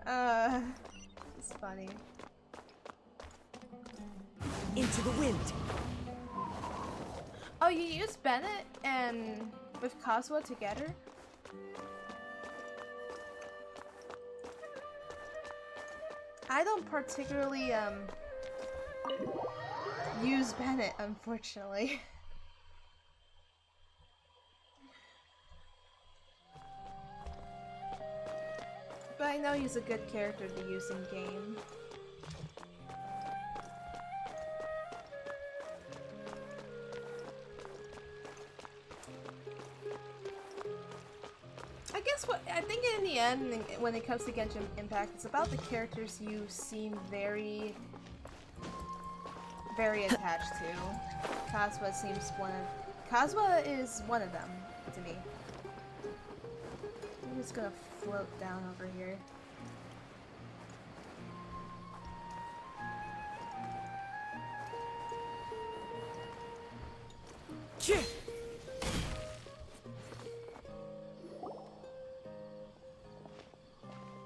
It's funny. Into the wind. Oh, you used Bennett and with Kazuha together? I don't particularly use Bennett, unfortunately. But I know he's a good character to use in game. I think in the end, when it comes to Genshin Impact, it's about the characters you seem very attached to. Kazuha seems Kazuha is one of them to me. I'm just gonna float down over here.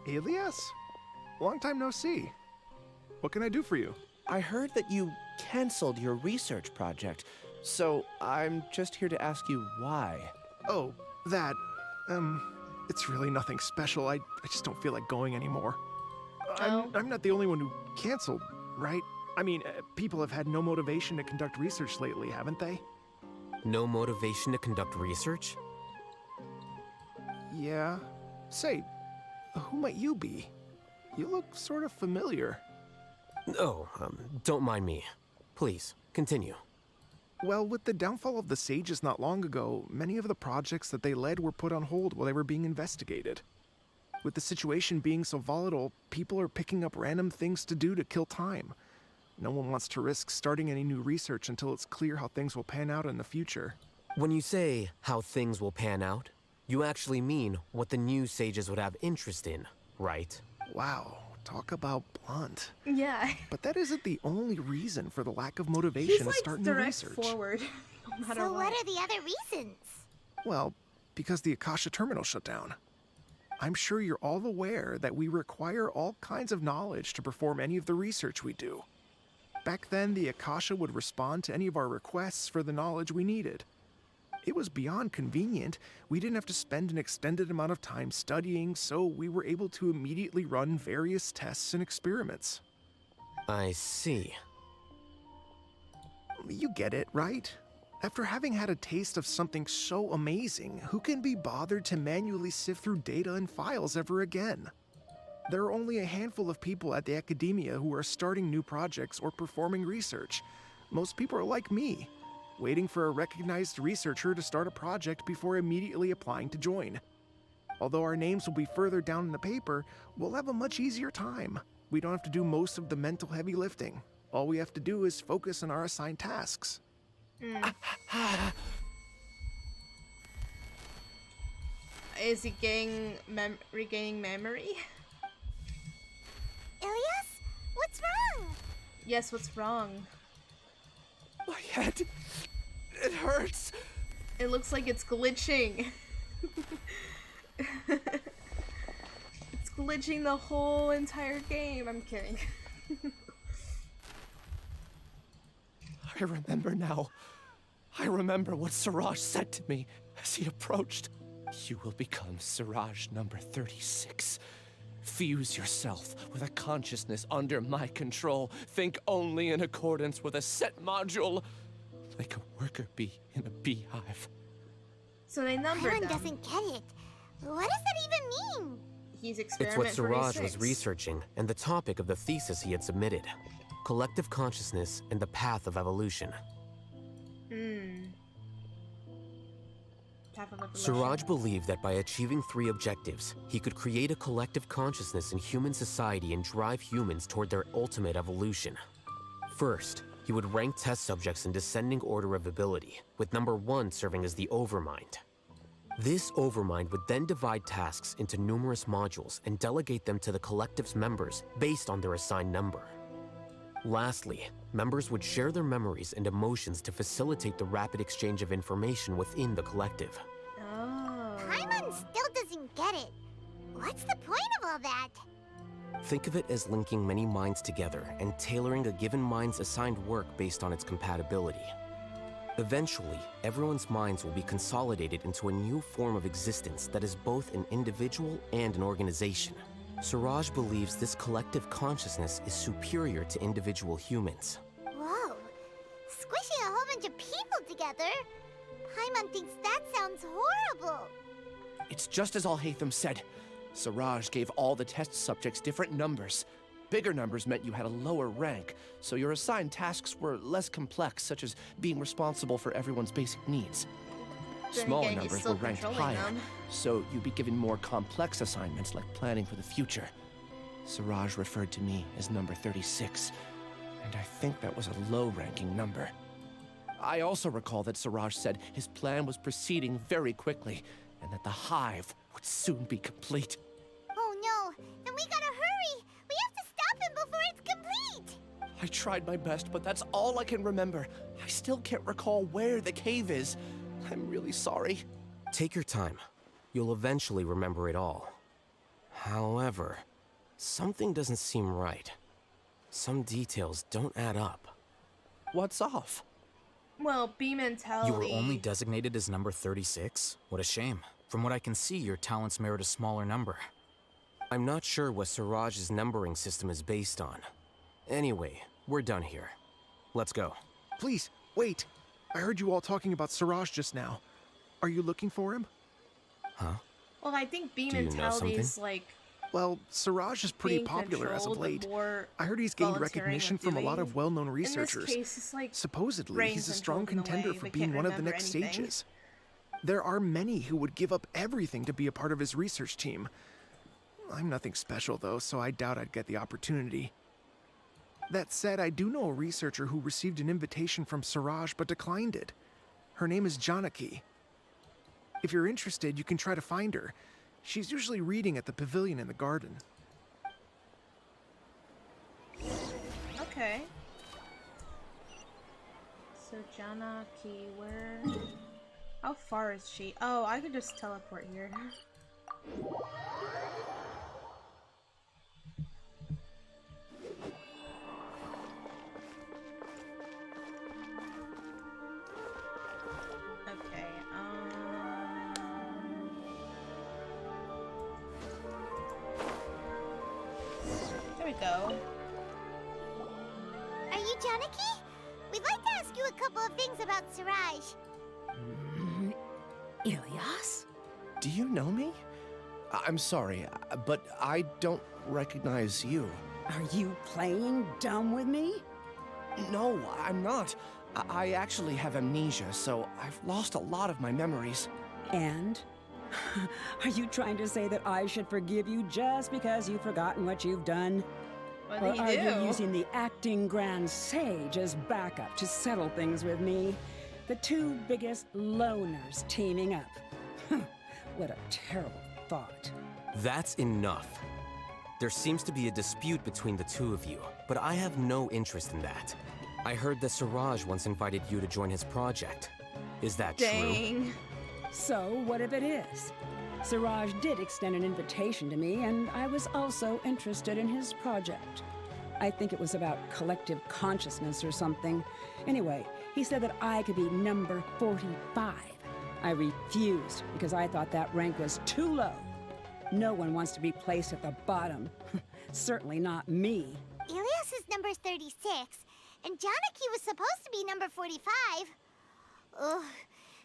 Elias? Long time no see. What can I do for you? I heard that you canceled your research project, so I'm just here to ask you why. Oh, that. It's really nothing special. I just don't feel like going anymore. I'm not the only one who canceled, right? I mean, people have had no motivation to conduct research lately, haven't they? No motivation to conduct research? Yeah. Say, who might you be? You look sort of familiar. Oh, don't mind me. Please, continue. Well, with the downfall of the Sages not long ago, many of the projects that they led were put on hold while they were being investigated. With the situation being so volatile, people are picking up random things to do to kill time. No one wants to risk starting any new research until it's clear how things will pan out in the future. When you say how things will pan out, you actually mean what the new Sages would have interest in, right? Wow, talk about blunt. Yeah. But that isn't the only reason for the lack of motivation to start new research. Forward, no matter so what are the other reasons? Well, because the Akasha terminal shut down. I'm sure you're all aware that we require all kinds of knowledge to perform any of the research we do. Back then, the Akasha would respond to any of our requests for the knowledge we needed. It was beyond convenient. We didn't have to spend an extended amount of time studying, so we were able to immediately run various tests and experiments. I see. You get it, right? After having had a taste of something so amazing, who can be bothered to manually sift through data and files ever again? There are only a handful of people at the academia who are starting new projects or performing research. Most people are like me, waiting for a recognized researcher to start a project before immediately applying to join. Although our names will be further down in the paper, we'll have a much easier time. We don't have to do most of the mental heavy lifting. All we have to do is focus on our assigned tasks. Is he regaining memory? Ilias? What's wrong? Yes, what's wrong? My head. It hurts. It looks like it's glitching. It's glitching the whole entire game. I'm kidding. I remember now. I remember what Siraj said to me as he approached. You will become Siraj number 36. Fuse yourself with a consciousness under my control. Think only in accordance with a set module. Like a worker bee in a beehive. So they numbered Paimon them. doesn't get it. What does that even mean? He's It's experiment what Siraj 46. was researching and the topic of the thesis he had submitted. Collective consciousness and the path of evolution. Path of evolution. Siraj believed that by achieving 3 objectives, he could create a collective consciousness in human society and drive humans toward their ultimate evolution. First, he would rank test subjects in descending order of ability, with number 1 serving as the Overmind. This Overmind would then divide tasks into numerous modules and delegate them to the collective's members based on their assigned number. Lastly, members would share their memories and emotions to facilitate the rapid exchange of information within the collective. Oh. Paimon still doesn't get it. What's the point of all that? Think of it as linking many minds together and tailoring a given mind's assigned work based on its compatibility. Eventually, everyone's minds will be consolidated into a new form of existence that is both an individual and an organization. Siraj believes this collective consciousness is superior to individual humans. Whoa. Squishing a whole bunch of people together? Paimon thinks that sounds horrible. It's just as Al-Haytham said. Siraj gave all the test subjects different numbers. Bigger numbers meant you had a lower rank, so your assigned tasks were less complex, such as being responsible for everyone's basic needs. Then Smaller again, he's numbers still were ranked controlling higher, them. so you'd be given more complex assignments like planning for the future. Siraj referred to me as number 36, and I think that was a low-ranking number. I also recall that Siraj said his plan was proceeding very quickly, and that the hive would soon be complete. Oh no, then we gotta hurry! We have to stop him before it's complete! I tried my best, but that's all I can remember. I still can't recall where the cave is. I'm really sorry. Take your time. You'll eventually remember it all. However, something doesn't seem right. Some details don't add up. What's off? Well, bee mentality. You were only designated as number 36? What a shame. From what I can see, your talents merit a smaller number. I'm not sure what Siraj's numbering system is based on. Anyway, we're done here. Let's go. Please, wait. I heard you all talking about Siraj just now. Are you looking for him? Huh? Well, I think bee Do you know mentality is something? like Well, Siraj is pretty being popular as of controlled, the late. more I heard he's gained volunteering recognition of from a lot doing. of well-known researchers. In this case, it's like Supposedly, brain he's a strong controlled in a contender way. for We being can't one of the remember next anything. stages. There are many who would give up everything to be a part of his research team. I'm nothing special, though, so I doubt I'd get the opportunity. That said, I do know a researcher who received an invitation from Siraj but declined it. Her name is Janaki. If you're interested, you can try to find her. She's usually reading at the pavilion in the garden. Okay. So Janaki, where? How far is she? Oh, I could just teleport here. Okay, there we go. Are you Janaki? We'd like to ask you a couple of things about Siraj. Ilyas? Do you know me? I'm sorry, but I don't recognize you. Are you playing dumb with me? No, I'm not. I actually have amnesia, so I've lost a lot of my memories. And? Are you trying to say that I should forgive you just because you've forgotten what you've done? What Or did are he do? you using the acting grand sage as backup to settle things with me? The two biggest loners teaming up. What a terrible thought. That's enough. There seems to be a dispute between the two of you, but I have no interest in that. I heard that Siraj once invited you to join his project. Is that true? Dang. So, what if it is? Siraj did extend an invitation to me, and I was also interested in his project. I think it was about collective consciousness or something. Anyway, he said that I could be number 45. I refused because I thought that rank was too low. No one wants to be placed at the bottom. Certainly not me. Ilias is number 36, and Janaki was supposed to be number 45. Ugh,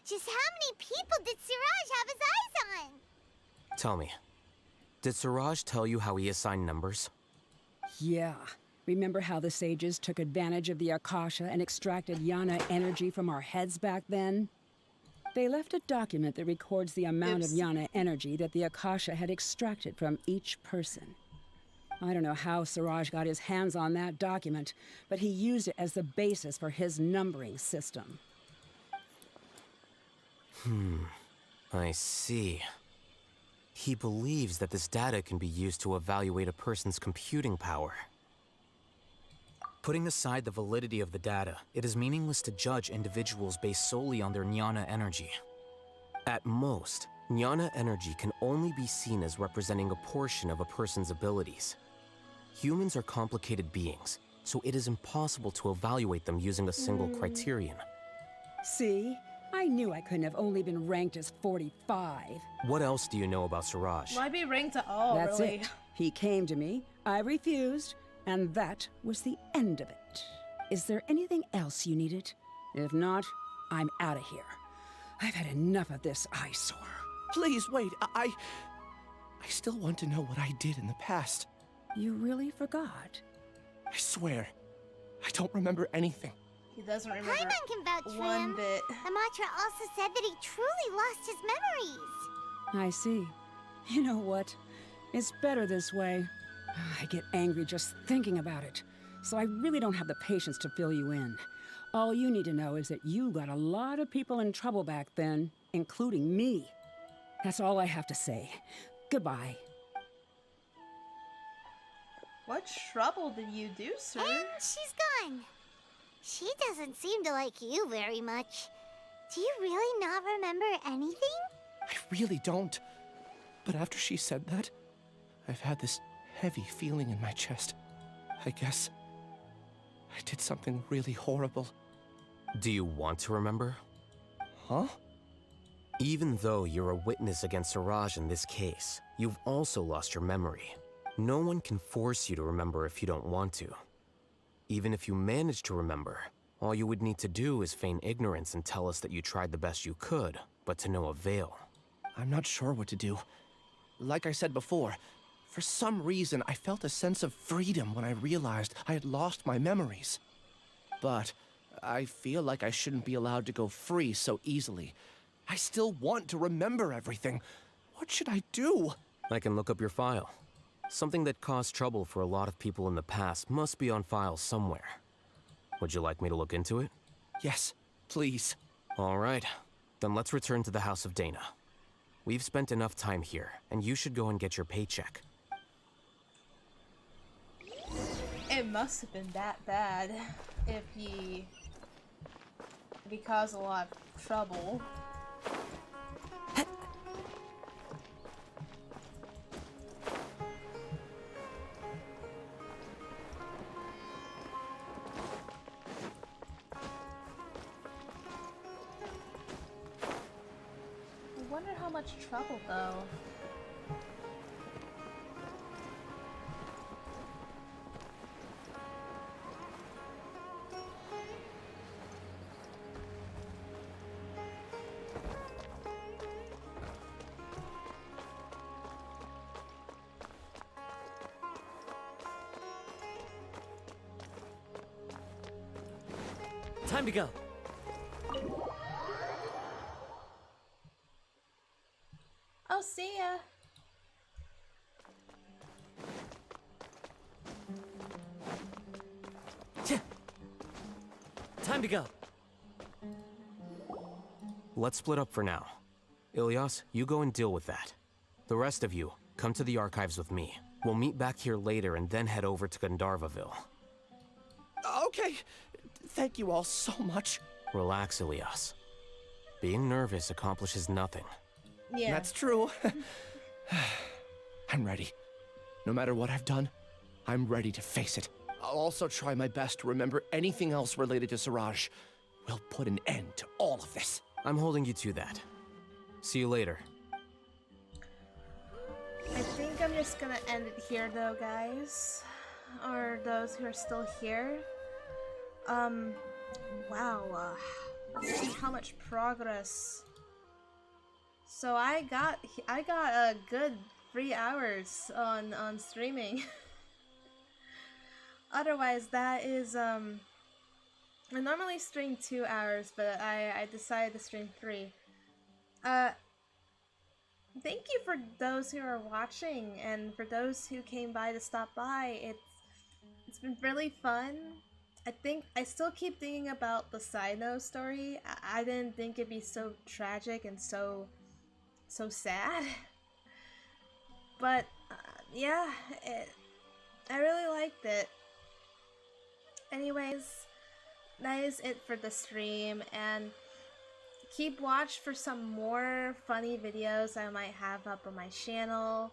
just how many people did Siraj have his eyes on? Tell me, did Siraj tell you how he assigned numbers? Yeah. Remember how the sages took advantage of the Akasha and extracted Yana energy from our heads back then? They left a document that records the amount of Yana energy that the Akasha had extracted from each person. I don't know how Siraj got his hands on that document, but he used it as the basis for his numbering system. I see. He believes that this data can be used to evaluate a person's computing power. Putting aside the validity of the data, it is meaningless to judge individuals based solely on their jnana energy. At most, jnana energy can only be seen as representing a portion of a person's abilities. Humans are complicated beings, so it is impossible to evaluate them using a single criterion. See? I knew I couldn't have only been ranked as 45. What else do you know about Siraj? Why be ranked at all, That's really? it. He came to me, I refused, and that was the end of it. Is there anything else you needed? If not, I'm out of here. I've had enough of this eyesore. Please, wait. I still want to know what I did in the past. You really forgot? I swear, I don't remember anything. He doesn't remember Paimon can vouch for one him. bit. Amatra also said that he truly lost his memories. I see. You know what? It's better this way. I get angry just thinking about it, so I really don't have the patience to fill you in. All you need to know is that you got a lot of people in trouble back then, including me. That's all I have to say. Goodbye. What trouble did you do, sir? And she's gone. She doesn't seem to like you very much. Do you really not remember anything? I really don't. But after she said that, I've had this heavy feeling in my chest. I guess I did something really horrible. Do you want to remember? Huh? Even though you're a witness against Siraj in this case, you've also lost your memory. No one can force you to remember if you don't want to. Even if you manage to remember, all you would need to do is feign ignorance and tell us that you tried the best you could, but to no avail. I'm not sure what to do. Like I said before, for some reason I felt a sense of freedom when I realized I had lost my memories. But I feel like I shouldn't be allowed to go free so easily. I still want to remember everything. What should I do? I can look up your file. Something that caused trouble for a lot of people in the past must be on file somewhere. Would you like me to look into it? Yes, please. All right. Then let's return to the House of Dana. We've spent enough time here, and you should go and get your paycheck. It must have been that bad if he caused a lot of trouble. I wonder how much trouble though. Time to go. Oh, see ya. Time to go. Let's split up for now. Ilyas, you go and deal with that. The rest of you, come to the archives with me. We'll meet back here later and then head over to Gandharvaville. Okay. Thank you all so much. Relax, Ilyas. Being nervous accomplishes nothing. Yeah. That's true. I'm ready. No matter what I've done, I'm ready to face it. I'll also try my best to remember anything else related to Siraj. We'll put an end to all of this. I'm holding you to that. See you later. I think I'm just gonna end it here though, guys. Or those who are still here. Wow. Let's see how much progress. So I got a good 3 hours on streaming. Otherwise, that is I normally stream 2 hours, but I decided to stream 3. Thank you for those who are watching, and for those who came by to stop by. It's been really fun. I still keep thinking about the Sino story. I didn't think it'd be so tragic and so sad. But yeah, I really liked it. Anyways, that is it for the stream, and keep watch for some more funny videos I might have up on my channel.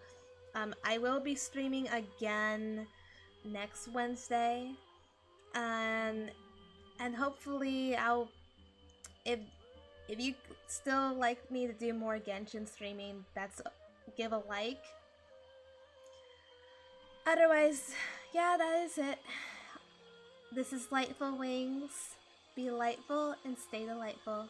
I will be streaming again next Wednesday, and hopefully if you still like me to do more Genshin streaming, give a like. Otherwise, yeah, that is it. This is LightfulWings. Be lightful and stay delightful.